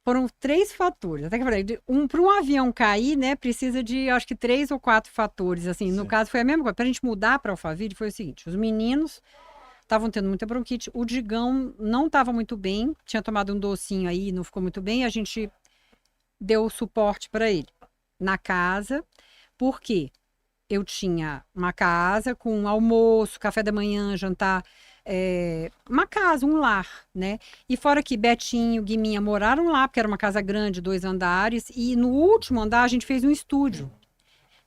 Foram 3 fatores. Até que eu falei, para um avião cair, né, precisa de, acho que 3 ou 4 fatores. Assim, no caso foi a mesma coisa. Para a gente mudar para Alphaville foi o seguinte: os meninos estavam tendo muita bronquite, o Digão não estava muito bem, tinha tomado um docinho aí, não ficou muito bem. A gente deu suporte para ele na casa, porque eu tinha uma casa com almoço, café da manhã, jantar. Uma casa, um lar, né? E fora que Betinho, Guiminha moraram lá, porque era uma casa grande, 2 andares, e no último andar a gente fez um estúdio.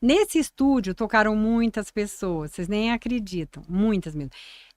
Nesse estúdio tocaram muitas pessoas, vocês nem acreditam, muitas mesmo.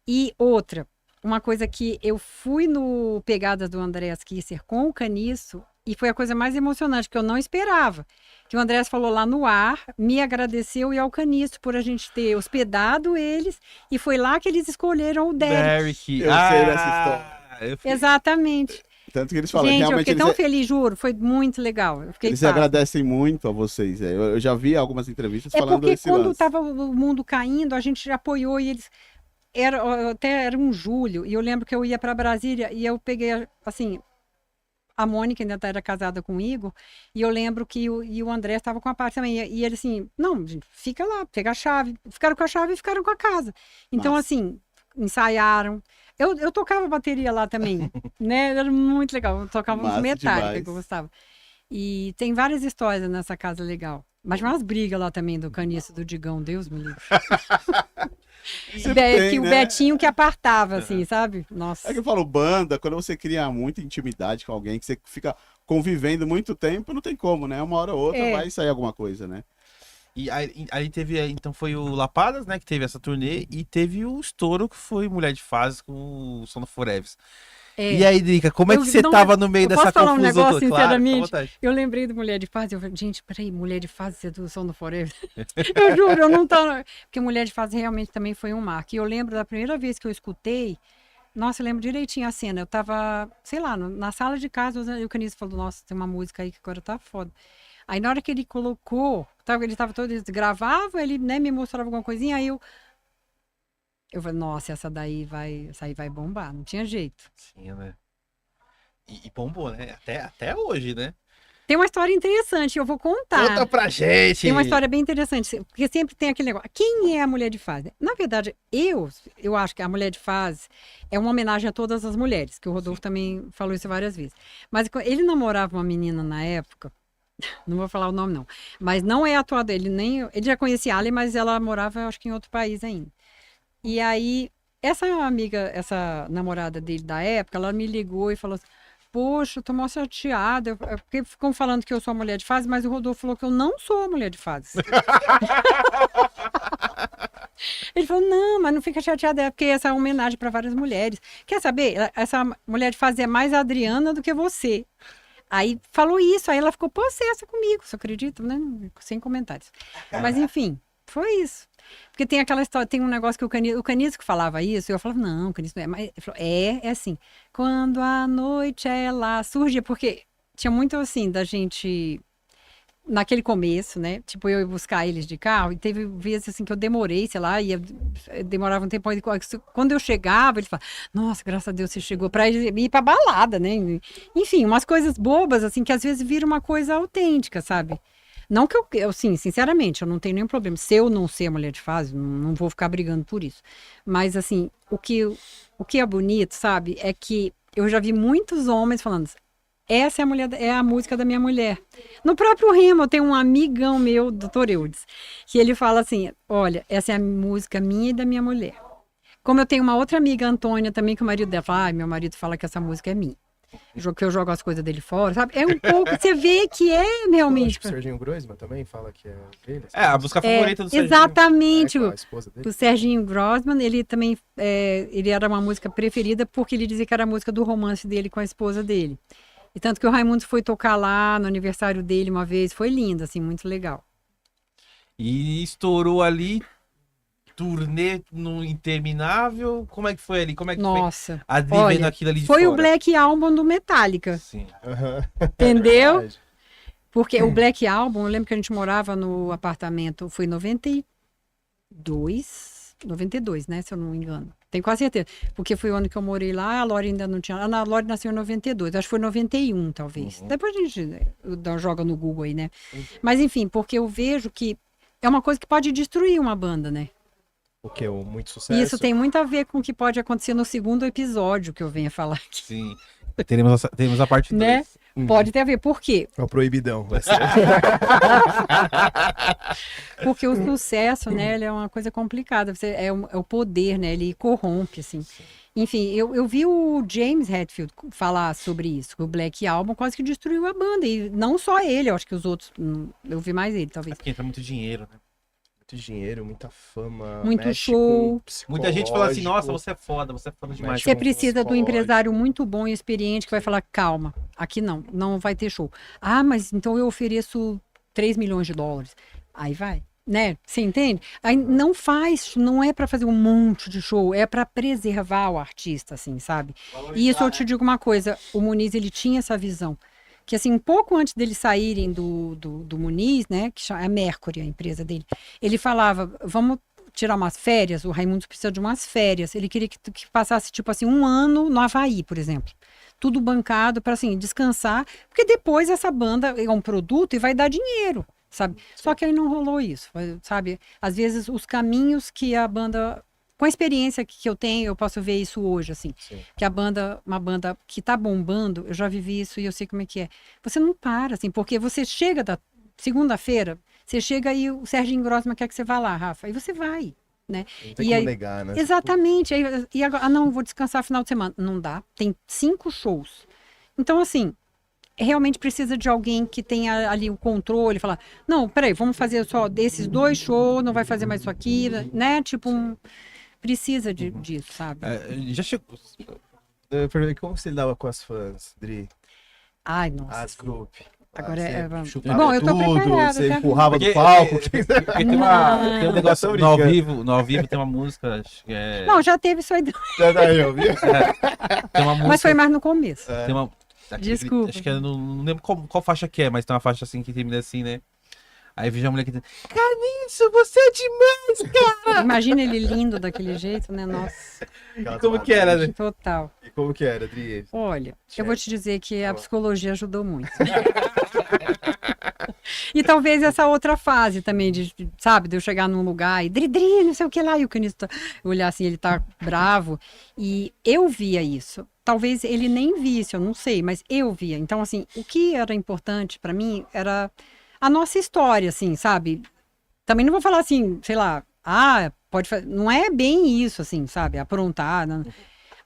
E outra, uma coisa que eu fui no Pegadas do Andréas Kisser com o Caniço, e foi a coisa mais emocionante, que eu não esperava. Que o Andréas falou lá no ar, me agradeceu e ao Caniço por a gente ter hospedado eles, e foi lá que eles escolheram o Derek. Eu sei dessa história. Exatamente. Tanto que eles falam, Gente, eu realmente fiquei tão feliz, juro, foi muito legal. Eu fiquei eles pasma. agradecem muito a vocês. Eu já vi algumas entrevistas falando porque desse quando lance. estava o mundo caindo, a gente apoiou e eles... Até era um julho, e eu lembro que eu ia para Brasília e eu peguei, assim, a Mônica ainda era casada com o Igor, e eu lembro que o André estava com a parte também, e ele assim, não, gente, fica lá, pega a chave. Ficaram com a chave e ficaram com a casa. Então, Nossa. assim, ensaiaram. Eu tocava bateria lá também, né? Era muito legal, eu tocava uns Massa metálicos demais. que eu gostava. E tem várias histórias nessa casa legal. Mas tinha umas brigas lá também do Caniço, do Digão, Deus me livre. Sempre tem, Que o né? Betinho que apartava, assim, sabe? Nossa. É que eu falo, banda, quando você cria muita intimidade com alguém, que você fica convivendo muito tempo, não tem como, né? Uma hora ou outra vai sair alguma coisa, né? E aí teve, então foi o Lapadas, né, que teve essa turnê, e teve o estouro que foi Mulher de Fases com o Sono Forever. E aí, Drica, como é que você tava no meio dessa confusão? Posso falar um negócio, toda? Claro, sinceramente? Eu lembrei do Mulher de Fases, eu falei, gente, peraí, Mulher de Fases é do Sono Forever? Eu juro, eu não tô... Porque Mulher de Fases realmente também foi um marco. E eu lembro da primeira vez que eu escutei, nossa, eu lembro direitinho a cena, eu tava, sei lá, na sala de casa, e o Caniço falou, nossa, tem uma música aí que agora tá foda. Aí na hora que ele colocou, ele tava todo, ele gravava, ele, né, me mostrava alguma coisinha, aí eu falei, nossa, essa aí vai bombar, não tinha jeito. Sim, né? E bombou, né? Até hoje, né? Tem uma história interessante, eu vou contar. Conta pra gente! Tem uma história bem interessante, porque sempre tem aquele negócio. Quem é a mulher de fase? Na verdade, eu acho que a mulher de fase é uma homenagem a todas as mulheres, que o Rodolfo também falou isso várias vezes. Mas ele namorava uma menina na época, não vou falar o nome não, mas não é atuado, ele já conhecia a Ali, mas ela morava, acho que em outro país ainda. E aí, essa amiga, essa namorada dele da época, ela me ligou e falou assim, poxa, eu tô mó chateada, porque ficam falando que eu sou a mulher de fase, mas o Rodolfo falou que eu não sou a mulher de fase. Ele falou, não, mas não fica chateada, é porque essa é uma homenagem para várias mulheres. Quer saber? Essa mulher de fase é mais a Adriana do que você. Aí falou isso, aí ela ficou possessa comigo, você acredita? Né? Sem comentários. Mas enfim, foi isso. Porque tem aquela história, tem um negócio que o Canisco falava isso, e eu falava, não, o Canisco não é. Mas ele falou, é assim. Quando a noite ela surge, porque tinha muito assim, da gente, naquele começo, né? Tipo, eu ia buscar eles de carro, e teve vezes assim que eu demorei, sei lá, demorava um tempo. Quando eu chegava, eles falavam, nossa, graças a Deus você chegou, pra ir pra balada, né? Enfim, umas coisas bobas, assim, que às vezes vira uma coisa autêntica, sabe? Não que eu, sim, sinceramente, eu não tenho nenhum problema. Se eu não ser a mulher de fase, não vou ficar brigando por isso. Mas, assim, o que é bonito, sabe, é que eu já vi muitos homens falando, essa é a música da minha mulher. No próprio Remo, eu tenho um amigão meu, Dr. Eudes, que ele fala assim, olha, essa é a música minha e da minha mulher. Como eu tenho uma outra amiga, Antônia, também, que o marido dela fala, meu marido fala que essa música é minha. Que eu jogo as coisas dele fora, sabe? É um pouco, você vê que é realmente. O Serginho Groisman também fala que é dele. É, a música favorita do Serginho. Exatamente. A esposa dele. O Serginho Groisman, ele também, ele era uma música preferida porque ele dizia que era a música do romance dele com a esposa dele. E tanto que o Raimundos foi tocar lá no aniversário dele uma vez, foi lindo, assim, muito legal. E estourou ali, turnê no interminável. Como é que foi ali? Como é que Nossa. foi? A Adri vendo aquilo ali de foi fora. o Black Album do Metallica. Sim. Entendeu? Porque o Black Album, eu lembro que a gente morava no apartamento, foi em 92, né, se eu não me engano. Tenho quase certeza. Porque foi o ano que eu morei lá, a Lori ainda não tinha. A Lori nasceu em 92, acho que foi 91, talvez. Depois a gente joga no Google aí, né? Mas enfim, porque eu vejo que é uma coisa que pode destruir uma banda, né? O que? Muito sucesso? Isso tem muito a ver com o que pode acontecer no segundo episódio que eu venho falar aqui. Sim. Teremos a parte 2. Né? Pode ter a ver. Por quê? É o proibidão. Vai ser. Porque o sucesso, né, ele é uma coisa complicada. É o poder, né? Ele corrompe, assim. Enfim, eu vi o James Hetfield falar sobre isso. Que o Black Album quase que destruiu a banda. E não só ele, eu acho que os outros... Eu vi mais ele, talvez. É porque entra muito dinheiro, né? Muito dinheiro, muita fama. Muito show. Muita gente fala assim, nossa, você é foda demais. Você precisa de um empresário muito bom e experiente que vai falar, calma, aqui não vai ter show. Ah, mas então eu ofereço 3 milhões de dólares. Aí vai, né? Você entende? Aí não é para fazer um monte de show, é para preservar o artista, assim, sabe? E isso eu te digo uma coisa, o Muniz, ele tinha essa visão. Que assim, um pouco antes deles saírem do Muniz, né, que é a Mercury, a empresa dele, ele falava, vamos tirar umas férias, o Raimundos precisa de umas férias, ele queria que passasse, tipo assim, 1 ano no Havaí, por exemplo. Tudo bancado para, assim, descansar, porque depois essa banda é um produto e vai dar dinheiro, sabe? Só que aí não rolou isso, sabe? Às vezes os caminhos que a banda... Com a experiência que eu tenho, eu posso ver isso hoje, assim. Sim. Que uma banda que tá bombando, eu já vivi isso e eu sei como é que é. Você não para, assim, porque você chega da segunda-feira, você chega e o Serginho Grossman quer que você vá lá, Rafa, aí você vai, né? Não tem como negar, né? Exatamente. E agora, não, vou descansar final de semana. Não dá. Tem 5 shows. Então, assim, realmente precisa de alguém que tenha ali o controle, falar, não, peraí, vamos fazer só desses 2 shows, não vai fazer mais isso aqui, né? Tipo precisa disso, sabe? Já chegou. Como você lidava com as fãs, Dri? Ai, nossa. As group. Agora bom, eu tô preparada. Você empurrava do palco. Tem um negócio no ao vivo tem uma música. Não, já teve isso aí. Eu vi. Tem uma música, mas foi mais no começo. Tem uma, desculpa. Acho que não lembro qual faixa que é, mas tem uma faixa assim que termina assim, né? Aí vejo a mulher que diz, Carlinhos, você é demais, cara! Imagina ele lindo daquele jeito, né? Nossa. E como que era, né? Total. E como que era, Adri? Olha, eu vou te dizer que a psicologia ajudou muito. E talvez essa outra fase também, sabe, de eu chegar num lugar e Dri, não sei o que lá, e o canista olhar assim, ele tá bravo. E eu via isso. Talvez ele nem visse, eu não sei, mas eu via. Então, assim, o que era importante pra mim era a nossa história, assim, sabe? Também não vou falar assim, sei lá, pode fazer. Não é bem isso, assim, sabe? Aprontar. Não.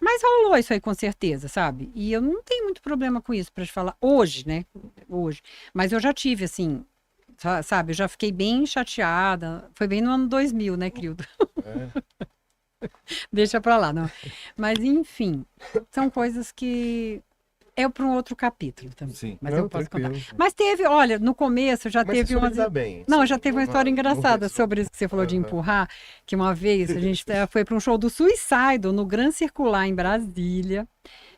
Mas rolou isso aí com certeza, sabe? E eu não tenho muito problema com isso, pra te falar. Hoje, né? Hoje. Mas eu já tive, assim, sabe? Eu já fiquei bem chateada. Foi bem no ano 2000, né, Crildo? Deixa pra lá, não. Mas, enfim, são coisas que é para um outro capítulo também. Sim. Mas Não, eu posso tranquilo. contar. Mas teve, olha, no começo já Mas teve você umas. solidar bem, Não, assim, já teve uma história engraçada sobre isso que você falou de empurrar, que uma vez a gente foi para um show do Suicidal no Gran Circular em Brasília.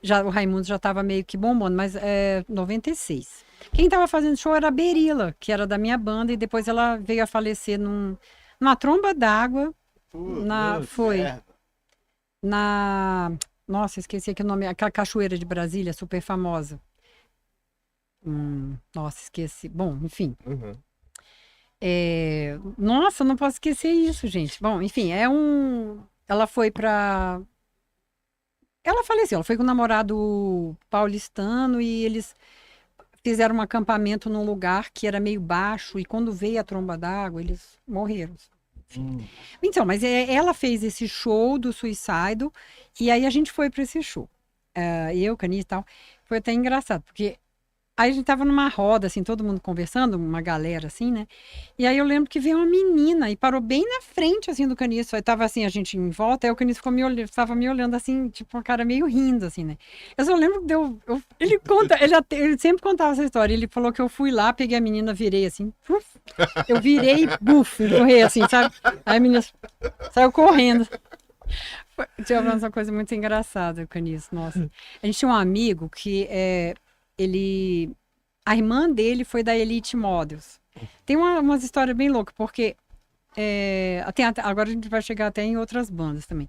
Já o Raimundo já estava meio que bombando, mas é 96. Quem estava fazendo show era a Berila, que era da minha banda, e depois ela veio a falecer numa tromba d'água. Foi merda. na. Nossa, esqueci aqui o nome. Aquela cachoeira de Brasília, super famosa. Nossa, esqueci. Bom, enfim. Uhum. Nossa, não posso esquecer isso, gente. Bom, enfim, ela foi pra. Ela faleceu, ela foi com o namorado paulistano e eles fizeram um acampamento num lugar que era meio baixo e quando veio a tromba d'água, eles morreram. Então, mas ela fez esse show do Suicidal e aí a gente foi para esse show. Eu, Cani e tal. Foi até engraçado, porque aí a gente tava numa roda, assim, todo mundo conversando, uma galera, assim, né? E aí eu lembro que veio uma menina e parou bem na frente, assim, do Caniço. Aí tava, assim, a gente em volta, aí o Caniço tava me olhando, assim, tipo, uma cara meio rindo, assim, né? Eu só lembro que ele conta, ele sempre contava essa história. Ele falou que eu fui lá, peguei a menina, virei, assim, eu virei, empurrei, assim, sabe? Aí a menina saiu correndo. Tinha uma coisa muito engraçada, o Caniço, nossa. A gente tinha um amigo que a irmã dele foi da Elite Models. Tem umas histórias bem loucas, porque agora a gente vai chegar até em outras bandas também.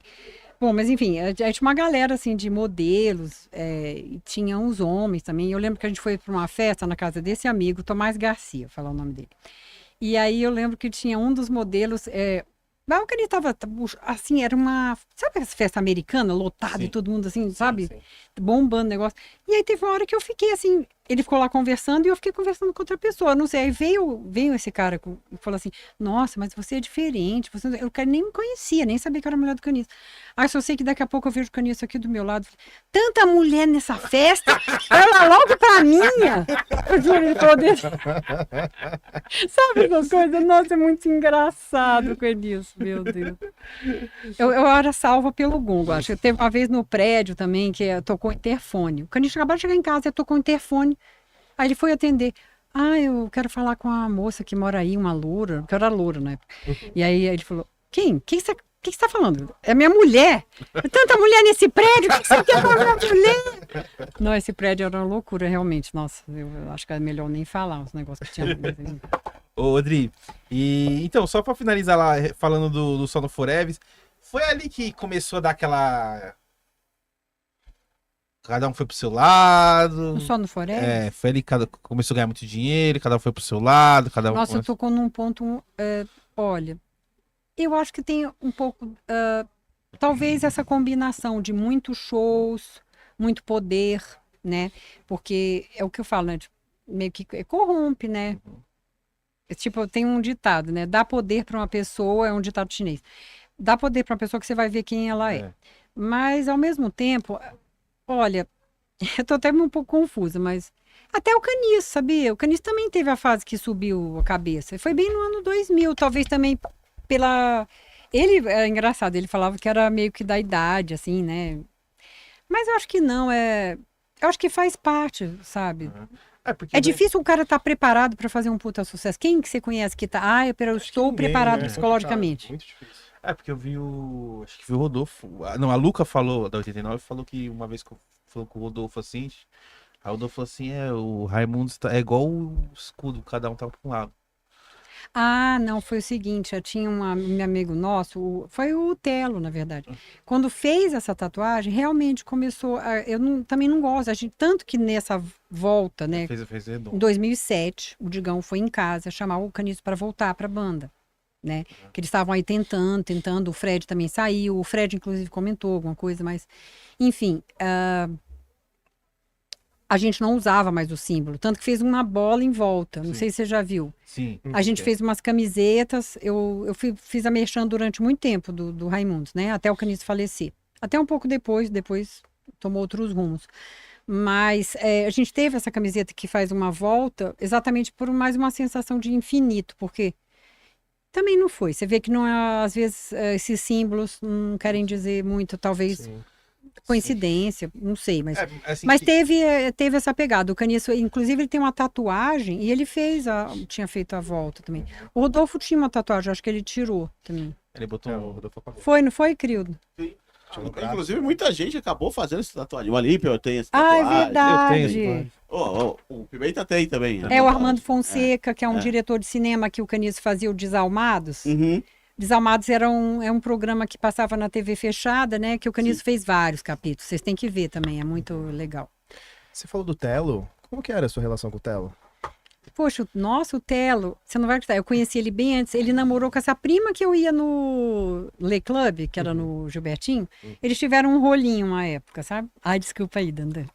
Bom, mas enfim, a gente tinha uma galera assim de modelos, e tinha uns homens também. Eu lembro que a gente foi para uma festa na casa desse amigo, Tomás Garcia, vou falar o nome dele. E aí eu lembro que tinha um dos modelos. O que ele tava, assim, era uma. Sabe essa festa americana, lotada e todo mundo assim, sabe? Sim. Bombando o negócio. E aí teve uma hora que eu fiquei assim, ele ficou lá conversando e eu fiquei conversando com outra pessoa. Não sei, aí veio esse cara e falou assim: Nossa, mas você é diferente. Eu nem me conhecia, nem sabia que era a mulher do Caniço. Aí só sei que daqui a pouco eu vejo o Caniço aqui do meu lado. Tanta mulher nessa festa, ela logo pra minha. Eu juro, ele falou desse. Sabe essas coisas? Nossa, é muito engraçado com isso, meu Deus. Eu era salva pelo gongo, acho. Teve uma vez no prédio também que tocou interfone. O Caniço acabou de chegar em casa, tocou interfone. Aí ele foi atender. Eu quero falar com a moça que mora aí, uma loura, que eu era loura na época. E aí ele falou: Quem? O que você tá falando? É minha mulher. Tanta mulher nesse prédio, o que você quer falar com a mulher? Não, esse prédio era uma loucura, realmente. Nossa, eu acho que é melhor nem falar os negócios que tinha. Ô, Odri, então, só pra finalizar lá, falando do Sono Forever, foi ali que começou a dar aquela. Cada um foi pro seu lado. Só no Forever? Foi ali que começou a ganhar muito dinheiro, cada um foi pro seu lado, cada um. Nossa, tocou num ponto. Olha, eu acho que tem um pouco. Talvez essa combinação de muitos shows, muito poder, né? Porque é o que eu falo, né? Meio que corrompe, né? Tipo, tem um ditado, né? Dá poder para uma pessoa, é um ditado chinês. Dá poder para uma pessoa que você vai ver quem ela é. Mas, ao mesmo tempo, olha, eu tô até um pouco confusa, mas até o Caniço, sabia? O Caniço também teve a fase que subiu a cabeça. Foi bem no ano 2000, talvez também pela... Ele, é engraçado, ele falava que era meio que da idade, assim, né? Mas eu acho que não, eu acho que faz parte, sabe? Porque, É difícil o cara estar preparado para fazer um puta sucesso. Quem que você conhece que tá... eu estou preparado psicologicamente. Muito difícil. Porque eu vi acho que foi o Rodolfo. Não, a Luca falou, da 89, falou que uma vez falou com o Rodolfo assim. Aí o Rodolfo falou assim: o Raimundo é igual o escudo, cada um tá pra um lado. Ah, não, foi o seguinte, eu tinha um amigo nosso, foi o Telo, na verdade. Quando fez essa tatuagem, realmente começou, também não gosto, tanto que nessa volta, né, Fez redondo. em 2007, o Digão foi em casa chamar o Caniço para voltar para a banda, né, que eles estavam aí tentando, o Fred também saiu, o Fred inclusive comentou alguma coisa, mas, enfim, a gente não usava mais o símbolo, tanto que fez uma bola em volta, não sei se você já viu. Sim. A gente fez umas camisetas, eu fiz a merchan durante muito tempo do Raimundos, né? Até o Caniço falecer. Até um pouco depois tomou outros rumos. Mas a gente teve essa camiseta que faz uma volta exatamente por mais uma sensação de infinito, porque também não foi. Você vê que não é, às vezes esses símbolos não querem dizer muito, talvez... Sim. Coincidência, não sei, mas, assim mas teve essa pegada. O Caniço, inclusive, ele tem uma tatuagem e ele tinha feito a volta também. O Rodolfo tinha uma tatuagem, acho que ele tirou também. Ele botou O Rodolfo apagou. Foi, não foi, Crildo? Inclusive, muita gente acabou fazendo essa tatuagem. O Alípio tem essa Ah, tatuagem. é verdade. Eu tenho. O Pimenta tem também. É o Armando Fonseca, que é um diretor de cinema que o Caniço fazia o Desalmados. Uhum. Desalmados é um programa que passava na TV fechada, né? Que o Caniço fez vários capítulos. Vocês têm que ver também, é muito legal. Você falou do Telo. Como que era a sua relação com o Telo? Poxa, nossa, o Telo, você não vai acreditar, eu conheci ele bem antes. Ele namorou com essa prima que eu ia no Le Club, que era no Gilbertinho. Eles tiveram um rolinho uma época, sabe? Ai, desculpa aí, Dandan.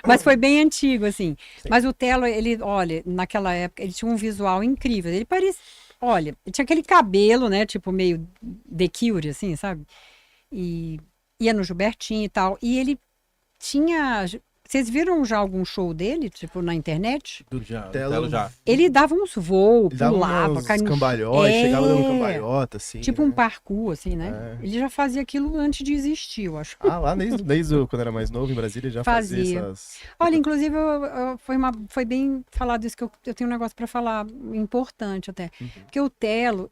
Mas foi bem antigo, assim. Sim. Mas o Telo, olha, naquela época, ele tinha um visual incrível. Ele parecia, olha, ele tinha aquele cabelo, né? Tipo, meio The Cure, assim, sabe? E ia no Gilbertinho e tal. E ele tinha... Vocês viram já algum show dele, tipo, na internet? Telo já. Ele dava uns voos, pulava, cambalhota, chegava dando cambalhota, assim. Tipo um parkour, assim, né? Ele já fazia aquilo antes de existir, eu acho. Ah, lá desde quando era mais novo, em Brasília, já fazia essas... Olha, inclusive, foi bem falado isso, que eu tenho um negócio para falar, importante até. Porque o Telo,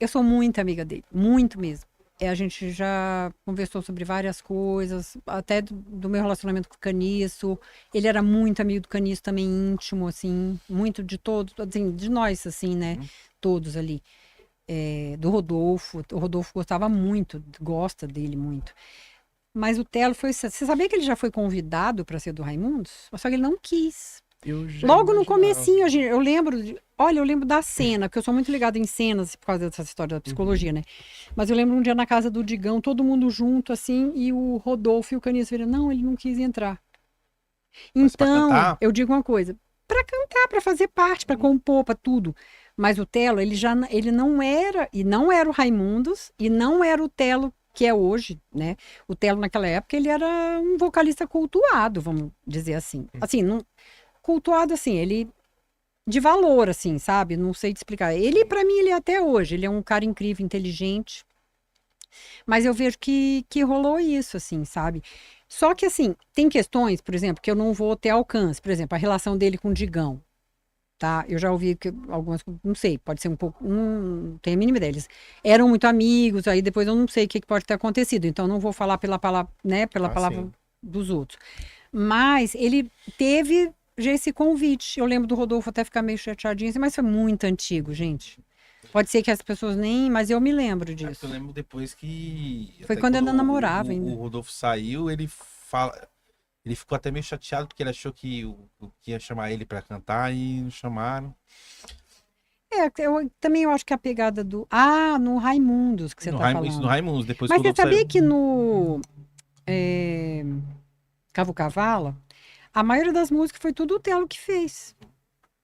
eu sou muito amiga dele, muito mesmo. A gente já conversou sobre várias coisas, até do meu relacionamento com o Caniço. Ele era muito amigo do Caniço também, íntimo, assim, muito de todos, assim, de nós, assim, né? Todos ali. Do Rodolfo. O Rodolfo gostava muito, gosta dele muito. Mas o Telo foi... Você sabia que ele já foi convidado para ser do Raimundos? Só que ele não quis. Logo no comecinho, eu lembro da cena, porque eu sou muito ligada em cenas por causa dessa história da psicologia, né? Mas eu lembro um dia na casa do Digão, todo mundo junto, assim, e o Rodolfo e o Caniço viram, não, ele não quis entrar. Então, eu digo uma coisa, para cantar, para fazer parte, para compor, para tudo. Mas o Telo, ele não era o Raimundos, e não era o Telo que é hoje, né? O Telo naquela época, ele era um vocalista cultuado, vamos dizer assim. Assim, não... cultuado, assim, ele de valor, assim, sabe? Não sei te explicar. Ele, pra mim, ele é até hoje. Ele é um cara incrível, inteligente. Mas eu vejo que rolou isso, assim, sabe? Só que, assim, tem questões, por exemplo, que eu não vou ter alcance. Por exemplo, a relação dele com o Digão, tá? Eu já ouvi que algumas, não sei, pode ser um pouco, não tenho a mínima deles. Eram muito amigos, aí depois eu não sei o que pode ter acontecido. Então, não vou falar pela palavra, né? Pela palavra dos outros. Mas ele teve... já esse convite. Eu lembro do Rodolfo até ficar meio chateadinho, assim, mas foi muito antigo, gente. Pode ser que as pessoas nem... Mas eu me lembro disso. Eu lembro depois que... Foi quando eu ainda namorava ainda. O Rodolfo saiu, ele ficou até meio chateado, porque ele achou que ia chamar ele pra cantar e não chamaram. Eu acho que a pegada do... Ah, no Raimundos que você tá falando. Isso no Raimundos, depois mas que o você sabia saiu. que no... Cavo Cavala, a maioria das músicas foi tudo o Telo que fez.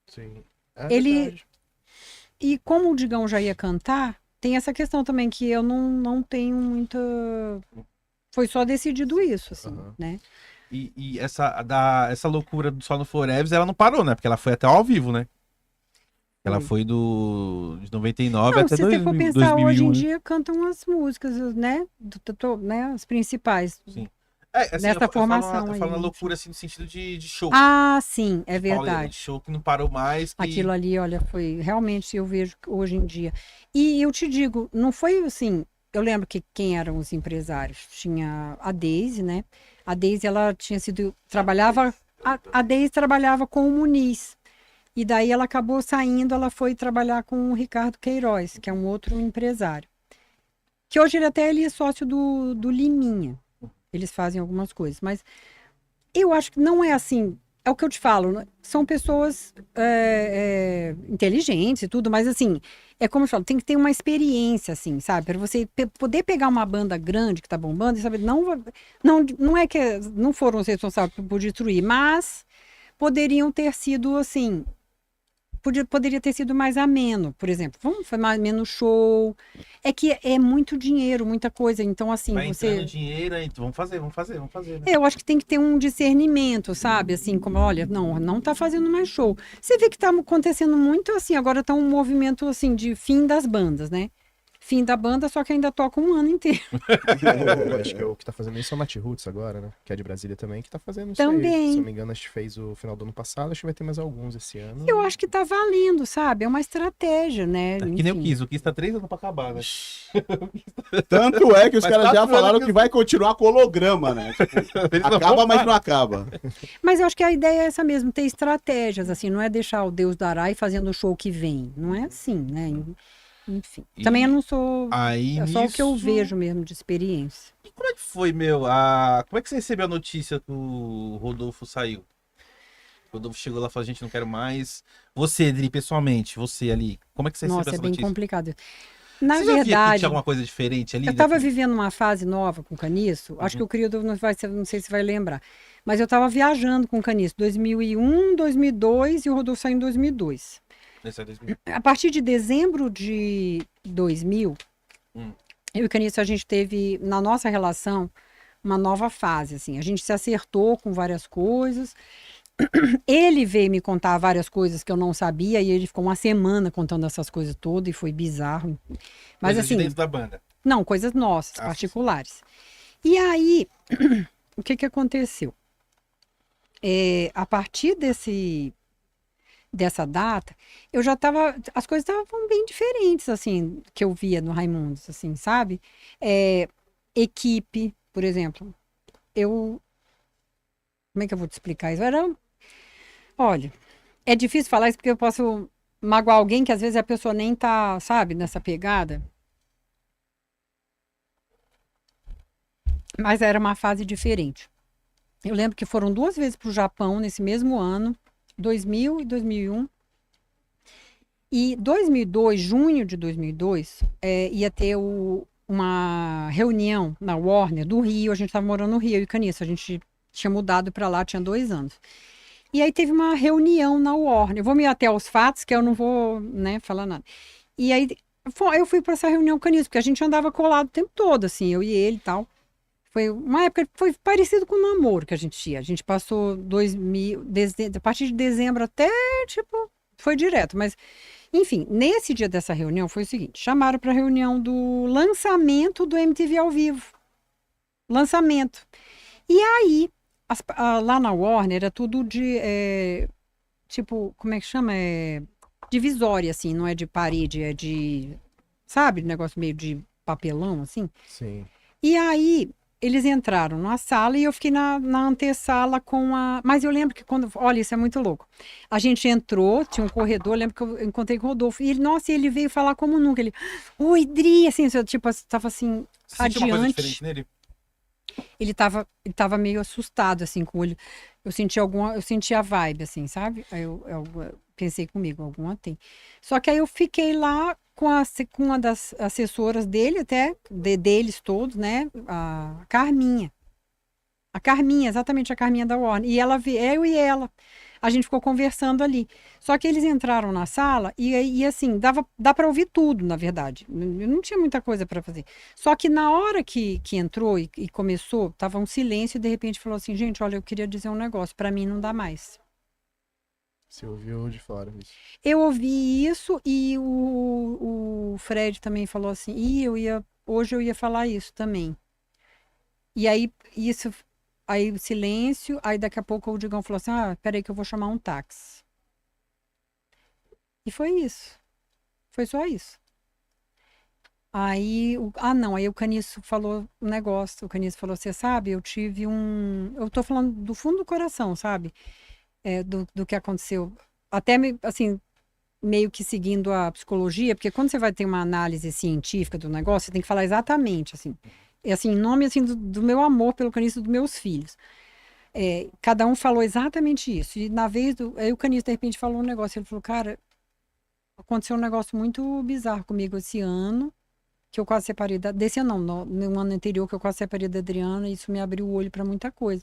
Sim. Verdade. E como o Digão já ia cantar, tem essa questão também que eu não tenho muita... Foi só decidido isso, assim, né? E essa loucura do Só no Forever, ela não parou, né? Porque ela foi até ao vivo, né? Ela foi de 99 até 2000. Se você for pensar, 2001, hoje em dia cantam as músicas, né? As principais. Sim. Assim, nessa formação aí. Falando loucura, assim, no sentido de show. Ah, sim, é verdade. De show que não parou mais. Aquilo ali, olha, foi... Realmente, eu vejo hoje em dia. E eu te digo, não foi assim... Eu lembro que quem eram os empresários? Tinha a Deise, né? A Deise, ela tinha sido... A Deise trabalhava com o Muniz. E daí ela acabou saindo, ela foi trabalhar com o Ricardo Queiroz, que é um outro empresário. Que hoje ele é sócio do Liminha. Eles fazem algumas coisas, mas eu acho que não é assim. É o que eu te falo, né? São pessoas inteligentes e tudo, mas assim, é como eu falo, tem que ter uma experiência, assim, sabe? Para você poder pegar uma banda grande que tá bombando e saber, não é que não foram os responsáveis por destruir, mas poderiam ter sido assim. Poderia ter sido mais ameno, por exemplo. Vamos fazer mais menos show. É que é muito dinheiro, muita coisa. Então, assim, Vai você. entrando dinheiro, aí vamos fazer, né? Eu acho que tem que ter um discernimento, sabe? Assim, como, olha, não tá fazendo mais show. Você vê que tá acontecendo muito assim, agora tá um movimento assim de fim das bandas, né? Fim da banda, só que ainda toca um ano inteiro. Acho que o que tá fazendo isso é o Nat Roots agora, né? Que é de Brasília também, que tá fazendo isso Também. aí. Se não me engano, acho que fez o final do ano passado, acho que vai ter mais alguns esse ano. Eu acho que tá valendo, sabe? É uma estratégia, né? É que nem o Enfim. Kiss tá 3 anos pra acabar, né? Tanto é que os Mas caras já 4 falaram anos que vai continuar com holograma, né? Tipo, Eles não acaba, vão mas parar. não acaba. Mas eu acho que a ideia é essa mesmo, ter estratégias, assim, não é deixar o Deus dará e fazendo o show que vem. Não é assim, né? Enfim. E Também eu não sou. aí É só o que eu nisso- vejo mesmo de experiência. E como é que foi, como é que você recebeu a notícia que o Rodolfo saiu? O Rodolfo chegou lá e falou, gente, não quero mais. Você, Adri, pessoalmente, você ali, como é que você Nossa, recebeu é essa bem notícia? complicado. Na Você já via que verdade, tinha alguma coisa diferente ali? eu estava vivendo uma fase nova com o Caniço. Acho que o Criado não sei se vai lembrar. Mas eu estava viajando com o Caniço 2001, 2002 e o Rodolfo saiu em 2002. Nesse 2000. A partir de dezembro de 2000, Hum. eu e o Caniço, a gente teve, na nossa relação, uma nova fase, assim. A gente se acertou com várias coisas. Ele veio me contar várias coisas que eu não sabia e ele ficou uma semana contando essas coisas todas e foi bizarro. Mas Coisas de assim, dentro da banda. não, coisas nossas, Ah, particulares. E aí, o que aconteceu? A partir dessa data, eu já estava, as coisas estavam bem diferentes, assim, que eu via no Raimundos, assim, sabe? Equipe, por exemplo, como é que eu vou te explicar isso? Olha, é difícil falar isso porque eu posso magoar alguém que às vezes a pessoa nem tá, sabe, nessa pegada. Mas era uma fase diferente. Eu lembro que foram 2 vezes para o Japão nesse mesmo ano, 2000 e 2001. E 2002, junho de 2002, ia ter uma reunião na Warner do Rio. A gente estava morando no Rio, eu e Caniço. A gente tinha mudado para lá, tinha 2 anos. E aí teve uma reunião na Warner. Eu vou me até aos fatos, que eu não vou, né, falar nada. E aí eu fui para essa reunião com Caniço, porque a gente andava colado o tempo todo, assim, eu e ele e tal. Foi uma época, foi parecido com o namoro que a gente tinha. A gente passou 2000, a partir de dezembro até, tipo, foi direto. Mas, enfim, nesse dia dessa reunião foi o seguinte: chamaram para a reunião do lançamento do MTV ao vivo. Lançamento. E aí, lá na Warner era tudo tipo, como é que chama? Divisória, assim, não é de parede, é de, sabe, negócio meio de papelão, assim. Sim. E aí, eles entraram na sala e eu fiquei na antessala com a. Mas eu lembro que quando. Olha, isso é muito louco. A gente entrou, tinha um corredor, eu lembro que eu encontrei com o Rodolfo. E ele, nossa, ele veio falar como nunca. Ele, oi, Dri, assim, eu, tipo, estava assim, Você sentiu uma coisa radiante. diferente nele? Ele tava meio assustado, assim, com o olho. Eu senti a vibe, assim, sabe? Aí eu pensei comigo, alguma tem. Só que aí eu fiquei lá com uma das assessoras dele, até, deles todos, né? A Carminha. A Carminha, exatamente a Carminha da Warner. E eu e ela. A gente ficou conversando ali. Só que eles entraram na sala e assim, dá para ouvir tudo, na verdade. Não tinha muita coisa para fazer. Só que na hora que entrou e começou, tava um silêncio e de repente falou assim: gente, olha, eu queria dizer um negócio, para mim não dá mais. Você ouviu de fora isso. Eu ouvi isso e o Fred também falou assim: hoje eu ia falar isso também. E aí, aí o silêncio, aí daqui a pouco o Digão falou assim: peraí que eu vou chamar um táxi. E foi isso. Foi só isso. Aí, aí o Caniço falou um negócio. O Caniço falou: você sabe, eu tive eu tô falando do fundo do coração, sabe? Do que aconteceu. até, assim, meio que seguindo a psicologia, porque quando você vai ter uma análise científica do negócio, você tem que falar exatamente, assim, em nome, assim, do meu amor pelo caniço dos meus filhos. Cada um falou exatamente isso. E na vez aí o caniço, de repente, falou um negócio. Ele falou, cara, aconteceu um negócio muito bizarro comigo esse ano, que eu quase separei desse ano, não, no ano anterior, que eu quase separei da Adriana, e isso me abriu o olho para muita coisa.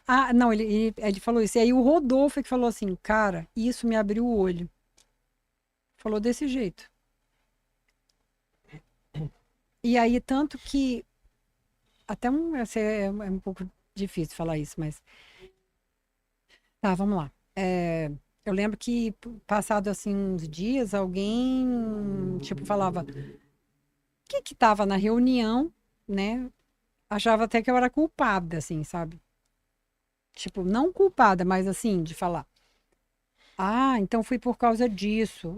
Ah, não, ele falou isso. E aí o Rodolfo que falou assim, cara, isso me abriu o olho. Falou desse jeito. E aí, tanto que. Até é um pouco difícil falar isso, mas. Tá, vamos lá. Eu lembro que, passado assim uns dias, alguém, tipo, falava. Que tava na reunião, né? Achava até que eu era culpada, assim, sabe? Tipo, não culpada, mas assim, de falar. Ah, então foi por causa disso.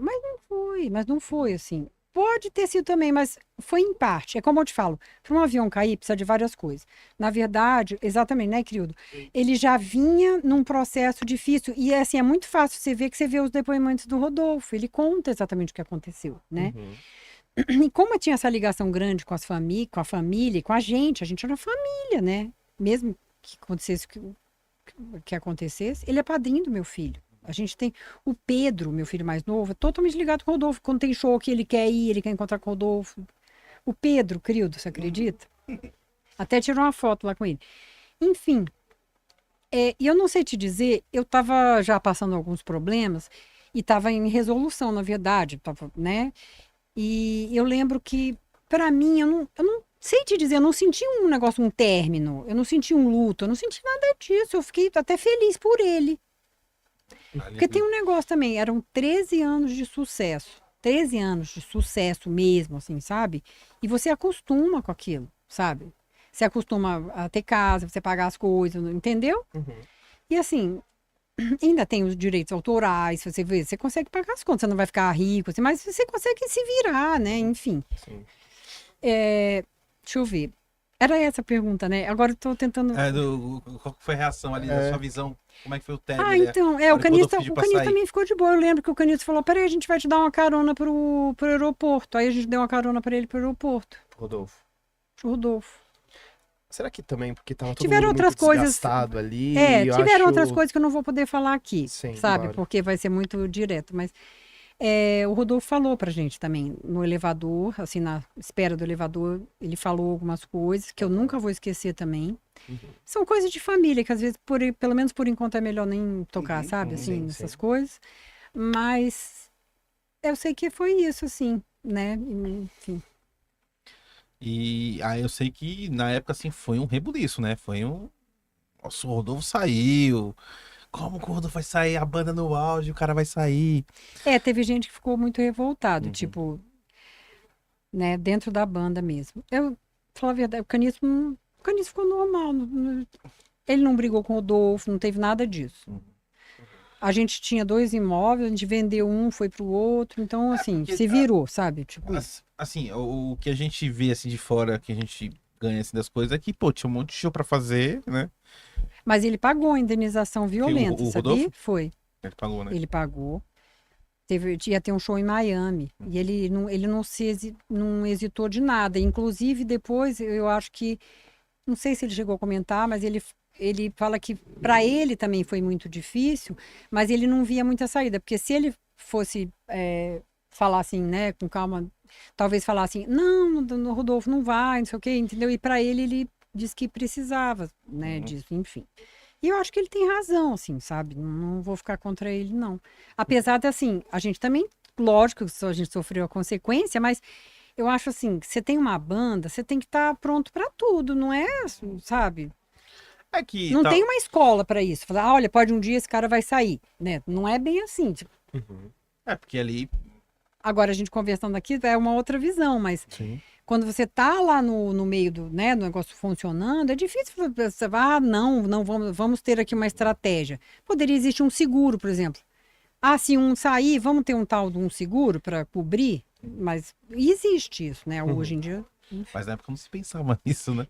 Mas não foi assim. Pode ter sido também, mas foi em parte. É como eu te falo, para um avião cair, precisa de várias coisas. Na verdade, exatamente, né, Crildo? Ele já vinha num processo difícil. E assim, é muito fácil você ver que você vê os depoimentos do Rodolfo. Ele conta exatamente o que aconteceu, né? Uhum. E como eu tinha essa ligação grande com com a família e com a gente era família, né? Mesmo que acontecesse que acontecesse, ele é padrinho do meu filho. A gente tem o Pedro, meu filho mais novo, é totalmente ligado com o Rodolfo. Quando tem show que ele quer ir, ele quer encontrar com o Rodolfo. O Pedro, querido, você acredita? Até tirou uma foto lá com ele. Enfim, e eu não sei te dizer, eu estava já passando alguns problemas e estava em resolução, na verdade, né? E eu lembro que, para mim, eu não sei te dizer, eu não senti um negócio, um término, eu não senti um luto, eu não senti nada disso. Eu fiquei até feliz por ele. Porque tem um negócio também, eram 13 anos de sucesso. 13 anos de sucesso mesmo, assim, sabe? E você acostuma com aquilo, sabe? Você acostuma a ter casa, você pagar as coisas, entendeu? Uhum. E assim, ainda tem os direitos autorais, você vê, você consegue pagar as contas, você não vai ficar rico, assim, mas você consegue se virar, né? Enfim. Sim. Deixa eu ver. Era essa a pergunta, né? Agora eu tô tentando. Qual que foi a reação ali da sua visão? Como é que foi o término? Ah, então, a hora o que Rodolfo Canito pediu pra sair? também ficou de boa. Eu lembro que o Canito falou: peraí, a gente vai te dar uma carona pro aeroporto. Aí a gente deu uma carona pra ele pro aeroporto. Rodolfo. O Rodolfo. Será que também porque tava todo Tiveram mundo outras muito coisas. desgastado ali? Tiveram outras coisas que eu não vou poder falar aqui, Sim, sabe? claro. Porque vai ser muito direto. Mas o Rodolfo falou pra gente também, no elevador, assim, na espera do elevador, ele falou algumas coisas que eu nunca vou esquecer também. Uhum. São coisas de família, que às vezes, pelo menos por enquanto, é melhor nem tocar, sabe? Assim, sim, nessas sim. coisas. Mas eu sei que foi isso, assim, né? Enfim. E aí eu sei que na época, assim, foi um rebuliço, né? Foi um... Nossa, o Rodolfo saiu. Como que o Rodolfo vai sair? A banda no auge, o cara vai sair. Teve gente que ficou muito revoltado, Uhum. tipo, né, dentro da banda mesmo. Eu, falar a verdade, o Caniço ficou normal. Ele não brigou com o Rodolfo, não teve nada disso. Uhum. A gente tinha 2 imóveis, a gente vendeu um, foi pro outro, então, assim, porque, se virou, sabe? Tipo, Assim, o que a gente vê, assim, de fora, que a gente ganha, assim, das coisas, é que, pô, tinha um monte de show pra fazer, né? mas ele pagou a indenização violenta, o sabia? Rodolfo? Foi. Ele pagou, né? Ele pagou. Ia ter um show em Miami. E ele não hesitou de nada. Inclusive, depois, eu acho que. Não sei se ele chegou a comentar, mas ele fala que para ele também foi muito difícil, mas ele não via muita saída. Porque se ele fosse falar assim, né, com calma, talvez falar assim: não, Rodolfo, não vai, não sei o quê, entendeu? E para ele disse que precisava, né, disso, enfim. E eu acho que ele tem razão, assim, sabe? Não vou ficar contra ele, não. Apesar de, assim, a gente também, lógico que a gente sofreu a consequência, mas eu acho assim, que você tem uma banda, você tem que estar pronto para tudo, não é, sabe? É que... Não tem uma escola para isso. Falar, olha, pode um dia esse cara vai sair, né? Não é bem assim. Tipo, Uhum. É, porque ali... agora a gente conversando aqui é uma outra visão, mas Sim. quando você tá lá no meio do, né, do negócio funcionando, é difícil você falar, não, vamos ter aqui uma estratégia. Poderia existir um seguro, por exemplo. Ah, se um sair, vamos ter um tal de um seguro para cobrir? Mas existe isso, né? Hoje em dia Mas na época não se pensava nisso, né?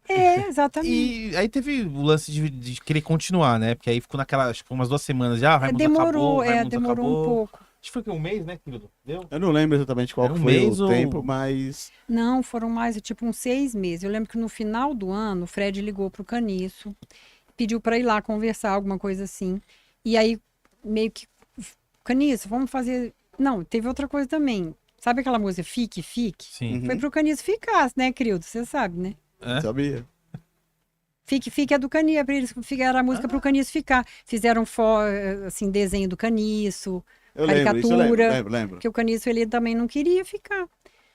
Exatamente. E aí teve o lance de querer continuar, né? Porque aí ficou naquela, acho que umas 2 semanas já, o Raimundos Demorou, acabou, o Raimundos demorou um acabou. pouco. Acho que foi o quê? Um mês, né, querido? Deu? Eu não lembro exatamente qual Era um que foi mês o ou- tempo, mas. Não, foram mais, tipo, uns 6 meses. Eu lembro que no final do ano, o Fred ligou pro Caniço, pediu para ir lá conversar, alguma coisa assim. E aí, meio que, Caniço, vamos fazer... Não, teve outra coisa também. Sabe aquela música Fique, Fique? Sim. Foi pro Caniço ficar, né, Crildo? Você sabe, né? É? Sabia? Fique, Fique é do Caniço, eles fizeram a música pro Caniço ficar. Fizeram, assim, desenho do Caniço, Eu lembro, isso eu caricatura. lembro. Porque o Caniço, ele também não queria ficar.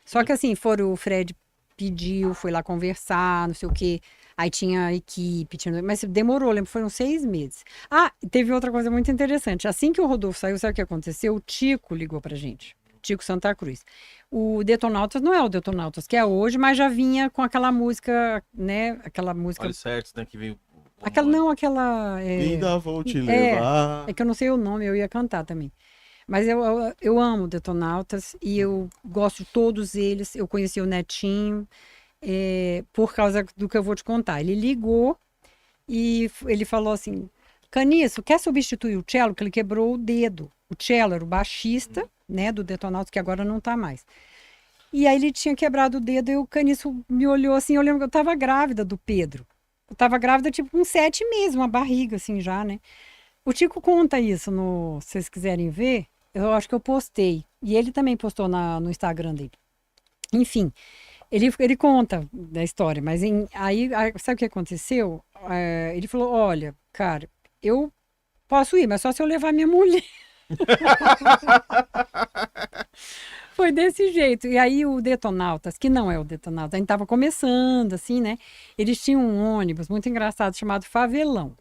Só que assim, o Fred pediu, foi lá conversar, não sei o quê. Aí tinha a equipe, mas demorou, lembro, foram 6 meses. Ah, teve outra coisa muito interessante. Assim que o Rodolfo saiu, sabe o que aconteceu? O Tico ligou pra gente. Tico Santa Cruz. O Detonautas não é o Detonautas que é hoje, mas já vinha com aquela música, né? Aquela música. Olha certo, né, que veio... Aquela. Ainda vou te levar. É que eu não sei o nome, eu ia cantar também. Mas eu amo Detonautas e eu gosto de todos eles. Eu conheci o Netinho por causa do que eu vou te contar. Ele ligou e ele falou assim: Caniço, quer substituir o cello? Que ele quebrou o dedo. O cello era o baixista, né, do Detonautas, que agora não tá mais. E aí ele tinha quebrado o dedo e o Caniço me olhou assim. Eu lembro que eu tava grávida do Pedro. Eu tava grávida, tipo, com 7 meses, uma barriga assim já, né? O Tico conta isso, se vocês quiserem ver. Eu acho que eu postei. E ele também postou no Instagram dele. Enfim, ele conta da história, mas aí sabe o que aconteceu? Ele falou: olha, cara, eu posso ir, mas só se eu levar minha mulher. Foi desse jeito. E aí o Detonautas, que não é o Detonautas, a gente tava começando, assim, né? Eles tinham um ônibus muito engraçado chamado Favelão.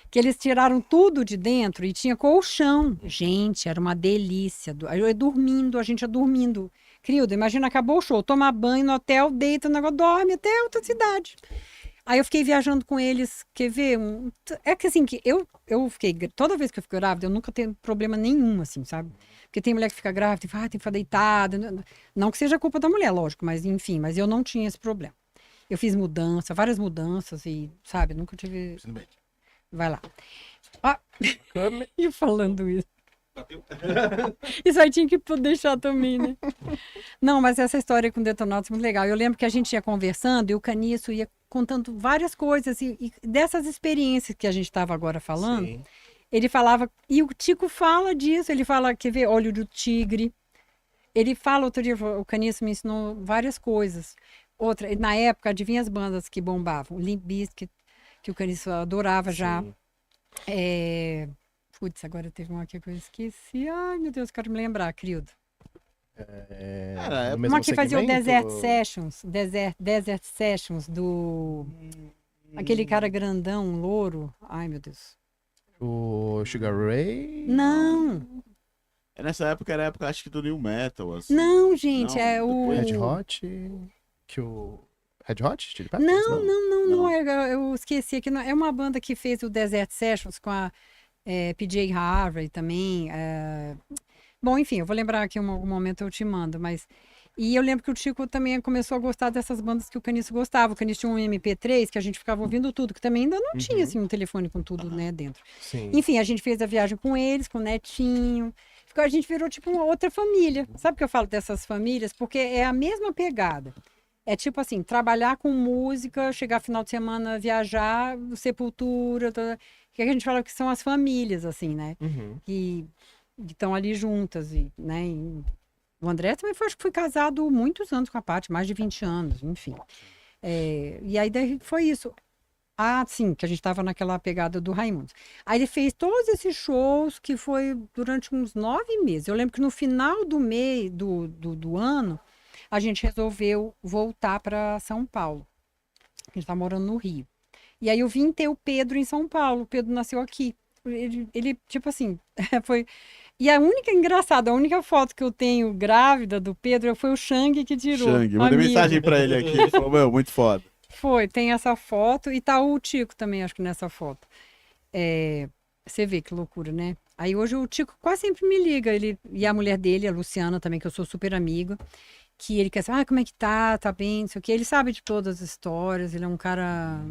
Que eles tiraram tudo de dentro e tinha colchão. Gente, era uma delícia. A gente ia dormindo. Crildo, imagina, acabou o show, toma banho no hotel, deita no negócio, dorme até outra cidade. Aí eu fiquei viajando com eles, quer ver? É que assim, que eu fiquei, toda vez que eu fico grávida, eu nunca tenho problema nenhum, assim, sabe? Porque tem mulher que fica grávida e fala, tem que ficar deitada. Não que seja culpa da mulher, lógico, mas enfim, mas eu não tinha esse problema. Eu fiz várias mudanças e, sabe, nunca tive... Vai lá. Ah, e falando isso. Isso aí tinha que deixar também, né? Não, mas essa história com o Detonautas é muito legal. Eu lembro que a gente ia conversando e o Caniço ia contando várias coisas e dessas experiências que a gente estava agora falando. Sim. Ele falava, e o Tico fala disso, ele fala, quer ver, Olho do Tigre. Ele fala, outro dia, o Caniço me ensinou várias coisas. Outra, na época, adivinha as bandas que bombavam? O Limp Bizkit, que o Caniço adorava já. Putz, agora teve uma aqui que eu esqueci. Ai, meu Deus, quero me lembrar, Crildo. Uma que fazia o Desert Sessions. Desert Sessions do... Aquele cara grandão, louro. Ai, meu Deus. O Sugar Ray? Não. Nessa época era a época, acho que do New Metal, assim. Não, gente, não, é o... Red Hot? Que o... Red Hot? Chili Peppers? Não. Eu esqueci aqui. É uma banda que fez o Desert Sessions com a PJ Harvey também. Bom, enfim, eu vou lembrar aqui algum momento eu te mando, mas... E eu lembro que o Chico também começou a gostar dessas bandas que o Caniço gostava. O Caniço tinha um MP3 que a gente ficava ouvindo tudo, que também ainda não tinha, assim, um telefone com tudo, né, dentro. Sim. Enfim, a gente fez a viagem com eles, com o Netinho. A gente virou, tipo, uma outra família. Sabe o que eu falo dessas famílias? Porque é a mesma pegada. É tipo assim, trabalhar com música, chegar final de semana, viajar, Sepultura, que a gente fala que são as famílias, assim, né? Que estão ali juntas, né? O André também acho que foi casado muitos anos com a Paty, mais de 20 anos, enfim. E aí daí foi isso. Ah, sim, que a gente estava naquela pegada do Raimundos. Aí ele fez todos esses shows que foi durante uns 9 meses. Eu lembro que no final do mês, do ano, a gente resolveu voltar para São Paulo. A gente tá morando no Rio. E aí eu vim ter o Pedro em São Paulo. O Pedro nasceu aqui. Ele tipo assim, foi... E a única foto que eu tenho grávida do Pedro foi o Xang que tirou. Xang, mandei mensagem pra ele aqui. Ele falou, meu, muito foda. Foi, tem essa foto e tá o Tico também, acho que nessa foto. Você vê que loucura, né? Aí hoje o Tico quase sempre me liga. Ele, e a mulher dele, a Luciana também, que eu sou super amiga. que ele quer saber, como é que tá bem, não sei o quê. Ele sabe de todas as histórias, ele é um cara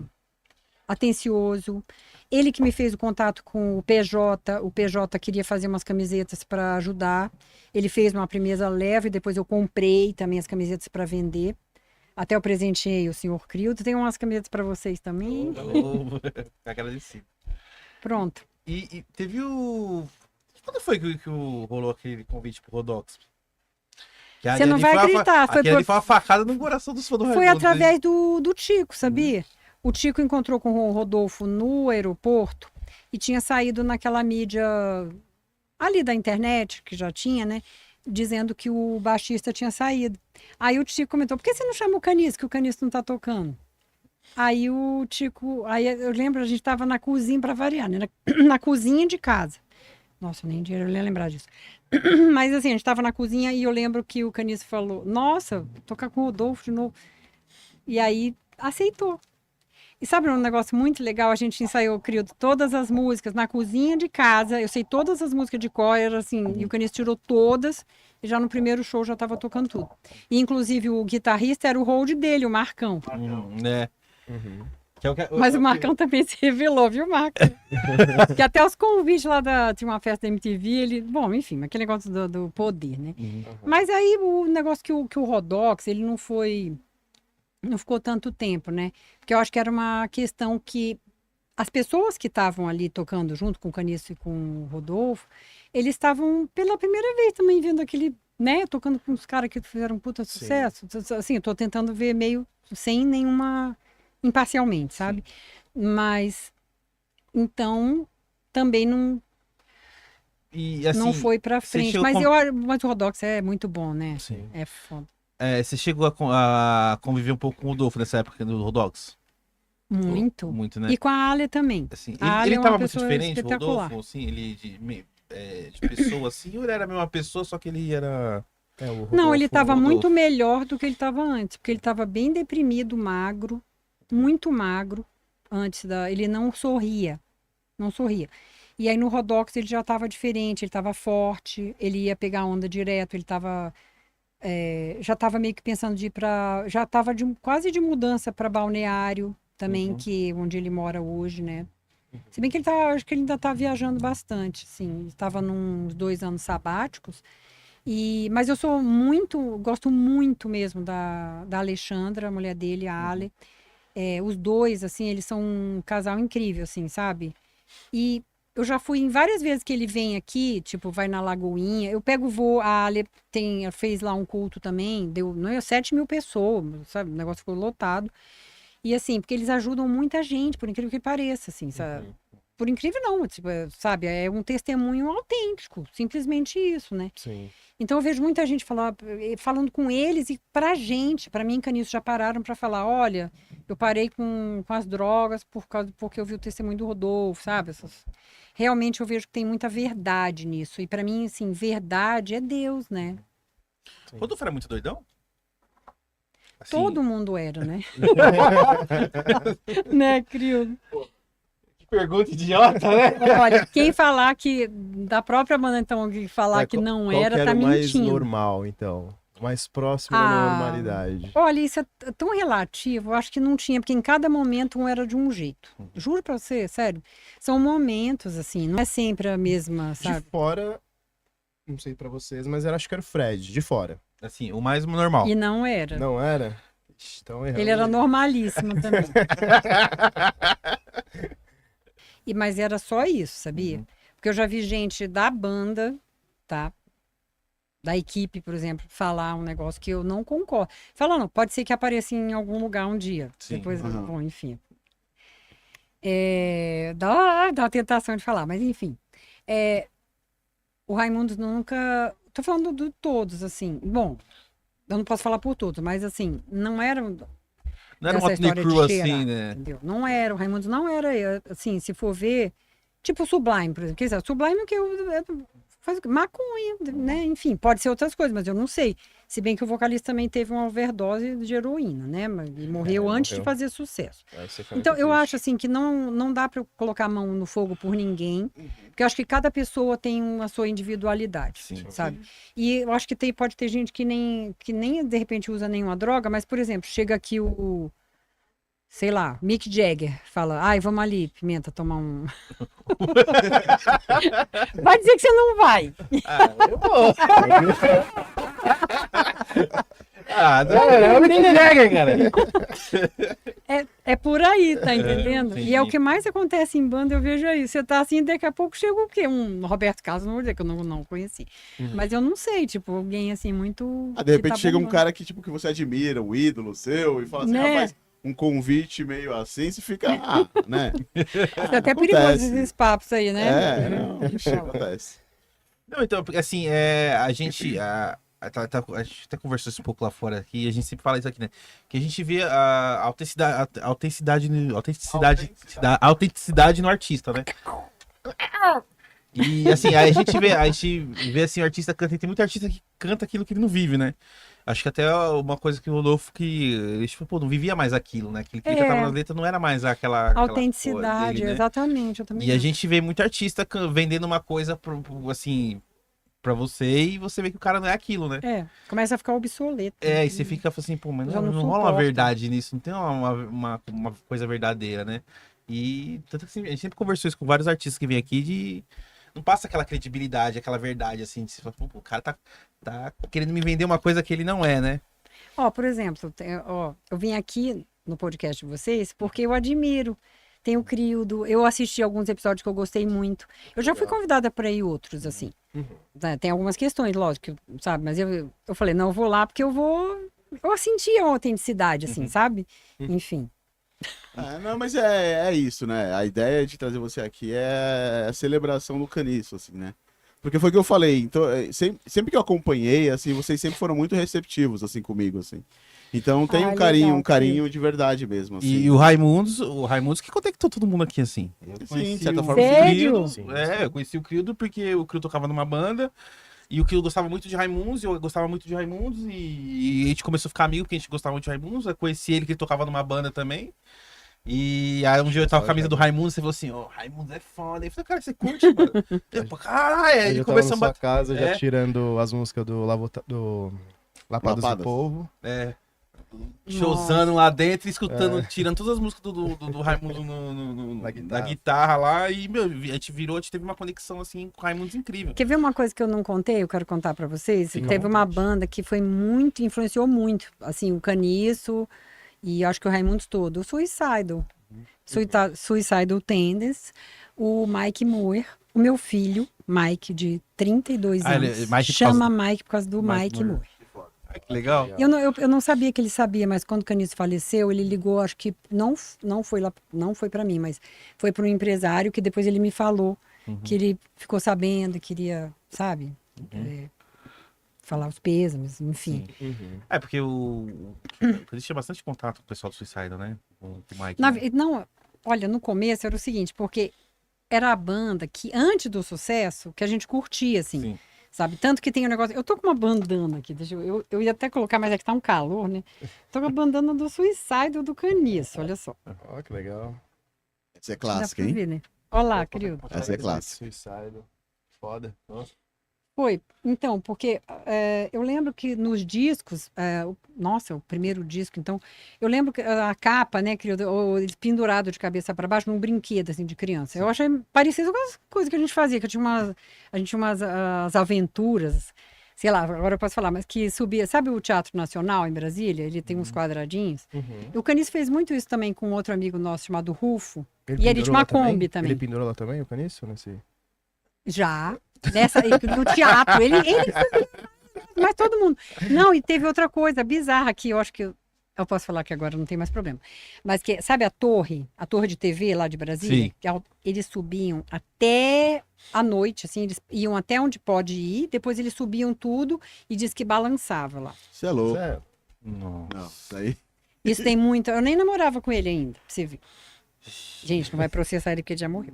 atencioso. Ele que me fez o contato com o PJ queria fazer umas camisetas para ajudar. Ele fez uma primeira leva e depois eu comprei também as camisetas para vender. Até eu presenteei o senhor Crildo. Tem umas camisetas para vocês também. Agradecido. Pronto. E teve o... Quando foi que rolou aquele convite pro Rodox? Você não vai acreditar. Foi uma facada no coração dos fãs do Foi Raimundos, através do Tico, sabia? O Tico encontrou com o Rodolfo no aeroporto e tinha saído naquela mídia ali da internet, que já tinha, né? Dizendo que o baixista tinha saído. Aí o Tico comentou, por que você não chama o Caniço, que o Caniço não tá tocando? Aí o Tico... Aí eu lembro, a gente tava na cozinha, para variar, né? Na cozinha de casa. Nossa, nem dinheiro eu ia lembrar disso. Mas assim, a gente tava na cozinha e eu lembro que o Caniço falou, nossa, tocar com o Rodolfo de novo. E aí aceitou. E sabe um negócio muito legal? A gente ensaiou, criou todas as músicas na cozinha de casa. Eu sei todas as músicas de cor, era assim, e o Caniço tirou todas. E já no primeiro show já estava tocando tudo. E inclusive o guitarrista era o hold dele, o Marcão. Né? Mas o Marcão também se revelou, viu, Marcão? Que até os convites lá tinha uma festa da MTV, ele... Bom, enfim, aquele negócio do poder, né? Mas aí o negócio que o Rodox, ele não ficou tanto tempo, né? Porque eu acho que era uma questão que as pessoas que estavam ali tocando junto com o Caniço e com o Rodolfo, eles estavam pela primeira vez também vendo aquele, né? Tocando com os caras que fizeram um puta sucesso. Assim, eu tô tentando ver meio sem nenhuma... imparcialmente, sabe? Mas, então, também não... E, assim, não foi pra frente. Mas o Rodox é muito bom, né? Sim. É foda. Você chegou a conviver um pouco com o Rodolfo nessa época do Rodox? Muito. Muito, né? E com a Ale também. Assim, A Ale ele é uma tava muito pessoa diferente, o espetacular. Rodolfo? Assim, ele de pessoa assim, ou ele era a mesma pessoa, só que ele era... Não, ele tava muito melhor do que ele tava antes. Porque ele tava bem deprimido, magro. Muito magro. Ele não sorria. Não sorria. E aí no Rodox ele já tava diferente. Ele tava forte. Ele ia pegar onda direto. Ele tava... já estava meio que pensando de ir para. Já estava quase de mudança para Balneário também, onde ele mora hoje, né? Se bem que acho que ele ainda está viajando bastante, assim. Estava nos 2 anos sabáticos. Mas eu gosto muito mesmo da Alexandra, a mulher dele, a Ale. Os dois, assim, eles são um casal incrível, assim, sabe? E eu já fui em várias vezes que ele vem aqui, tipo, vai na Lagoinha. Eu pego o voo, a Ale fez lá um culto também, deu 7.000 pessoas, sabe? O negócio ficou lotado. E assim, porque eles ajudam muita gente, por incrível que pareça, assim, sabe? Por incrível não, tipo, sabe? É um testemunho autêntico, simplesmente isso, né? Sim. Então eu vejo muita gente falando com eles e pra gente, pra mim e Caniço já pararam pra falar, olha, eu parei com as drogas porque eu vi o testemunho do Rodolfo, sabe? Realmente eu vejo que tem muita verdade nisso. E pra mim, assim, verdade é Deus, né? O Rodolfo era muito doidão? Assim, Todo mundo era, né? Né, Crio? pergunta idiota, né? Olha, quem falar que da própria banda, então, que falar que não era, tá mentindo. Mais normal, então? Mais próximo da normalidade. Olha, isso é tão relativo. Eu acho que não tinha, porque em cada momento um era de um jeito. Juro pra você, sério. São momentos, assim, não é sempre a mesma, sabe? De fora, não sei pra vocês, mas acho que era o Fred, de fora. Assim, o mais normal. E não era. Não era? Então, ele era normalíssimo também. Mas era só isso, sabia? Porque eu já vi gente da banda, tá? Da equipe, por exemplo, falar um negócio que eu não concordo. Falando, pode ser que apareça em algum lugar um dia. Sim. Depois, bom, enfim. Dá a tentação de falar, mas enfim. O Raimundos nunca... Tô falando de todos, assim. Bom, eu não posso falar por todos, mas assim, não era... Não era uma Cru assim, né? Entendeu? Não era, o Raimundos não era, assim, se for ver, tipo o Sublime, por exemplo. Quer dizer, o Sublime que Faz o quê? Maconha, né? Enfim, pode ser outras coisas, mas eu não sei. Se bem que o vocalista também teve uma overdose de heroína, né? E morreu antes de fazer sucesso. Então, eu acho assim que não dá para colocar a mão no fogo por ninguém, porque eu acho que cada pessoa tem a sua individualidade, sabe? E eu acho que pode ter gente que nem de repente usa nenhuma droga, mas, por exemplo, chega aqui sei lá, Mick Jagger fala, ai, vamos ali, Pimenta, tomar um... Vai dizer que você não vai. Eu vou. É o Mick Jagger, cara. É por aí, tá entendendo? Entendi. E é o que mais acontece em banda, eu vejo aí. Você tá assim, daqui a pouco chega o quê? Um Roberto Carlos, não vou dizer que eu não conheci. Mas eu não sei, tipo, alguém assim, muito... De repente que tá chega um bombando. cara que você admira, um ídolo seu, e fala assim, Né? rapaz, um convite meio assim, você fica, né? É até perigoso esses papos aí, né? É, não, acontece. Não, então, porque assim, a gente até conversou isso um pouco lá fora aqui, e a gente sempre fala isso aqui, né? Que a gente vê a autenticidade no artista, né? E assim, aí a gente vê assim, o artista canta, e tem muito artista que canta aquilo que ele não vive, né? Acho que até uma coisa que o Rodolfo, que ele tipo, pô, não vivia mais aquilo, né? Aquilo que ele cantava na letra não era mais aquela Autenticidade, coisa dele, né? exatamente. Eu também E a acho. gente vê muito artista vendendo uma coisa assim pra você, e você vê que o cara não é aquilo, né? Começa a ficar obsoleto. E você fica assim, pô, mas Já não não rola uma suporta. verdade nisso, não tem uma coisa verdadeira, né? E tanto que assim, a gente sempre conversou isso com vários artistas que vêm aqui, não passa aquela credibilidade, aquela verdade, assim, de você fala, pô, o cara tá querendo me vender uma coisa que ele não é, né? Ó, por exemplo, eu vim aqui no podcast de vocês porque eu admiro. Tem o Crildo, eu assisti alguns episódios que eu gostei muito. Eu já fui convidada para ir outros, assim. Tem algumas questões, lógico, sabe? Mas eu falei, não, eu vou lá porque eu senti a autenticidade, assim, sabe? Enfim. Não, mas é isso, né? A ideia de trazer você aqui é a celebração do caniço, assim, né? Porque foi o que eu falei, então, sempre que eu acompanhei, assim, vocês sempre foram muito receptivos, assim, comigo, assim. Então tem um legal, carinho de verdade mesmo, assim. E o Raimundos que conectou todo mundo aqui, assim. Sim, de certa forma, Sério? Eu conheci o Crildo porque o Crildo tocava numa banda, e o Crildo gostava muito de Raimundos, e eu gostava muito de Raimundos, e a gente começou a ficar amigo porque a gente gostava muito de Raimundos. Eu conheci ele que ele tocava numa banda também. E aí um dia eu tava com a camisa do Raimundos, você falou assim, ó, Raimundos é foda. Eu falei, cara, você curte, mano? Eu, pô, caralho, aí Eu ele tava começou na a sua casa já É. tirando as músicas do Lapadas do Lapadas. Povo. showzando lá dentro, escutando, tirando todas as músicas do Raimundo na guitarra lá, e, meu, a gente teve uma conexão, assim, com o Raimundos incrível. Quer ver uma coisa que eu não contei? Eu quero contar pra vocês. Fica à Teve uma vontade. banda que influenciou muito, assim, o Caniço e acho que o Raimundos todo. O Suicidal. Suicidal Tendencies, o Mike Moore, o meu filho, Mike, de 32 anos. Mike Chama Mike por causa do Mike Mike Moore. Ai, que legal. Eu não sabia que ele sabia, mas quando o Caniço faleceu, ele ligou, acho que não foi para mim, mas foi para um empresário que depois ele me falou que ele ficou sabendo, queria, sabe, falar os pêsames, enfim. Porque ele tinha bastante contato com o pessoal do Suicida, né? Com o Mike. Não, olha, no começo era o seguinte, porque era a banda que, antes do sucesso, que a gente curtia, assim. Sim. Sabe? Tanto que tem um negócio. Eu tô com uma bandana aqui, eu ia até colocar, mas é que tá um calor, né? Tô com a bandana do Suicide do Caniço, olha só. Ó, que legal. Essa é Dá clássica, pra hein? ver, né? Olha lá, querido. Essa é clássica. Suicide. Foda. Nossa. Foi. Então, porque eu lembro que nos discos, nossa, o primeiro disco, então, eu lembro que a capa, né, querido, eles pendurado de cabeça para baixo num brinquedo, assim, de criança. Eu achei parecido com as coisas que a gente fazia, que a gente tinha umas as aventuras, sei lá, agora eu posso falar, mas que subia, sabe o Teatro Nacional em Brasília? Ele tem uns quadradinhos. E o Caniço fez muito isso também com outro amigo nosso chamado Rufo. E ele pendurou tinha uma lá Kombi também. Ele pendurou lá também, o Caniço? Já. No teatro. Ele mas todo mundo. Não, e teve outra coisa bizarra que eu acho que eu posso falar que agora não tem mais problema. Mas que, sabe a torre de TV lá de Brasília? Sim. Que eles subiam até a noite, assim, eles iam até onde pode ir, depois eles subiam tudo e diz que balançava lá. Você é louco. Sério? Nossa. Não, isso aí. Isso tem muito. Eu nem namorava com ele ainda, pra você ver. Gente, não vai processar ele porque ele já morreu.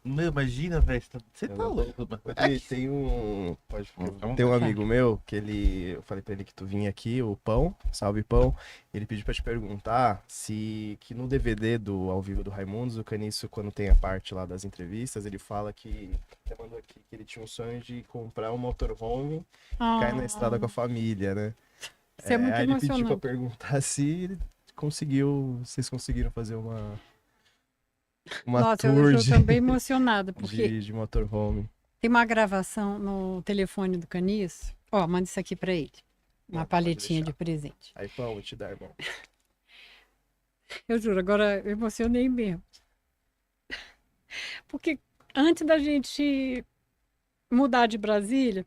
Não, imagina, velho. Você tá louco, mano. Tem um. Tem um amigo meu que eu falei pra ele que tu vinha aqui, o Pão, salve Pão. Ele pediu pra te perguntar se que no DVD do Ao Vivo do Raimundos, o Caniço, quando tem a parte lá das entrevistas, ele fala que. Até mandou aqui que ele tinha um sonho de comprar um motorhome e cair na estrada com a família, né? Isso é muito aí ele pediu pra emocionante. perguntar se vocês conseguiram fazer uma Nossa, tour eu tô bem emocionada, porque de motorhome. tem uma gravação no telefone do Caniço. Ó, manda isso aqui pra ele. Uma Não, pode paletinha deixar. de presente. Aí, Pão, vou te dar, irmão. Eu juro, agora eu emocionei mesmo. Porque antes da gente mudar de Brasília,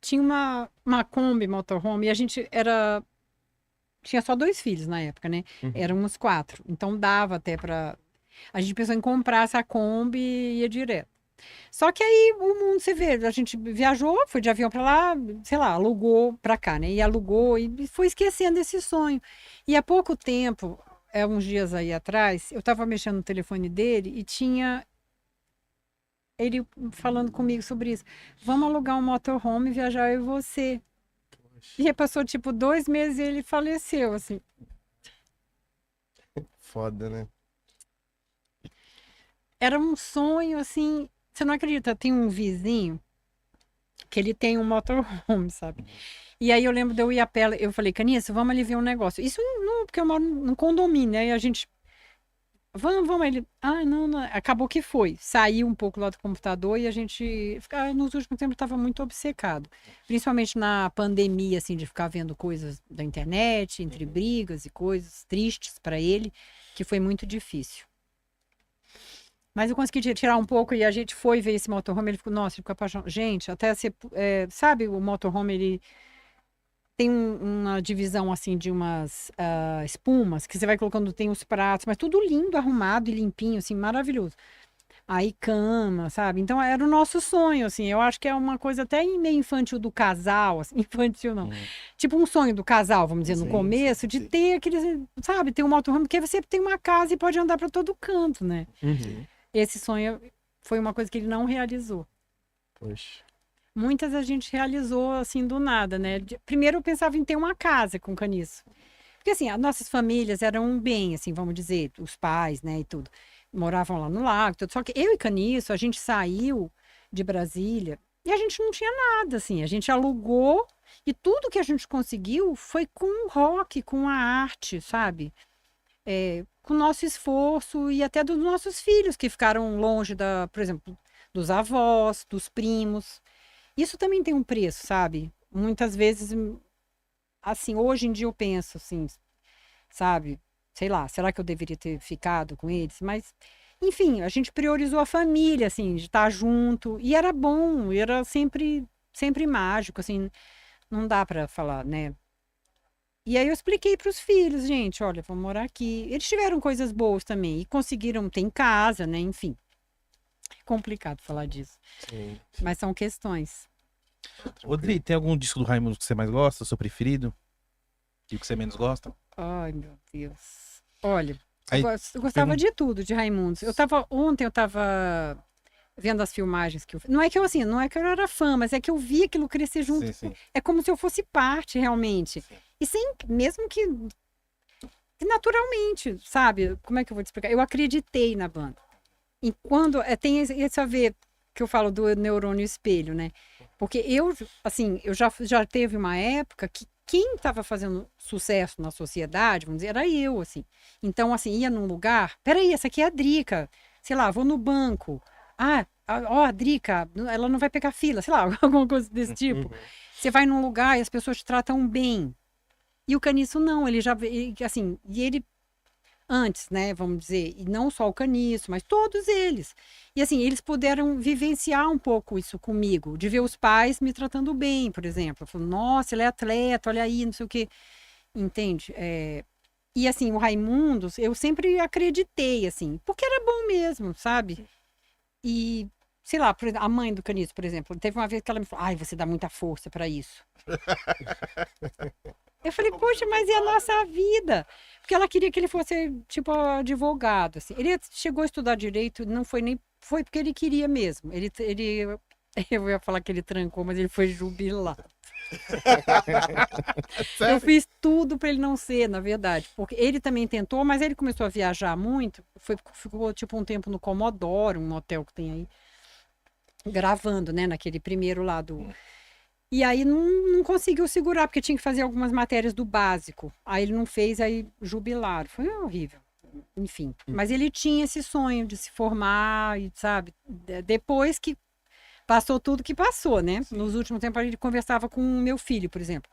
tinha uma Kombi motorhome e a gente tinha só 2 filhos na época, né? Éramos 4. Então dava até pra. A gente pensou em comprar essa Kombi e ia direto. Só que aí o mundo, você vê, a gente viajou, foi de avião pra lá, sei lá, alugou pra cá, né? E alugou e foi esquecendo esse sonho. E há pouco tempo, uns dias aí atrás, eu tava mexendo no telefone dele e tinha ele falando comigo sobre isso. Vamos alugar um motorhome e viajar eu e você. E aí passou tipo 2 meses e ele faleceu, assim. Foda, né? Era um sonho, assim. Você não acredita, tem um vizinho que ele tem um motorhome, sabe? E aí eu lembro de eu ir a pé, eu falei, Caniço, vamos ali ver um negócio. Isso não, porque eu moro num condomínio, né? E a gente. Vamos, ele. Ah, não. Acabou que foi. Saiu um pouco lá do computador e a gente. Nos últimos tempos estava muito obcecado. Principalmente na pandemia, assim, de ficar vendo coisas da internet, entre brigas e coisas tristes para ele, que foi muito difícil. Mas eu consegui tirar um pouco e a gente foi ver esse motorhome. Ele ficou, nossa, ele ficou apaixonado. Gente, até você. Sabe, o motorhome, ele tem uma divisão assim de umas espumas que você vai colocando, tem os pratos, mas tudo lindo, arrumado e limpinho, assim, maravilhoso. Aí cama, sabe? Então era o nosso sonho, assim. Eu acho que é uma coisa até meio infantil do casal, assim, infantil não. Tipo um sonho do casal, vamos dizer, no começo, de ter aqueles, sabe, ter um motorhome, porque você tem uma casa e pode andar para todo canto, né? Esse sonho foi uma coisa que ele não realizou. Poxa. Muitas a gente realizou assim do nada, né? Primeiro eu pensava em ter uma casa com Caniço. Porque assim, as nossas famílias eram bem, assim, vamos dizer, os pais, né, e tudo. Moravam lá no lago, tudo. Só que eu e Caniço, a gente saiu de Brasília e a gente não tinha nada, assim. A gente alugou e tudo que a gente conseguiu foi com o rock, com a arte, sabe? Com o nosso esforço e até dos nossos filhos que ficaram longe por exemplo, dos avós, dos primos. Isso também tem um preço, sabe? Muitas vezes, assim, hoje em dia eu penso, assim, sabe? Sei lá, será que eu deveria ter ficado com eles? Mas, enfim, a gente priorizou a família, assim, de estar junto. E era bom, era sempre mágico, assim, não dá pra falar, né? E aí eu expliquei para os filhos, gente, olha, vamos morar aqui. Eles tiveram coisas boas também e conseguiram ter em casa, né? Enfim. Complicado falar disso. Sim. Mas são questões. Rodrigo, tem algum disco do Raimundo que você mais gosta, seu preferido? E o que você menos gosta? Ai, meu Deus. Olha, Aí, eu gostava de tudo de Raimundos. Ontem eu tava vendo as filmagens que eu fiz. Não é que eu era fã, mas é que eu vi aquilo crescer junto. Sim. É como se eu fosse parte, realmente. Sim. E mesmo que naturalmente, sabe? Como é que eu vou te explicar? Eu acreditei na banda. E quando tem esse a ver que eu falo do neurônio espelho, né? Porque eu já teve uma época que quem estava fazendo sucesso na sociedade, vamos dizer, era eu, assim. Então, assim, ia num lugar, peraí, essa aqui é a Drica. Sei lá, vou no banco. A Drica, ela não vai pegar fila, sei lá, alguma coisa desse tipo. Você vai num lugar e as pessoas te tratam bem. E o Caniço não, assim, e ele antes, né, vamos dizer, e não só o Caniço, mas todos eles. E assim, eles puderam vivenciar um pouco isso comigo, de ver os pais me tratando bem, por exemplo. Falando, nossa, ele é atleta, olha aí, não sei o quê. Entende? E assim, o Raimundos, eu sempre acreditei, assim, porque era bom mesmo, sabe? E, sei lá, a mãe do Caniço, por exemplo, teve uma vez que ela me falou, ai, você dá muita força pra isso. Eu falei, poxa, mas e a nossa vida? Porque ela queria que ele fosse, tipo, advogado, assim. Ele chegou a estudar direito, não foi nem... Foi porque ele queria mesmo. Eu ia falar que ele trancou, mas ele foi jubilado. Eu fiz tudo para ele não ser, na verdade. Porque ele também tentou, mas ele começou a viajar muito. Ficou, tipo, um tempo no Comodoro, um hotel que tem aí, gravando, né? Naquele primeiro lá do... E aí não conseguiu segurar, porque tinha que fazer algumas matérias do básico. Aí ele não fez, aí jubilaram. Foi horrível. Enfim. Mas ele tinha esse sonho de se formar, e sabe? Depois que passou tudo que passou, né? Nos últimos tempos ele conversava com o meu filho, por exemplo.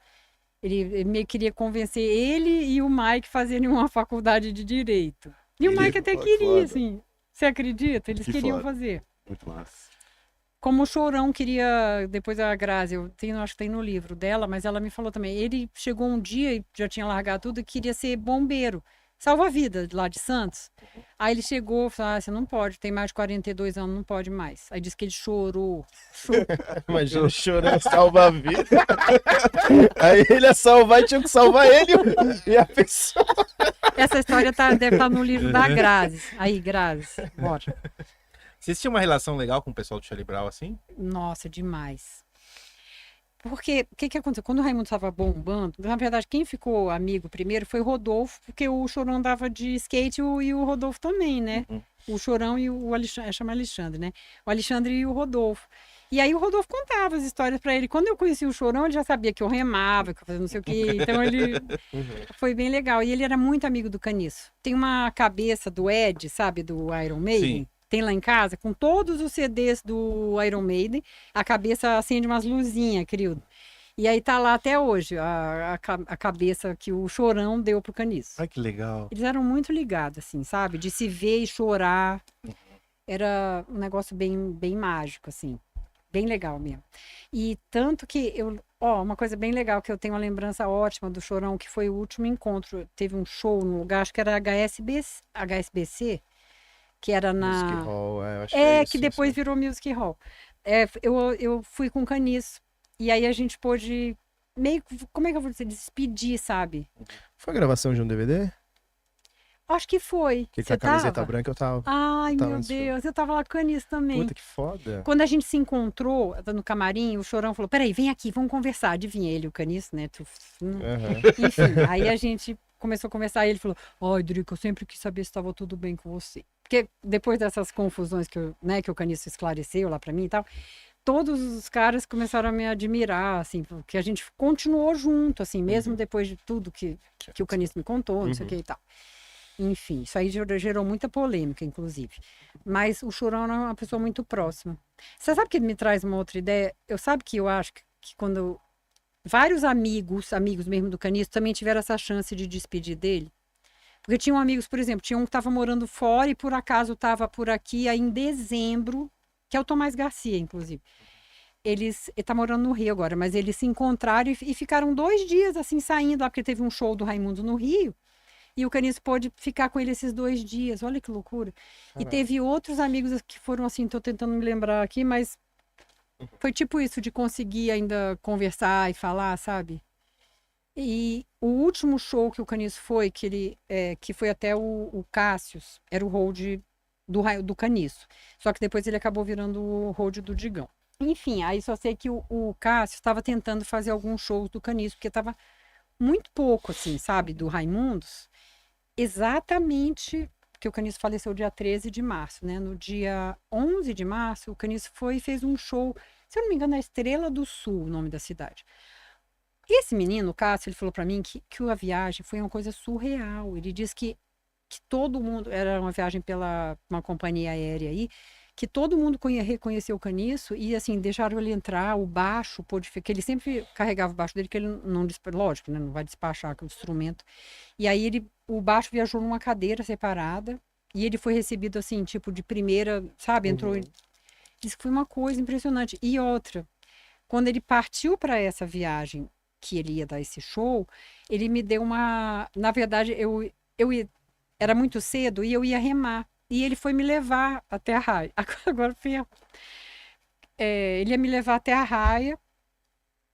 Ele meio que queria convencer ele e o Mike a fazerem uma faculdade de Direito. E o Mike até queria, assim. Você acredita? Eles queriam fazer. Muito massa. Como o Chorão queria, depois a Grazi, acho que tem no livro dela, mas ela me falou também, ele chegou um dia e já tinha largado tudo e queria ser bombeiro, salva-vida lá de Santos. Aí ele chegou e falou, você não pode, tem mais de 42 anos, não pode mais. Aí disse que ele chorou. Imagina chorando, salva a vida. Aí ele ia salvar e tinha que salvar ele e a pessoa. Essa história deve estar no livro da Grazi. Aí, Grazi, bora. Vocês tinham uma relação legal com o pessoal do Charlie Brown, assim? Nossa, demais. Porque, o que aconteceu? Quando o Raimundo estava bombando, na verdade, quem ficou amigo primeiro foi o Rodolfo, porque o Chorão andava de skate e o Rodolfo também, né? Uhum. O Chorão e o Alexandre, chama Alexandre, né? O Alexandre e o Rodolfo. E aí o Rodolfo contava as histórias para ele. Quando eu conheci o Chorão, ele já sabia que eu remava, que eu fazia não sei o quê. Então ele foi bem legal. E ele era muito amigo do Caniço. Tem uma cabeça do Ed, sabe, do Iron Maiden? Sim. Tem lá em casa, com todos os CDs do Iron Maiden, a cabeça acende umas luzinhas, querido. E aí tá lá até hoje, a cabeça que o Chorão deu pro Caniço. Ai, que legal. Eles eram muito ligados, assim, sabe? De se ver e chorar. Era um negócio bem, bem mágico, assim. Bem legal mesmo. E tanto que uma coisa bem legal, que eu tenho uma lembrança ótima do Chorão, que foi o último encontro. Teve um show no lugar, acho que era HSBC, que era na... Music Hall, eu acho que é isso, que depois virou Music Hall. Eu fui com o Caniço. E aí a gente pôde meio... Como é que eu vou dizer? Despedir, sabe? Foi a gravação de um DVD? Acho que foi. Que com Você a camiseta tava? branca eu tava. Ai, tava meu nesse filme. Deus. Eu tava lá com o Caniço também. Puta, que foda. Quando a gente se encontrou no camarim, o Chorão falou, peraí, vem aqui, vamos conversar. Adivinha ele, o Caniço, né? Uhum. Enfim, aí a gente começou a conversar e ele falou, ai, Drico, eu sempre quis saber se estava tudo bem com você. Porque depois dessas confusões que o Caniço esclareceu lá pra mim e tal, todos os caras começaram a me admirar, assim, porque a gente continuou junto, assim, mesmo depois de tudo que o Caniço me contou, não sei o que e tal. Enfim, isso aí gerou muita polêmica, inclusive. Mas o Chorão é uma pessoa muito próxima. Você sabe que me traz uma outra ideia? Eu acho que quando vários amigos mesmo do Caniço também tiveram essa chance de despedir dele. Porque tinham amigos, por exemplo, tinha um que estava morando fora e por acaso estava por aqui aí em dezembro, que é o Tomás Garcia, inclusive. Ele tá morando no Rio agora, mas eles se encontraram e ficaram 2 dias assim saindo lá, porque teve um show do Raimundo no Rio. E o Caniço pôde ficar com ele esses 2 dias. Olha que loucura. E teve outros amigos que foram assim, tô tentando me lembrar aqui, mas foi tipo isso, de conseguir ainda conversar e falar, sabe? E o último show que o Caniço foi, que foi até o Cássius, era o hold do Caniço. Só que depois ele acabou virando o hold do Digão. Enfim, aí só sei que o Cássius estava tentando fazer alguns shows do Caniço, porque estava muito pouco, assim, sabe, do Raimundos. Exatamente, porque o Caniço faleceu dia 13 de março, né? No dia 11 de março, o Caniço foi e fez um show, se eu não me engano, é Estrela do Sul, o nome da cidade. E esse menino, o Cássio, ele falou pra mim que a viagem foi uma coisa surreal. Ele disse que todo mundo, era uma viagem pela uma companhia aérea aí, que todo mundo reconheceu o Caniço e, assim, deixaram ele entrar, o baixo, que ele sempre carregava o baixo dele, que ele não, lógico, né, não vai despachar com o instrumento. E aí o baixo viajou numa cadeira separada e ele foi recebido, assim, tipo, de primeira, sabe, entrou... Disse que foi uma coisa impressionante. E outra, quando ele partiu para essa viagem, que ele ia dar esse show, ele me deu uma... Na verdade, era muito cedo e eu ia remar. E ele foi me levar até a raia. Agora ele ia me levar até a raia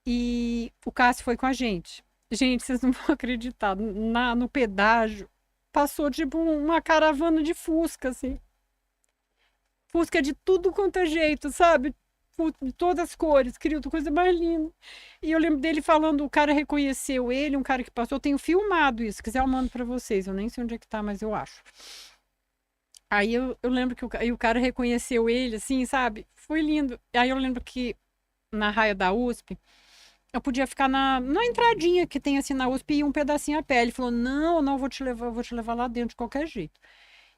e o Cássio foi com a gente. Gente, vocês não vão acreditar. No pedágio, passou tipo uma caravana de Fusca, assim. Fusca de tudo quanto é jeito, sabe? De todas as cores, querido, coisa mais linda. E eu lembro dele falando, o cara reconheceu ele, um cara que passou. Eu tenho filmado isso, se quiser eu mando pra vocês. Eu nem sei onde é que tá, mas eu acho. Aí eu lembro que o cara reconheceu ele, assim, sabe? Foi lindo. Aí eu lembro que na raia da USP, eu podia ficar na entradinha que tem assim na USP e um pedacinho a pé. Ele falou: não, não, eu vou te levar lá dentro de qualquer jeito.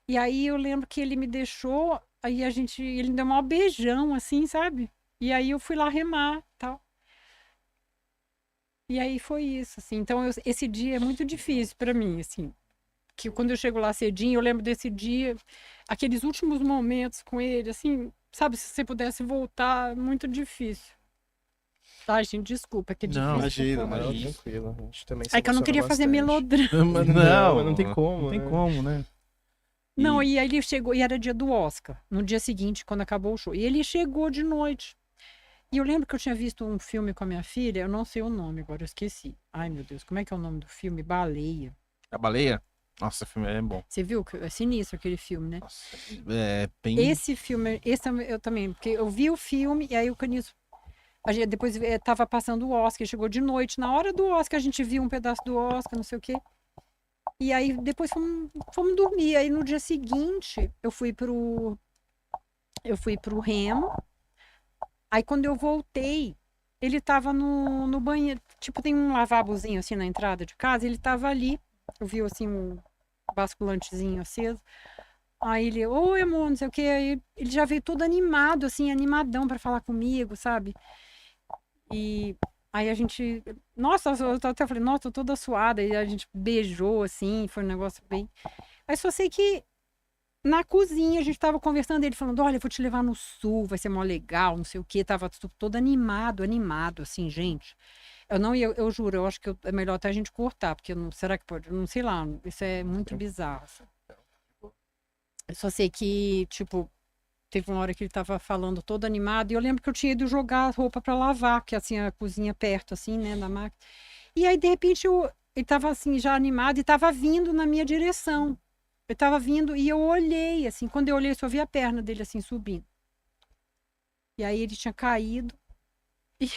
E aí eu lembro que ele me deixou, aí ele me deu um maior beijão, assim, sabe? E aí eu fui lá remar, tal. E aí foi isso, assim. Então esse dia é muito difícil pra mim, assim. Que quando eu chego lá cedinho, eu lembro desse dia, aqueles últimos momentos com ele, assim, sabe? Se você pudesse voltar, muito difícil. Tá, gente, desculpa, que é difícil. Imagina, Não, imagina. tranquilo. A gente também se É que eu não queria emociona fazer bastante. melodrama. Não, não tem como, Não tem né? como, né? Não, e aí ele chegou, e era dia do Oscar, no dia seguinte, quando acabou o show. E ele chegou de noite. E eu lembro que eu tinha visto um filme com a minha filha, eu não sei o nome agora, eu esqueci. Ai, meu Deus, como é que é o nome do filme? Baleia. A baleia? Nossa, o filme é bom. Você viu? É sinistro aquele filme, né? Nossa, é bem... Esse filme, eu também, porque eu vi o filme e aí o Caniço. Depois tava passando o Oscar, chegou de noite. Na hora do Oscar, a gente viu um pedaço do Oscar, não sei o quê. E aí depois fomos dormir. Aí no dia seguinte, eu fui pro Remo. Aí quando eu voltei, ele tava no banheiro. Tipo, tem um lavabozinho assim na entrada de casa, ele tava ali. Eu vi assim um basculantezinho aceso. Aí ele, oi, amor, não sei o quê. Aí ele já veio todo animado, assim, animadão pra falar comigo, sabe? E aí a gente. Nossa, eu até falei, nossa, tô toda suada. E a gente beijou, assim, foi um negócio bem. Mas só sei que na cozinha a gente tava conversando, ele falando, olha, eu vou te levar no sul, vai ser mó legal, não sei o quê. Tava todo animado, assim, gente. Eu não ia, eu juro, eu acho que é melhor até a gente cortar, porque não, será que pode? Não sei lá, isso é muito bizarro. Assim. Eu só sei que, tipo, teve uma hora que ele tava falando todo animado, e eu lembro que eu tinha ido jogar a roupa pra lavar, que assim, a cozinha perto, assim, né, na máquina. E aí, de repente, ele tava assim, já animado, e tava vindo na minha direção. Ele tava vindo, e eu olhei, assim, quando eu olhei, eu só vi a perna dele, assim, subindo. E aí ele tinha caído, e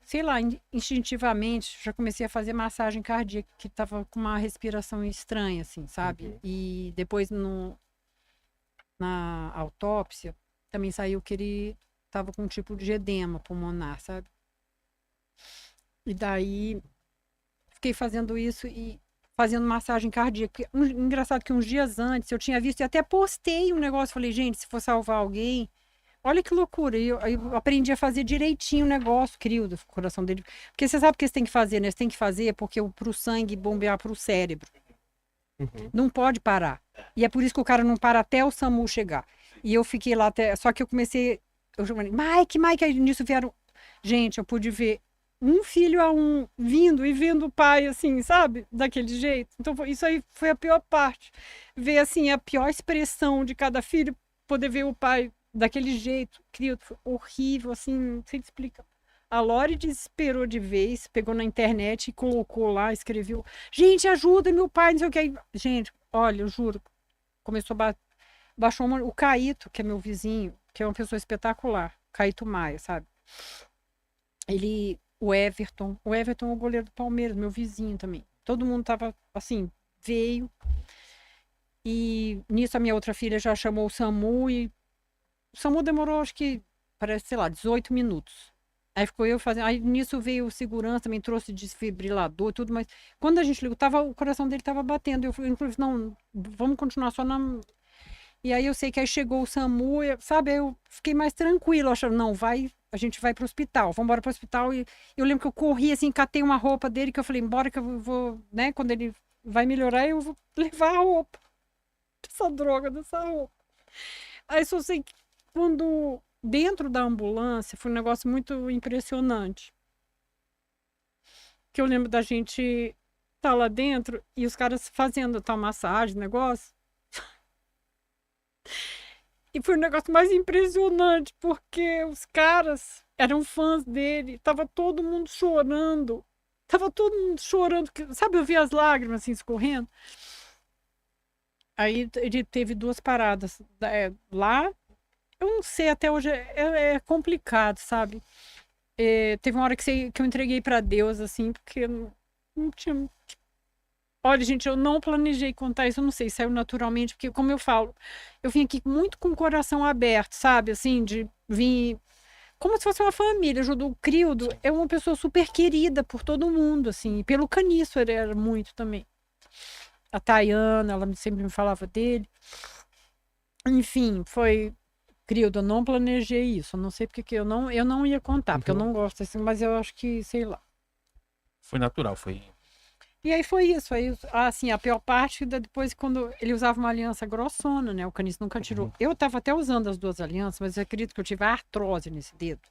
sei lá, instintivamente, já comecei a fazer massagem cardíaca, que tava com uma respiração estranha, assim, sabe? Uhum. E depois na autópsia, também saiu que ele tava com um tipo de edema pulmonar, sabe? E daí, fiquei fazendo isso e fazendo massagem cardíaca. Engraçado que uns dias antes eu tinha visto e até postei um negócio, falei, gente, se for salvar alguém, olha que loucura. E eu aprendi a fazer direitinho o negócio, crio do coração dele. Porque você sabe o que você tem que fazer, né? Você tem que fazer porque pro sangue bombear pro cérebro. Uhum. Não pode parar. E é por isso que o cara não para até o SAMU chegar. E eu fiquei lá até. Só que eu comecei. Eu chamei, Mike, aí nisso vieram. Gente, eu pude ver um filho a um vindo e vendo o pai, assim, sabe? Daquele jeito. Então, isso aí foi a pior parte. Ver, assim, a pior expressão de cada filho, poder ver o pai daquele jeito. Querido, foi horrível, assim, não sei te explicar. A Lori desesperou de vez, pegou na internet e colocou lá, escreveu: gente, ajuda meu pai, não sei o que. Gente, olha, eu juro, começou baixou o Caíto, que é meu vizinho, que é uma pessoa espetacular, Caíto Maia, sabe? O Everton é o goleiro do Palmeiras, meu vizinho também. Todo mundo tava assim, veio. E nisso a minha outra filha já chamou o SAMU e o SAMU demorou, acho que, parece, sei lá, 18 minutos. Aí ficou eu fazendo. Aí nisso veio o segurança, também trouxe desfibrilador e tudo, mas quando a gente ligou, o coração dele tava batendo. Eu falei, não, vamos continuar só na. E aí eu sei que aí chegou o SAMU, sabe? Aí eu fiquei mais tranquilo, achando, não, a gente vai pro hospital, vamos embora pro hospital. E eu lembro que eu corri assim, catei uma roupa dele, que eu falei, embora que eu vou, né? Quando ele vai melhorar, eu vou levar a roupa. Essa droga dessa roupa. Aí só sei que quando dentro da ambulância foi um negócio muito impressionante. Que eu lembro da gente tá lá dentro e os caras fazendo tal massagem, negócio. E foi o negócio mais impressionante, porque os caras eram fãs dele, tava todo mundo chorando. Tava todo mundo chorando, sabe, eu vi as lágrimas assim escorrendo. Aí ele teve 2 paradas lá. Eu não sei, até hoje é complicado, sabe? Teve uma hora que eu entreguei pra Deus, assim, porque eu não tinha. Olha, gente, eu não planejei contar isso, eu não sei, saiu naturalmente, porque, como eu falo, eu vim aqui muito com o coração aberto, sabe? Assim, de vir como se fosse uma família. O Crildo é uma pessoa super querida por todo mundo, assim, e pelo Caniço ele era muito também. A Tayana, ela sempre me falava dele. Enfim, foi. Crildo, eu não planejei isso, eu não sei porque que eu não ia contar, porque eu não gosto assim, mas eu acho que, sei lá. Foi natural, foi. E aí foi isso. Aí, assim, a pior parte, depois, quando ele usava uma aliança grossona, né? O Caniço nunca tirou. Eu tava até usando as 2 alianças, mas eu acredito que eu tive artrose nesse dedo.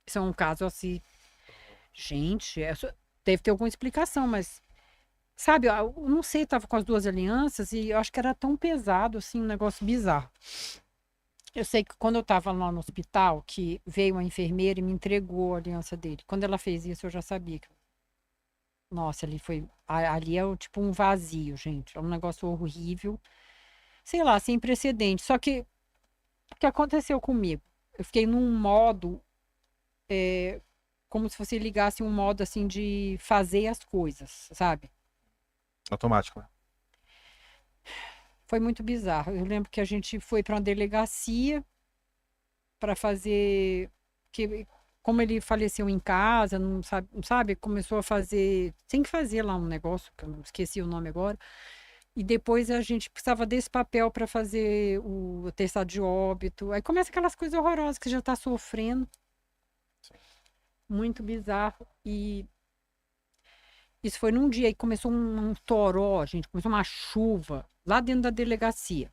Isso é um caso assim. Gente, deve ter alguma explicação, mas. Sabe, eu não sei, tava com as 2 alianças e eu acho que era tão pesado, assim, um negócio bizarro. Eu sei que quando eu tava lá no hospital, que veio uma enfermeira e me entregou a aliança dele. Quando ela fez isso, eu já sabia que. Nossa, ali é tipo um vazio, gente. É um negócio horrível. Sei lá, sem precedente. Só que o que aconteceu comigo? Eu fiquei num modo, como se você ligasse um modo assim de fazer as coisas, sabe? Automático, né? Foi muito bizarro. Eu lembro que a gente foi para uma delegacia para fazer. Como ele faleceu em casa, não sabe, começou a fazer. Tem que fazer lá um negócio, que eu não esqueci o nome agora. E depois a gente precisava desse papel para fazer o atestado de óbito. Aí começa aquelas coisas horrorosas que já tá sofrendo. Muito bizarro. E isso foi num dia aí começou um toró, gente, começou uma chuva lá dentro da delegacia.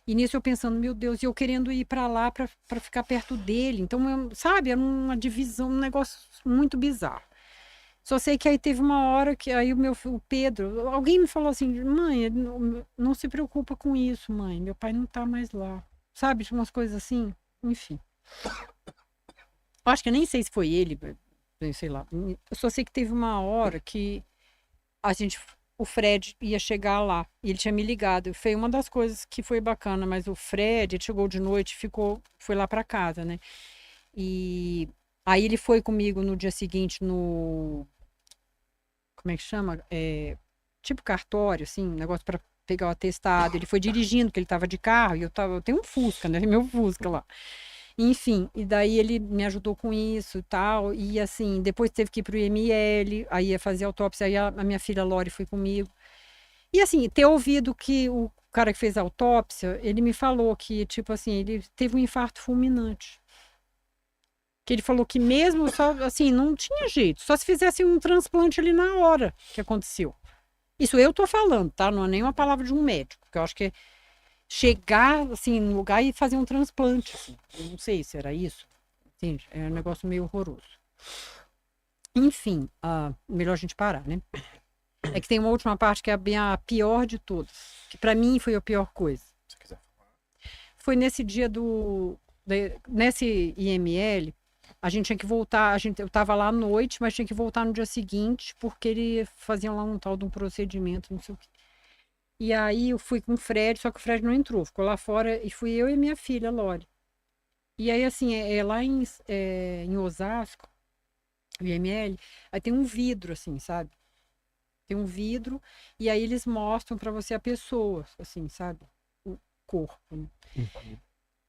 E nisso eu pensando, meu Deus, e eu querendo ir para lá para ficar perto dele. Então, sabe, era uma divisão, um negócio muito bizarro. Só sei que aí teve uma hora que aí o Pedro, alguém me falou assim, mãe, não se preocupa com isso, mãe, meu pai não tá mais lá. Sabe, tipo umas coisas assim, enfim. Eu acho que eu nem sei se foi ele, sei lá. Eu só sei que teve uma hora que o Fred ia chegar lá e ele tinha me ligado. Foi uma das coisas que foi bacana, mas o Fred, ele chegou de noite, foi lá para casa, né? E aí ele foi comigo no dia seguinte como é que chama? Tipo cartório, assim, um negócio para pegar o atestado. Ele foi dirigindo, que ele tava de carro, e eu tenho um Fusca, né? Meu Fusca lá. Enfim, e daí ele me ajudou com isso e tal. E assim, depois teve que ir pro IML, aí ia fazer autópsia, aí a minha filha Lori foi comigo. E assim, ter ouvido que o cara que fez a autópsia, ele me falou que, tipo assim, ele teve um infarto fulminante. Que ele falou que mesmo só, assim, não tinha jeito. Só se fizesse um transplante ali na hora que aconteceu. Isso eu tô falando, tá? Não é nem uma palavra de um médico. Porque eu acho que é chegar, assim, no lugar e fazer um transplante, assim. Eu não sei se era isso. Entende? É um negócio meio horroroso. Enfim, melhor a gente parar, né? É que tem uma última parte que é a pior de todas. Que pra mim foi a pior coisa. Se quiser falar. Foi nesse dia nesse IML, a gente tinha que voltar, eu tava lá à noite, mas tinha que voltar no dia seguinte, porque eles faziam lá um tal de um procedimento, não sei o quê. E aí eu fui com o Fred, só que o Fred não entrou, ficou lá fora, e fui eu e minha filha, Lori. E aí, assim, lá em Osasco, o IML, aí tem um vidro, assim, sabe? Tem um vidro, e aí eles mostram pra você a pessoa, assim, sabe? O corpo, né?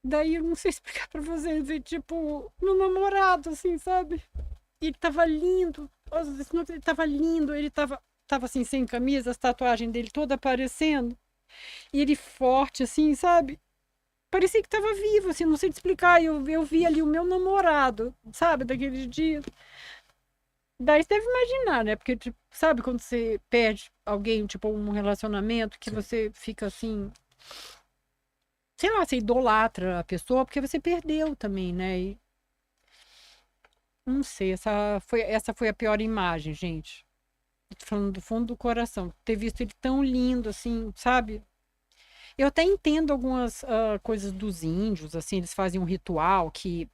Daí eu não sei explicar pra vocês, tipo, meu namorado, assim, sabe? Ele tava lindo, ele tava lindo, ele tava assim, sem camisa, as tatuagens dele toda aparecendo. E ele forte, assim, sabe? Parecia que tava vivo, assim, não sei te explicar. Eu vi ali o meu namorado, sabe, daquele dia. Daí você deve imaginar, né? Porque, tipo, sabe quando você perde alguém, tipo, um relacionamento, que você fica assim. Sei lá, você idolatra a pessoa porque você perdeu também, né? E não sei, essa foi a pior imagem, gente. Tô falando do fundo do coração. Ter visto ele tão lindo, assim, sabe? Eu até entendo algumas coisas dos índios, assim, eles fazem um ritual que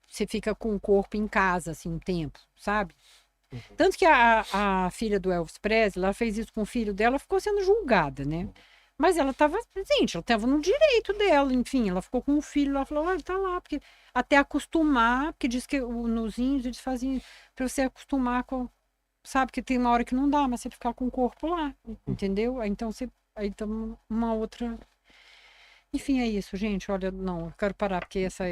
você fica com o corpo em casa, assim, um tempo, sabe? Tanto que a filha do Elvis Presley, ela fez isso com o filho dela, ficou sendo julgada, né? Mas ela estava, gente, ela estava no direito dela, enfim, ela ficou com o filho, ela falou, olha, tá lá, porque até acostumar, porque diz que nos índios eles faziam para você acostumar com, sabe, que tem uma hora que não dá, mas você ficar com o corpo lá, entendeu? Então uma outra. Enfim, é isso, gente. Olha, não, eu quero parar, porque essa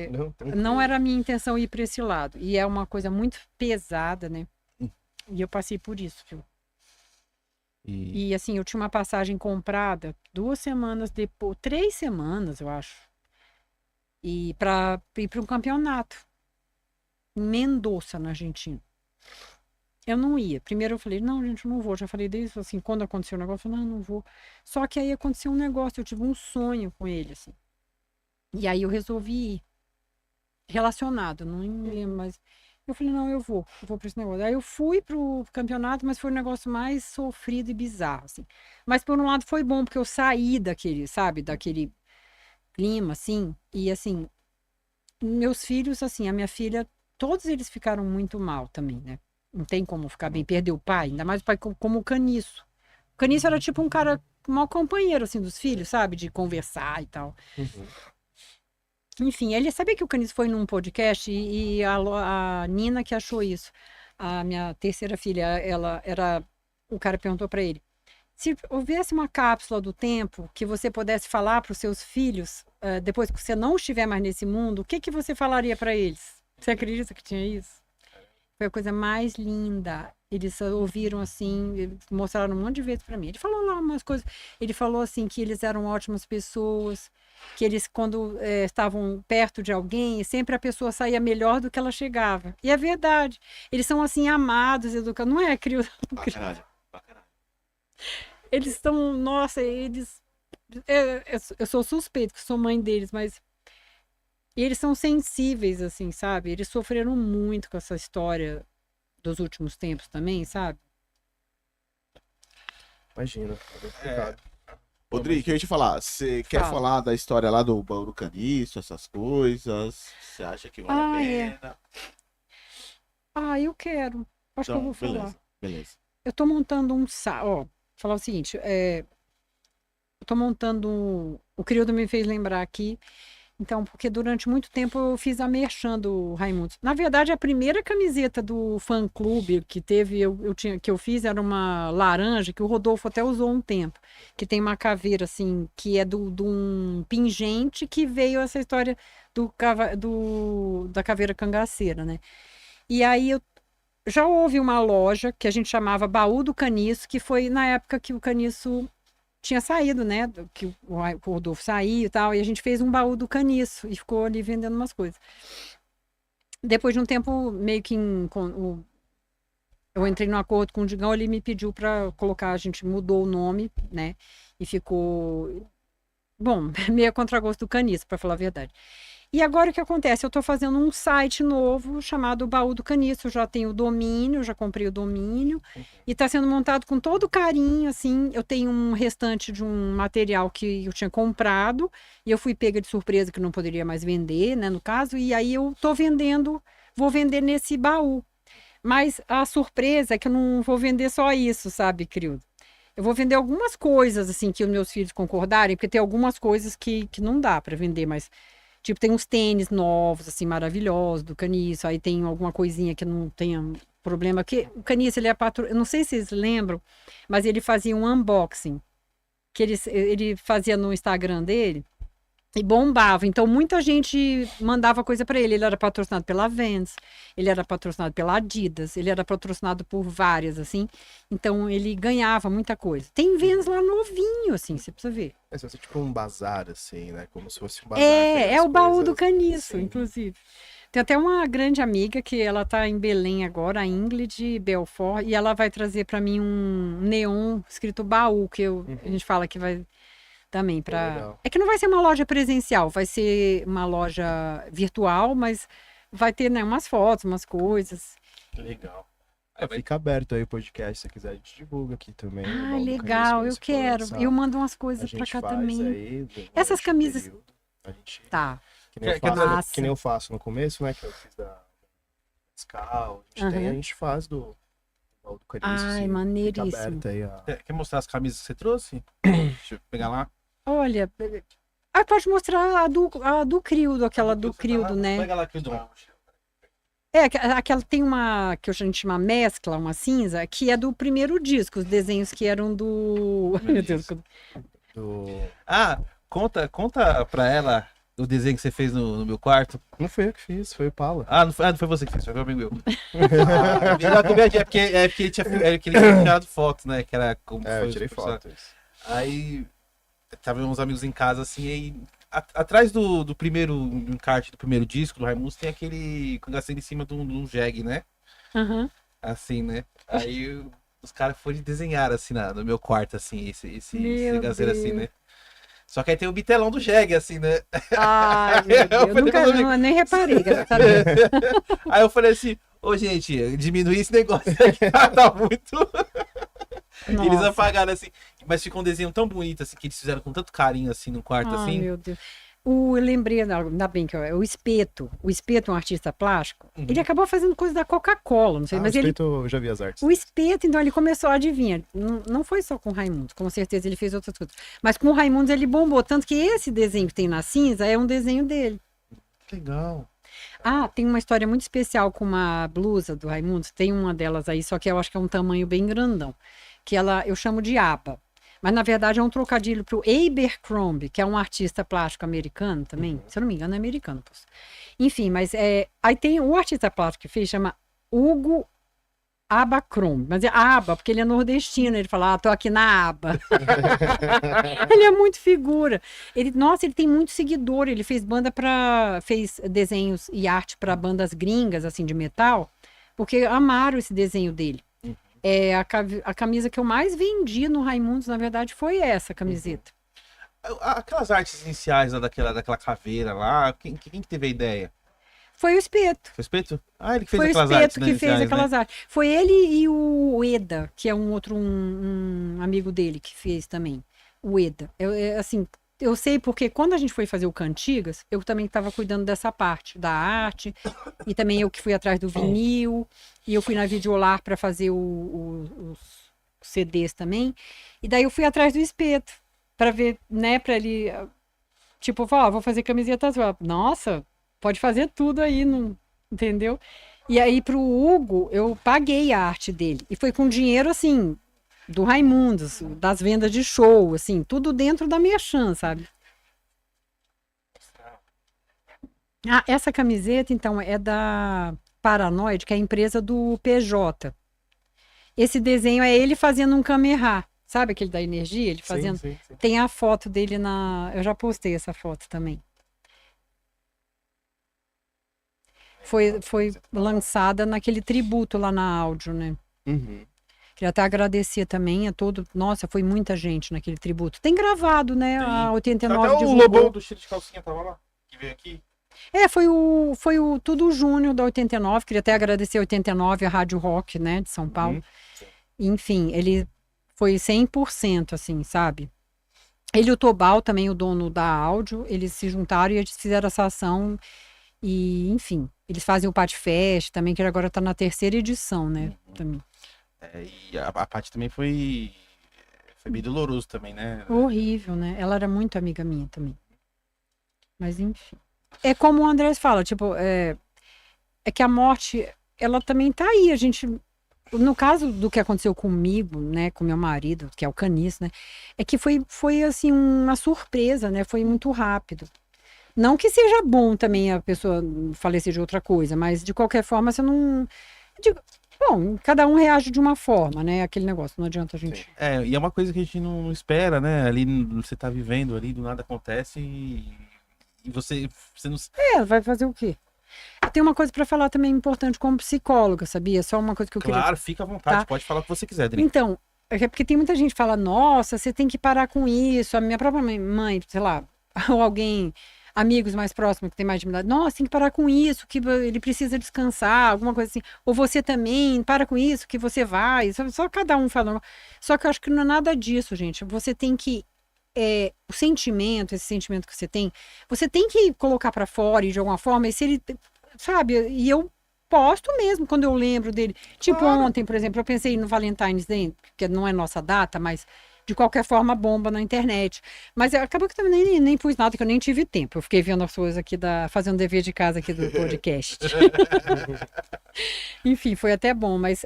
não era a minha intenção ir para esse lado. E é uma coisa muito pesada, né? E eu passei por isso, viu? E assim, eu tinha uma passagem comprada 2 semanas depois, 3 semanas, eu acho. E para ir para um campeonato em Mendoza, na Argentina. Eu não ia. Primeiro eu falei, não, gente, eu não vou. Já falei desde assim, quando aconteceu o negócio, eu falei, não vou. Só que aí aconteceu um negócio, eu tive um sonho com ele, assim. E aí eu resolvi ir. Relacionado, não lembro, mas eu falei, não, eu vou para esse negócio. Aí eu fui pro campeonato, mas foi um negócio mais sofrido e bizarro, assim. Mas por um lado foi bom, porque eu saí daquele, sabe, daquele clima, assim, e assim, meus filhos, assim, a minha filha, todos eles ficaram muito mal também, né? Não tem como ficar bem, perder o pai, ainda mais o pai como o Caniço. O Caniço era tipo um cara, um mau companheiro, assim, dos filhos, sabe? De conversar e tal. Enfim, ele sabia que o Caniço foi num podcast e a Nina que achou isso. A minha terceira filha, ela era... O cara perguntou pra ele, se houvesse uma cápsula do tempo que você pudesse falar para os seus filhos, depois que você não estiver mais nesse mundo, o que que você falaria para eles? Você acredita que tinha isso? Foi a coisa mais linda. Eles ouviram assim, eles mostraram um monte de vezes para mim. Ele falou lá umas coisas. Ele falou assim que eles eram ótimas pessoas, que eles quando estavam perto de alguém, sempre a pessoa saía melhor do que ela chegava. E é verdade. Eles são assim amados, educados. Não é, Crio? Pra caralho. Eles estão, nossa, eles. Eu sou suspeito que sou mãe deles, mas eles são sensíveis, assim, sabe? Eles sofreram muito com essa história dos últimos tempos também, sabe? Imagina, é bem complicado. Rodrigo, que eu ia te falar, você quer falar da história lá do baú do Caniço, essas coisas? Você acha que vale a pena? Eu quero. Acho que eu vou falar. Beleza. Eu tô montando um site. Ó, falar o seguinte, eu tô montando. O Crioldo me fez lembrar aqui. Então, porque durante muito tempo eu fiz a merchan do Raimundos. Na verdade, a primeira camiseta do fã-clube que teve, que eu fiz era uma laranja, que o Rodolfo até usou um tempo. Que tem uma caveira, assim, que é de um pingente que veio essa história da caveira cangaceira, né? E aí já houve uma loja que a gente chamava Baú do Caniço, que foi na época que o Caniço tinha saído, né? Que o Rodolfo saiu e tal, e a gente fez um baú do Caniço e ficou ali vendendo umas coisas. Depois de um tempo, meio que eu entrei num acordo com o Digão, ele me pediu para colocar, a gente mudou o nome, né? E ficou, bom, meio a contragosto do Caniço, para falar a verdade. E agora o que acontece? Eu estou fazendo um site novo chamado Baú do Caniço. Eu já tenho o domínio, já comprei o domínio. E está sendo montado com todo carinho, assim. Eu tenho um restante de um material que eu tinha comprado. E eu fui pega de surpresa que não poderia mais vender, né, no caso. E aí eu estou vendendo, vou vender nesse baú. Mas a surpresa é que eu não vou vender só isso, sabe, Crioldo? Eu vou vender algumas coisas, assim, que os meus filhos concordarem. Porque tem algumas coisas que não dá para vender, mas... Tipo, tem uns tênis novos, assim, maravilhosos do Caniço. Aí tem alguma coisinha que não tenha problema. Que o Caniço, ele é eu não sei se vocês lembram, mas ele fazia um unboxing. Que ele fazia no Instagram dele e bombava. Então, muita gente mandava coisa para ele. Ele era patrocinado pela Vans, ele era patrocinado pela Adidas, ele era patrocinado por várias, assim. Então, ele ganhava muita coisa. Tem Vans lá novinho, assim, você precisa ver. É tipo um bazar, assim, né? Como se fosse um bazar. É o baú do Caniço, assim. inclusive. Tem até uma grande amiga que ela tá em Belém agora, a Ingrid Belfort, e ela vai trazer para mim um neon escrito baú, que a gente fala que vai também para... É que não vai ser uma loja presencial, vai ser uma loja virtual, mas vai ter, né, umas fotos, umas coisas. Legal. Fica aberto aí o podcast, se você quiser a gente divulga aqui também. Ah, Valdo legal, Canisco, eu se for quero. lançar. Eu mando umas A coisas pra gente cá faz também. aí, Essas durante o camisas- período. A gente, Tá. que nem, eu Quer- faço, Massa. que nem eu faço no começo, né? Que eu fiz da Scal, a gente faz do Valdo Canisco. Ai, assim, maneiríssimo. Fica aberto aí a... Quer mostrar as camisas que você trouxe? Deixa eu pegar lá. Olha, pode mostrar a do Crildo, aquela do Crildo, né? Pega lá, Crildo. Aquela tem uma que a gente chama mescla, uma cinza, que é do primeiro disco, os desenhos que eram do. Meu Deus. do... Ah, conta pra ela o desenho que você fez no meu quarto. Não foi eu que fiz, foi o Paula. Não foi você que fez, foi um amigo meu. É porque ele tinha tirado foto, né? Que era como Eu tirei fotos. Aí tava uns amigos em casa assim, aí atrás do primeiro encarte do primeiro disco do Raimundos tem aquele cangaceiro em cima de um jegue, né? Aham. Assim, né? Aí os caras foram desenhar assim no meu quarto, assim, esse Meu cangaceiro assim, Deus. né? Só que aí tem o bitelão do jegue, assim, né? Ai, meu Deus. falei, Nunca, meus amigos- nem reparei. graças a Deus. Aí eu falei assim, ô gente, diminui esse negócio aqui, tá muito... E eles Nossa. apagaram assim, mas ficou um desenho tão bonito, assim, que eles fizeram com tanto carinho, assim, no quarto, Ai, assim. meu Deus. Eu lembrei, ainda bem que o Espeto. O Espeto é um artista plástico. Uhum. Ele acabou fazendo coisa da Coca-Cola, não sei, mas ele. Respeito, eu já vi as artes. O Espeto, então, ele começou a adivinhar. Não foi só com o Raimundos, com certeza ele fez outras coisas. Mas com o Raimundos ele bombou. Tanto que esse desenho que tem na cinza é um desenho dele. Legal. Ah, tem uma história muito especial com uma blusa do Raimundos. Tem uma delas aí, só que eu acho que é um tamanho bem grandão. Que eu chamo de aba. Mas na verdade é um trocadilho pro Abercrombie, que é um artista plástico americano também. Se eu não me engano, é americano. Poxa. Enfim, mas aí tem o artista plástico que fez, chama Hugo Abercrombie. Mas é aba, porque ele é nordestino. Ele fala, tô aqui na aba. Ele é muito figura. Nossa, ele tem muito seguidor. Ele fez fez desenhos e arte para bandas gringas, assim, de metal, porque amaram esse desenho dele. A camisa que eu mais vendi no Raimundos, na verdade, foi essa camiseta. Aquelas artes iniciais lá daquela caveira lá, quem que teve a ideia? Foi o Espeto. Foi o Espeto? Ah, ele que fez Foi o aquelas Espeto artes, né, que fez iniciais, aquelas né? artes. Foi ele e o Eda, que é um amigo dele que fez também. O Eda. Eu sei porque quando a gente foi fazer o Cantigas, eu também estava cuidando dessa parte da arte, e também eu que fui atrás do vinil, e eu fui na Videolar para fazer os CDs também. E daí eu fui atrás do Espeto, para ver, né, para ele, tipo, falar, vou fazer camisetas. Nossa, pode fazer tudo aí, não, entendeu? E aí pro Hugo, eu paguei a arte dele, e foi com dinheiro, assim, do Raimundos, das vendas de show, assim, tudo dentro da minha chance, sabe? Ah, essa camiseta, então, é da Paranoide, que é a empresa do PJ. Esse desenho é ele fazendo um Kamehameha, sabe aquele da energia? Ele fazendo. Sim. Tem a foto dele eu já postei essa foto também. Foi lançada naquele tributo lá na áudio, né? Uhum. Queria até agradecer também a todo. Nossa, foi muita gente naquele tributo. Tem gravado, né? Tem. A 89 Até o divulgou. Lobão do Cheiro de Calcinha tava lá, que veio aqui. Foi o Tudo Júnior da 89. Queria até agradecer a 89, a Rádio Rock, né, de São Paulo. Enfim, ele foi 100%, assim, sabe? Ele e o Tobal, também o dono da áudio, eles se juntaram e eles fizeram essa ação. E, enfim, eles fazem o Pat Fest também, que agora tá na 3ª edição, né? Também. E a Paty também foi bem doloroso também, né? Horrível, né? Ela era muito amiga minha também. Mas, enfim. É como o Andrés fala, tipo, é que a morte, ela também tá aí. A gente, no caso do que aconteceu comigo, né, com meu marido, que é o Caniço, né, é que foi assim, uma surpresa, né? Foi muito rápido. Não que seja bom também a pessoa falecer de outra coisa, mas de qualquer forma você não... Bom, cada um reage de uma forma, né? Aquele negócio, não adianta a gente... E é uma coisa que a gente não espera, né? Ali você tá vivendo ali, do nada acontece e você não... vai fazer o quê? Tem uma coisa pra falar também importante como psicóloga, sabia? Só uma coisa que eu queria... Claro, fica à vontade, Tá. pode falar o que você quiser, Dri. Então, é porque tem muita gente que fala, nossa, você tem que parar com isso. A minha própria mãe, sei lá, ou alguém... amigos mais próximos que tem mais intimidade, nossa, tem que parar com isso, que ele precisa descansar, alguma coisa assim. Ou você também, para com isso, que você vai. Só cada um falando. Só que eu acho que não é nada disso, gente. Você tem que o sentimento, esse sentimento que você tem que colocar pra fora e de alguma forma, e se ele, sabe, e eu posto mesmo quando eu lembro dele. Tipo, ontem, por exemplo, eu pensei no Valentine's Day, que não é nossa data, mas de qualquer forma bomba na internet. Mas acabou que eu também nem pus nada, que eu nem tive tempo. Eu fiquei vendo as coisas aqui, fazendo dever de casa aqui do podcast. Enfim, foi até bom, mas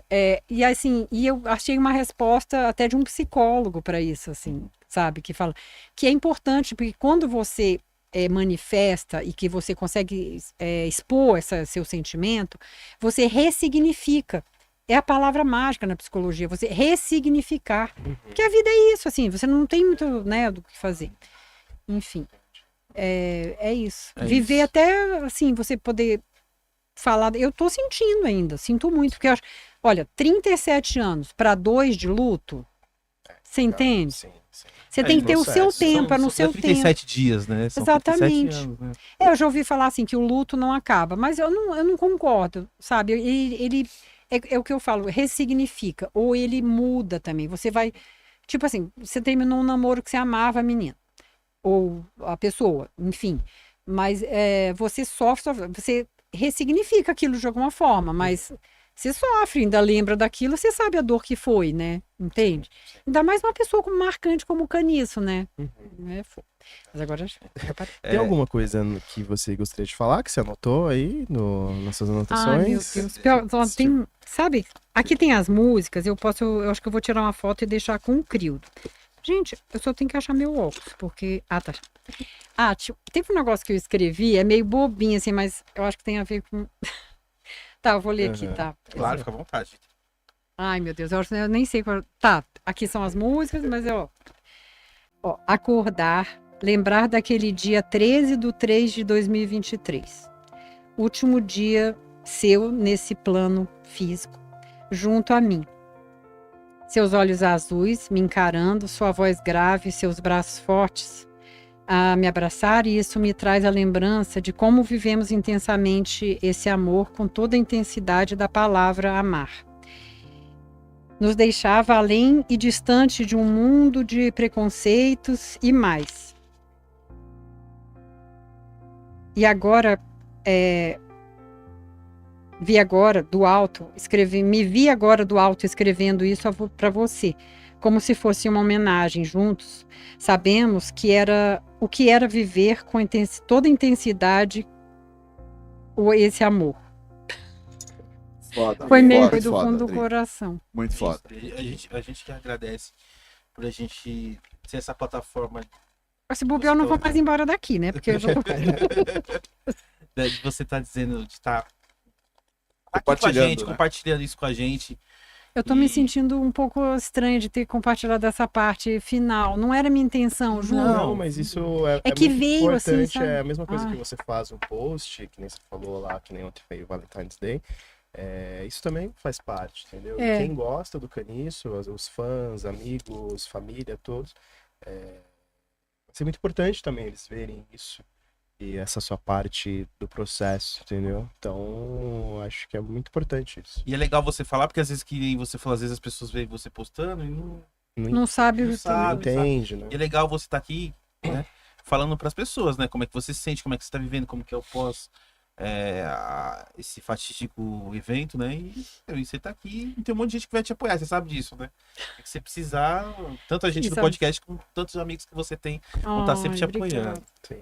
e assim, e eu achei uma resposta até de um psicólogo para isso, assim, sabe? Que fala que é importante, porque quando você manifesta e que você consegue expor seu sentimento, você ressignifica. É a palavra mágica na psicologia, você ressignificar. Porque a vida é isso, assim, você não tem muito, né, do que fazer. Enfim, é isso. Viver isso. Até, assim, você poder falar. Eu tô sentindo ainda, sinto muito, porque eu acho. Olha, 37 anos para 2 de luto, você entende? Sim, sim. Você tem que ter o seu tempo, no seu 37 tempo. dias, né? São Exatamente. 37 anos, né? Eu já ouvi falar assim que o luto não acaba, mas eu não concordo, sabe? Ele é o que eu falo, ressignifica, ou ele muda também. Você vai, tipo assim, você terminou um namoro que você amava a menina, ou a pessoa, enfim. Mas você sofre, você ressignifica aquilo de alguma forma, mas você sofre, ainda lembra daquilo, você sabe a dor que foi, né? Entende? Ainda mais uma pessoa marcante como o Caniço, né? Mas agora... Tem alguma coisa que você gostaria de falar, que você anotou aí nas suas anotações? Ai, meu Deus. Tem, sabe, aqui tem as músicas, eu acho que eu vou tirar uma foto e deixar com o Crildo. Gente, eu só tenho que achar meu óculos, porque... tá. Teve um negócio que eu escrevi, é meio bobinho, assim, mas eu acho que tem a ver com... Tá, eu vou ler aqui, tá? Claro, fica à vontade. Ai, meu Deus, eu nem sei qual... Tá, aqui são as músicas, mas acordar, lembrar daquele dia 13/3/2023. Último dia seu nesse plano físico, junto a mim. Seus olhos azuis me encarando, sua voz grave, seus braços fortes a me abraçar, e isso me traz a lembrança de como vivemos intensamente esse amor com toda a intensidade da palavra amar. Nos deixava além e distante de um mundo de preconceitos e mais. E agora, me vi agora do alto escrevendo isso para você, como se fosse uma homenagem. Juntos sabemos o que era viver com toda intensidade esse amor. Foda, foi meio foda, do foda, fundo do Adri. coração. Muito foda. A gente que agradece por a gente ser essa plataforma. Se bobear, eu não vou mais embora daqui, né? Porque eu já tô... de você tá dizendo, de estar aqui com a gente, compartilhando isso com a gente. Eu tô me sentindo um pouco estranha de ter compartilhado essa parte final. Não era minha intenção, Ju. Não, mas isso é que muito veio importante. assim, sabe? É a mesma coisa que você faz um post, que nem você falou lá, que nem ontem foi o Valentine's Day. Isso também faz parte, entendeu? E quem gosta do Caniço, os fãs, amigos, família, todos, vai ser muito importante também eles verem isso. E essa sua parte do processo, entendeu? Então, acho que é muito importante isso. E é legal você falar, porque às vezes que você fala, às vezes as pessoas veem você postando e não sabe, entende, né? E é legal você estar aqui, né, falando para as pessoas, né? Como é que você se sente, como é que você está vivendo, como que é o pós esse fatídico evento, né? E você tá aqui e tem um monte de gente que vai te apoiar, você sabe disso, né? Se você precisar, tanto a gente do podcast como tantos amigos que você tem vão estar sempre te apoiando. Sim.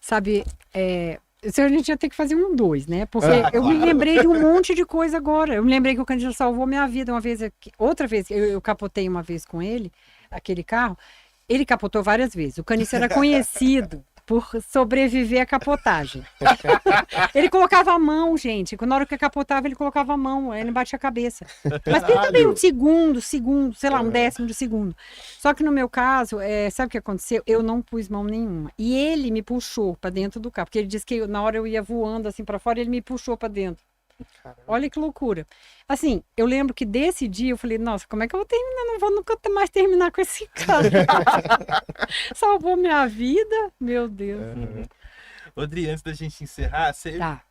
Sabe, a gente ia ter que fazer 2, né? Porque eu me lembrei de um monte de coisa agora. Eu me lembrei que o Cândido salvou minha vida uma vez. Outra vez, eu capotei uma vez com ele, aquele carro. Ele capotou várias vezes. O Caniço era conhecido por sobreviver à capotagem. Ele colocava a mão, gente. Na hora que capotava, ele colocava a mão, aí ele batia a cabeça. Mas tem também um segundo, sei lá, um décimo de segundo. Só que no meu caso, sabe o que aconteceu? Eu não pus mão nenhuma. E ele me puxou pra dentro do carro, porque ele disse que na hora eu ia voando assim pra fora, ele me puxou pra dentro. Caramba. Olha que loucura. Assim, eu lembro que desse dia eu falei, nossa, como é que eu vou terminar? Não vou nunca mais terminar com esse cara. Salvou minha vida, meu Deus. Rodri, antes da gente encerrar, você Tá.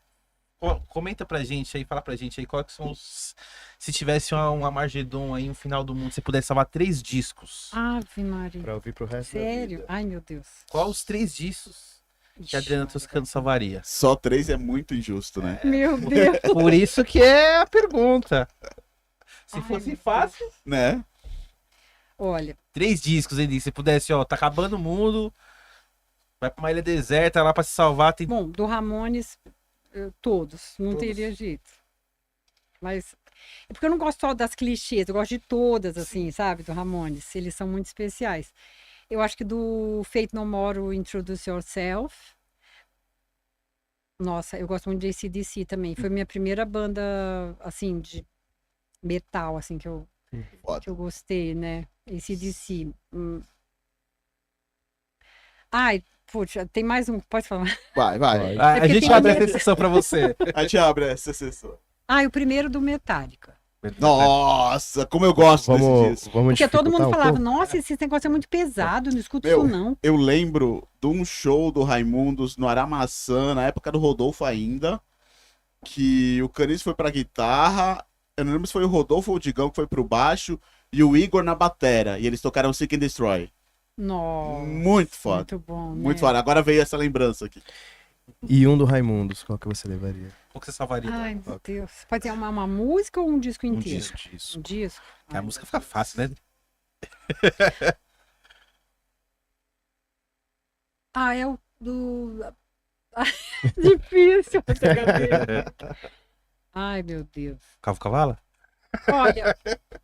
comenta pra gente aí, fala pra gente aí, quais que são os... Se tivesse uma Armagedon aí, um final do mundo, você pudesse salvar 3 discos. Ave Maria. Pra ouvir pro resto da Sério? vida. Ai, meu Deus. Qual os 3 discos que a Adriana Toscano salvaria? Só 3 é muito injusto, né? Meu Deus. Por isso que é a pergunta. Se Ai, fosse meu fácil... Né? Olha, 3 discos, Eli, se pudesse, ó, tá acabando o mundo, vai pra uma ilha deserta lá pra se salvar, tem... bom, do Ramones, todos. Não Todos. teria jeito. Mas... É porque eu não gosto só das clichês, eu gosto de todas, assim, sabe? Do Ramones. Eles são muito especiais. Eu acho que do Faith No More, o Introduce Yourself. Nossa, eu gosto muito de AC/DC também. Foi minha primeira banda, assim, de metal, assim, que eu gostei, né? AC/DC. Ai, puxa, tem mais um, pode falar? Vai. A porque gente tem abre medo. essa sessão pra você. A gente abre essa sessão. Ah, e o primeiro do Metallica. Nossa, como eu gosto desse disco. Vamos Porque todo mundo dificultar um falava, pouco? nossa, esse negócio é muito pesado, não escuto Meu, isso não. Eu lembro de um show do Raimundos no Aramaçã, na época do Rodolfo ainda, que o Caniço foi pra guitarra, eu não lembro se foi o Rodolfo ou o Digão que foi pro baixo, e o Igor na batera, e eles tocaram Seek and Destroy. Nossa, Muito foda. muito bom, né? Muito foda. Agora veio essa lembrança aqui. E um do Raimundos, qual que você levaria? Qual que você salvaria? Ai, meu Deus. Pode ser uma música ou um disco Um inteiro? disco. Um disco? A música fica fácil, né? Ah, é o do... Difícil essa cabeça. Ai, meu Deus. Cavo Cavala? Olha,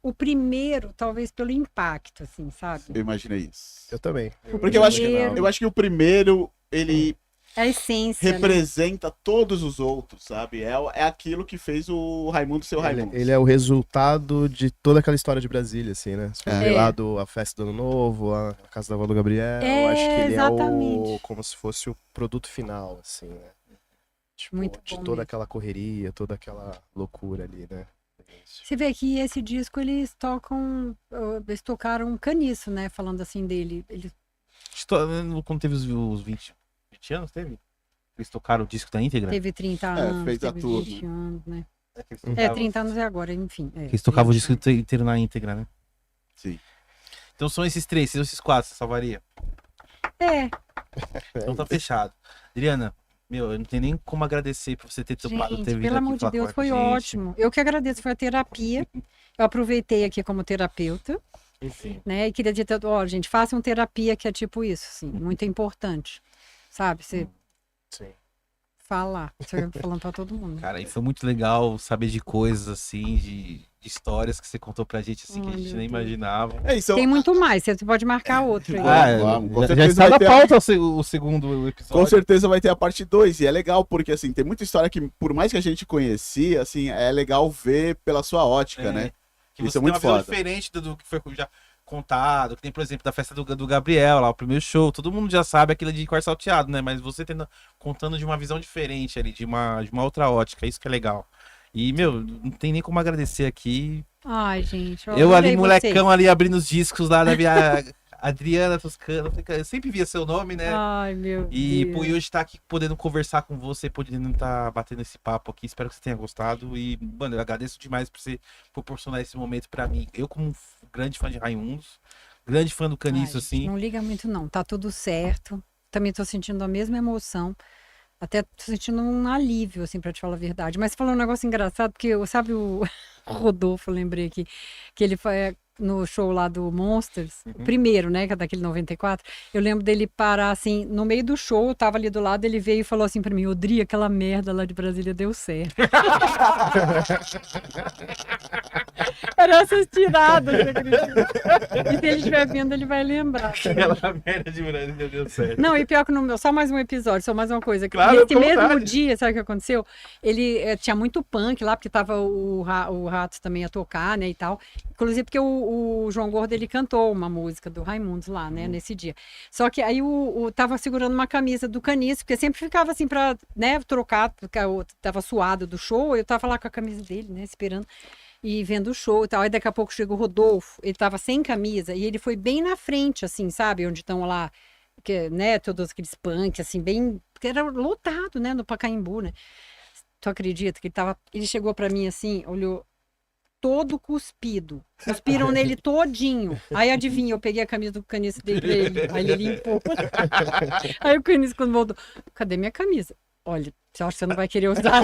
o primeiro, talvez pelo impacto, assim, sabe? Eu imaginei isso. Eu também. Porque eu acho que o primeiro, ele É a essência, né? representa todos os outros, sabe? É aquilo que fez o Raimundo ser o Raimundo. Ele é o resultado de toda aquela história de Brasília, assim, né? Se for ver É. lá a festa do Ano Novo, a casa da avó do Gabriel, eu acho que ele é exatamente. como se fosse o produto final, assim, né? Tipo, Muito de bom toda mesmo. aquela correria, toda aquela loucura ali, né? Você vê que esse disco eles tocaram caniço, né? Falando assim dele. Eles Quando teve os 20 anos, teve? Eles tocaram o disco da íntegra? teve 30 anos, fez a teve tour, 20 anos, né? Eles É, tocavam- 30 anos é agora, enfim. Eles tocavam o disco inteiro na íntegra, né? Sim. Então são esses 3, esses 4, você salvaria? É, Então tá fechado. Adriana, eu não tenho nem como agradecer por você ter topado ter gente, vindo pelo aqui amor de falar Deus, com a foi gente. ótimo. Eu que agradeço, foi a terapia. Eu aproveitei aqui como terapeuta, Enfim. né? E queria dizer, ó, gente, façam terapia, que é tipo isso, assim, muito importante. Sabe? Você Sim. falar, você falando pra todo mundo. Cara, e foi muito legal saber de coisas assim, de histórias que você contou pra gente assim, que a Ai, gente meu nem Deus. imaginava. É isso. Tem muito mais, você pode marcar outro aí. Vamos, com já certeza está vai na ter pauta o segundo episódio. Com certeza vai ter a parte 2, e é legal porque, assim, tem muita história que, por mais que a gente conhecia, assim, é legal ver pela sua ótica, né? Que Isso você é muito tem uma visão foda. diferente do que foi já contado, que tem, por exemplo, da festa do Gabriel, lá, o primeiro show, todo mundo já sabe aquilo de cor salteado, né? Mas você contando de uma visão diferente ali, de uma outra ótica, isso que é legal. E, não tem nem como agradecer aqui. Ai, gente. Eu ali, adorei molecão, vocês. ali abrindo os discos lá da minha Adriana Toscano, eu sempre via seu nome, né? Ai, meu E, Deus. pô, e hoje tá aqui podendo conversar com você, podendo estar batendo esse papo aqui. Espero que você tenha gostado. E, mano, eu agradeço demais por você proporcionar esse momento pra mim. Eu, como um grande fã de Raimundos, grande fã do Caniço, Ai, assim. Não liga muito, não. Tá tudo certo. Também tô sentindo a mesma emoção. Até tô sentindo um alívio, assim, pra te falar a verdade. Mas você falou um negócio engraçado, porque, sabe o Rodolfo, eu lembrei aqui, que ele foi no show lá do Monsters, o primeiro, né, que é daquele 94, eu lembro dele parar, assim, no meio do show, eu tava ali do lado, ele veio e falou assim pra mim, Odri, aquela merda lá de Brasília deu certo. Era essas tiradas, você acredita? E se ele estiver vendo, ele vai lembrar. Aquela merda de Brasília deu certo. Não, e pior que só mais um episódio, só mais uma coisa. Claro, Nesse fica à mesmo vontade. dia, sabe o que aconteceu? Ele tinha muito punk lá, porque tava o Ratos também a tocar, né, e tal. Inclusive porque o João Gordo, ele cantou uma música do Raimundos lá, né, nesse dia. Só que aí tava segurando uma camisa do Caniço, porque sempre ficava assim pra, né, trocar, porque eu tava suado do show, eu tava lá com a camisa dele, né, esperando. E vendo o show e tal. Aí daqui a pouco chega o Rodolfo, ele tava sem camisa e ele foi bem na frente, assim, sabe? Onde estão lá, né, todos aqueles punk, assim, bem porque era lotado, né, no Pacaembu, né? Tu acredita que ele chegou pra mim assim, olhou todo cuspido. Cuspiram nele todinho. Aí adivinha, eu peguei a camisa do Caniço e dei pra ele. Aí ele limpou. Aí o Caniço quando voltou, cadê minha camisa? Olha, você acha que você não vai querer usar?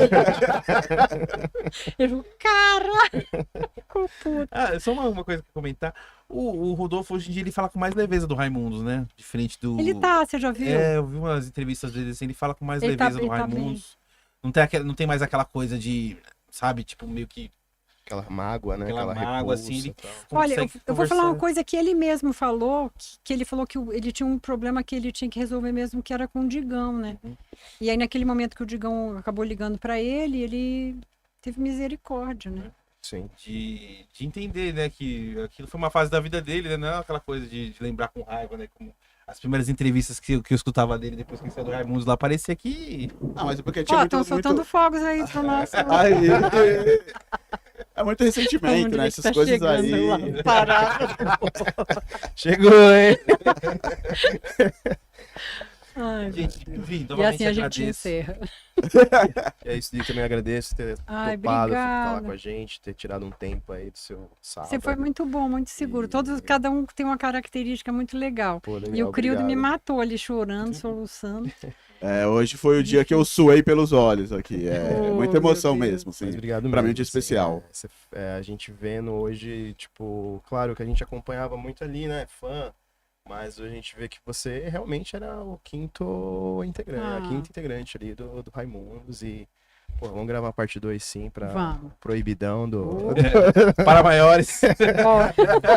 Ele falou, cara! Ficou puto. Só uma coisa pra comentar. O Rodolfo, hoje em dia, ele fala com mais leveza do Raimundos, né? Diferente do... Você já viu? Eu vi umas entrevistas dele assim, ele fala com mais leveza do Raimundos. Não tem mais aquela coisa de, sabe, tipo, meio que... Aquela mágoa, né? Aquela mágoa, assim, ele Olha, eu vou falar uma coisa que ele mesmo falou, que ele falou que ele tinha um problema que ele tinha que resolver mesmo, que era com o Digão, né? E aí, naquele momento que o Digão acabou ligando pra ele, ele teve misericórdia, né? Sim. De entender, né, que aquilo foi uma fase da vida dele, né? Não é aquela coisa de lembrar com raiva, né? Como as primeiras entrevistas que eu escutava dele depois que ele saiu do Raimundos lá, parecia que... mas é porque tinha estão soltando fogos aí pro nosso... É muito ressentimento, né? Essas coisas aí. Chegou, hein? Ai, gente, enfim, e assim a gente encerra. É isso, Di, também agradeço ter topado falar com a gente, ter tirado um tempo aí do seu sábado. Você foi muito bom, muito seguro. Cada um tem uma característica muito legal. Pô, legal, e o Crildo me obrigado. matou ali chorando, soluçando. Hoje foi o dia que eu suei pelos olhos aqui. Muita emoção meu Deus. mesmo, assim. Mas obrigado Pra mim é um mesmo, dia especial. a gente vendo hoje, tipo, claro que a gente acompanhava muito ali, né, fã, mas a gente vê que você realmente era o quinto integrante, a quinta integrante ali do Raimundos e, pô, vamos gravar a parte 2 sim, pra proibidão do... Para maiores.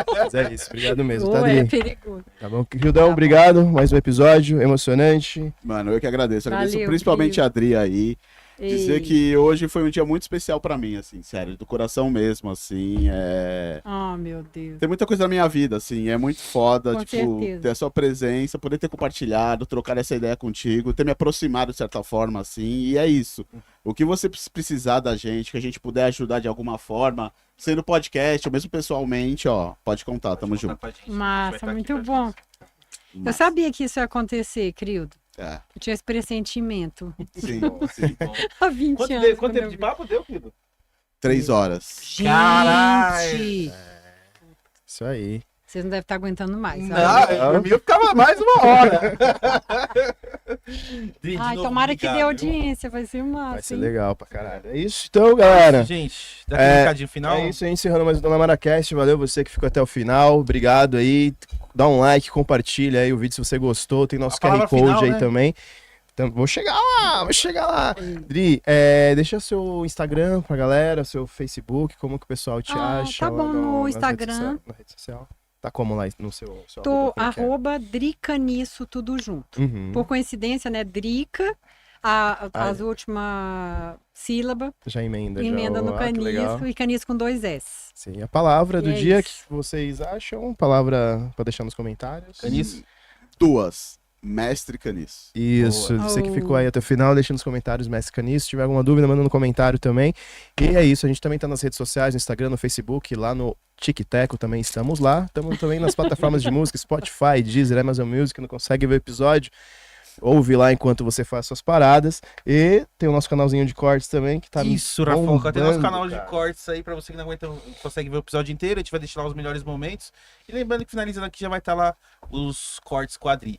Mas é isso, obrigado mesmo, tá, É Dri? perigoso. Tá bom? Rildão, obrigado, mais um episódio emocionante. Mano, eu que agradeço. Agradeço Valeu, principalmente querido. a Adri aí. Dizer que hoje foi um dia muito especial pra mim, assim, sério, do coração mesmo, assim, meu Deus. Tem muita coisa na minha vida, assim, é muito foda, Com tipo, certeza. ter a sua presença, poder ter compartilhado, trocar essa ideia contigo, ter me aproximado de certa forma, assim, e é isso. O que você precisar da gente, que a gente puder ajudar de alguma forma, sendo podcast ou mesmo pessoalmente, ó, pode contar, tamo junto. Massa, muito bom. Eu sabia que isso ia acontecer, Crildo. Eu tinha esse pressentimento. Sim, sim. Há 20 anos. Quanto tempo de papo deu, querido? 3 horas. Gente! Caralho! Isso aí. Vocês não devem estar aguentando mais. Não, por mim eu ficava mais uma hora. Ai, tomara que dê audiência, vai ser massa. Vai ser legal pra caralho. É isso então, galera. Gente, dá aquele recadinho final. É isso aí, encerrando mais o Dona Maracast. Valeu você que ficou até o final. Obrigado aí. Dá um like, compartilha aí o vídeo se você gostou. Tem nosso QR Code final, aí, né? Também. Então, vou chegar lá. Dri, deixa seu Instagram pra galera, seu Facebook, como que o pessoal te acha. Tá bom, no Instagram. Na rede social. Tá como lá no seu Tô @Dricaniço, tudo junto. Por coincidência, né, Drica, as últimas sílabas. Já emenda no Caniço e Caniço com 2 S. Sim, a palavra do dia que vocês acham, palavra pra deixar nos comentários. Caniço. 2. Mestre Caniço. Isso, você que ficou aí até o final, deixa nos comentários Mestre Caniço. Se tiver alguma dúvida, manda no comentário também. E é isso, a gente também tá nas redes sociais, no Instagram, no Facebook, lá no TikTok também estamos lá. Estamos também nas plataformas de música, Spotify, Deezer, Amazon Music, não consegue ver o episódio. Ouve lá enquanto você faz suas paradas. E tem o nosso canalzinho de cortes também, que tá Isso, Rafoca, tem nosso canal de cortes aí pra você que não consegue ver o episódio inteiro. A gente vai deixar lá os melhores momentos. E lembrando que finalizando aqui já vai estar lá os cortes quadri.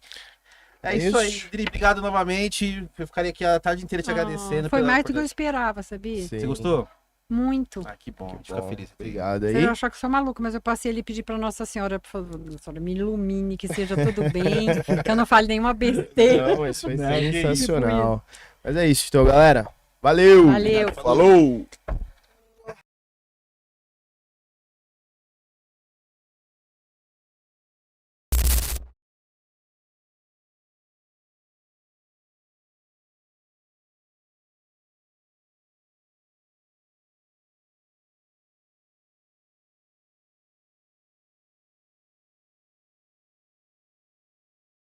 É isso aí, Dri, obrigado novamente. Eu ficaria aqui a tarde inteira te agradecendo. Foi mais do que eu esperava, sabia? Sim. Você gostou? Muito. Que bom, a gente fica feliz. Obrigado aí. Você vai achar que eu sou maluca, mas eu passei ali e pedi pra Nossa Senhora, por favor, Nossa Senhora, me ilumine, que seja tudo bem, que eu não fale nenhuma besteira. Não, isso foi sensacional. Mas é isso, então, galera. Valeu! Valeu! Falou!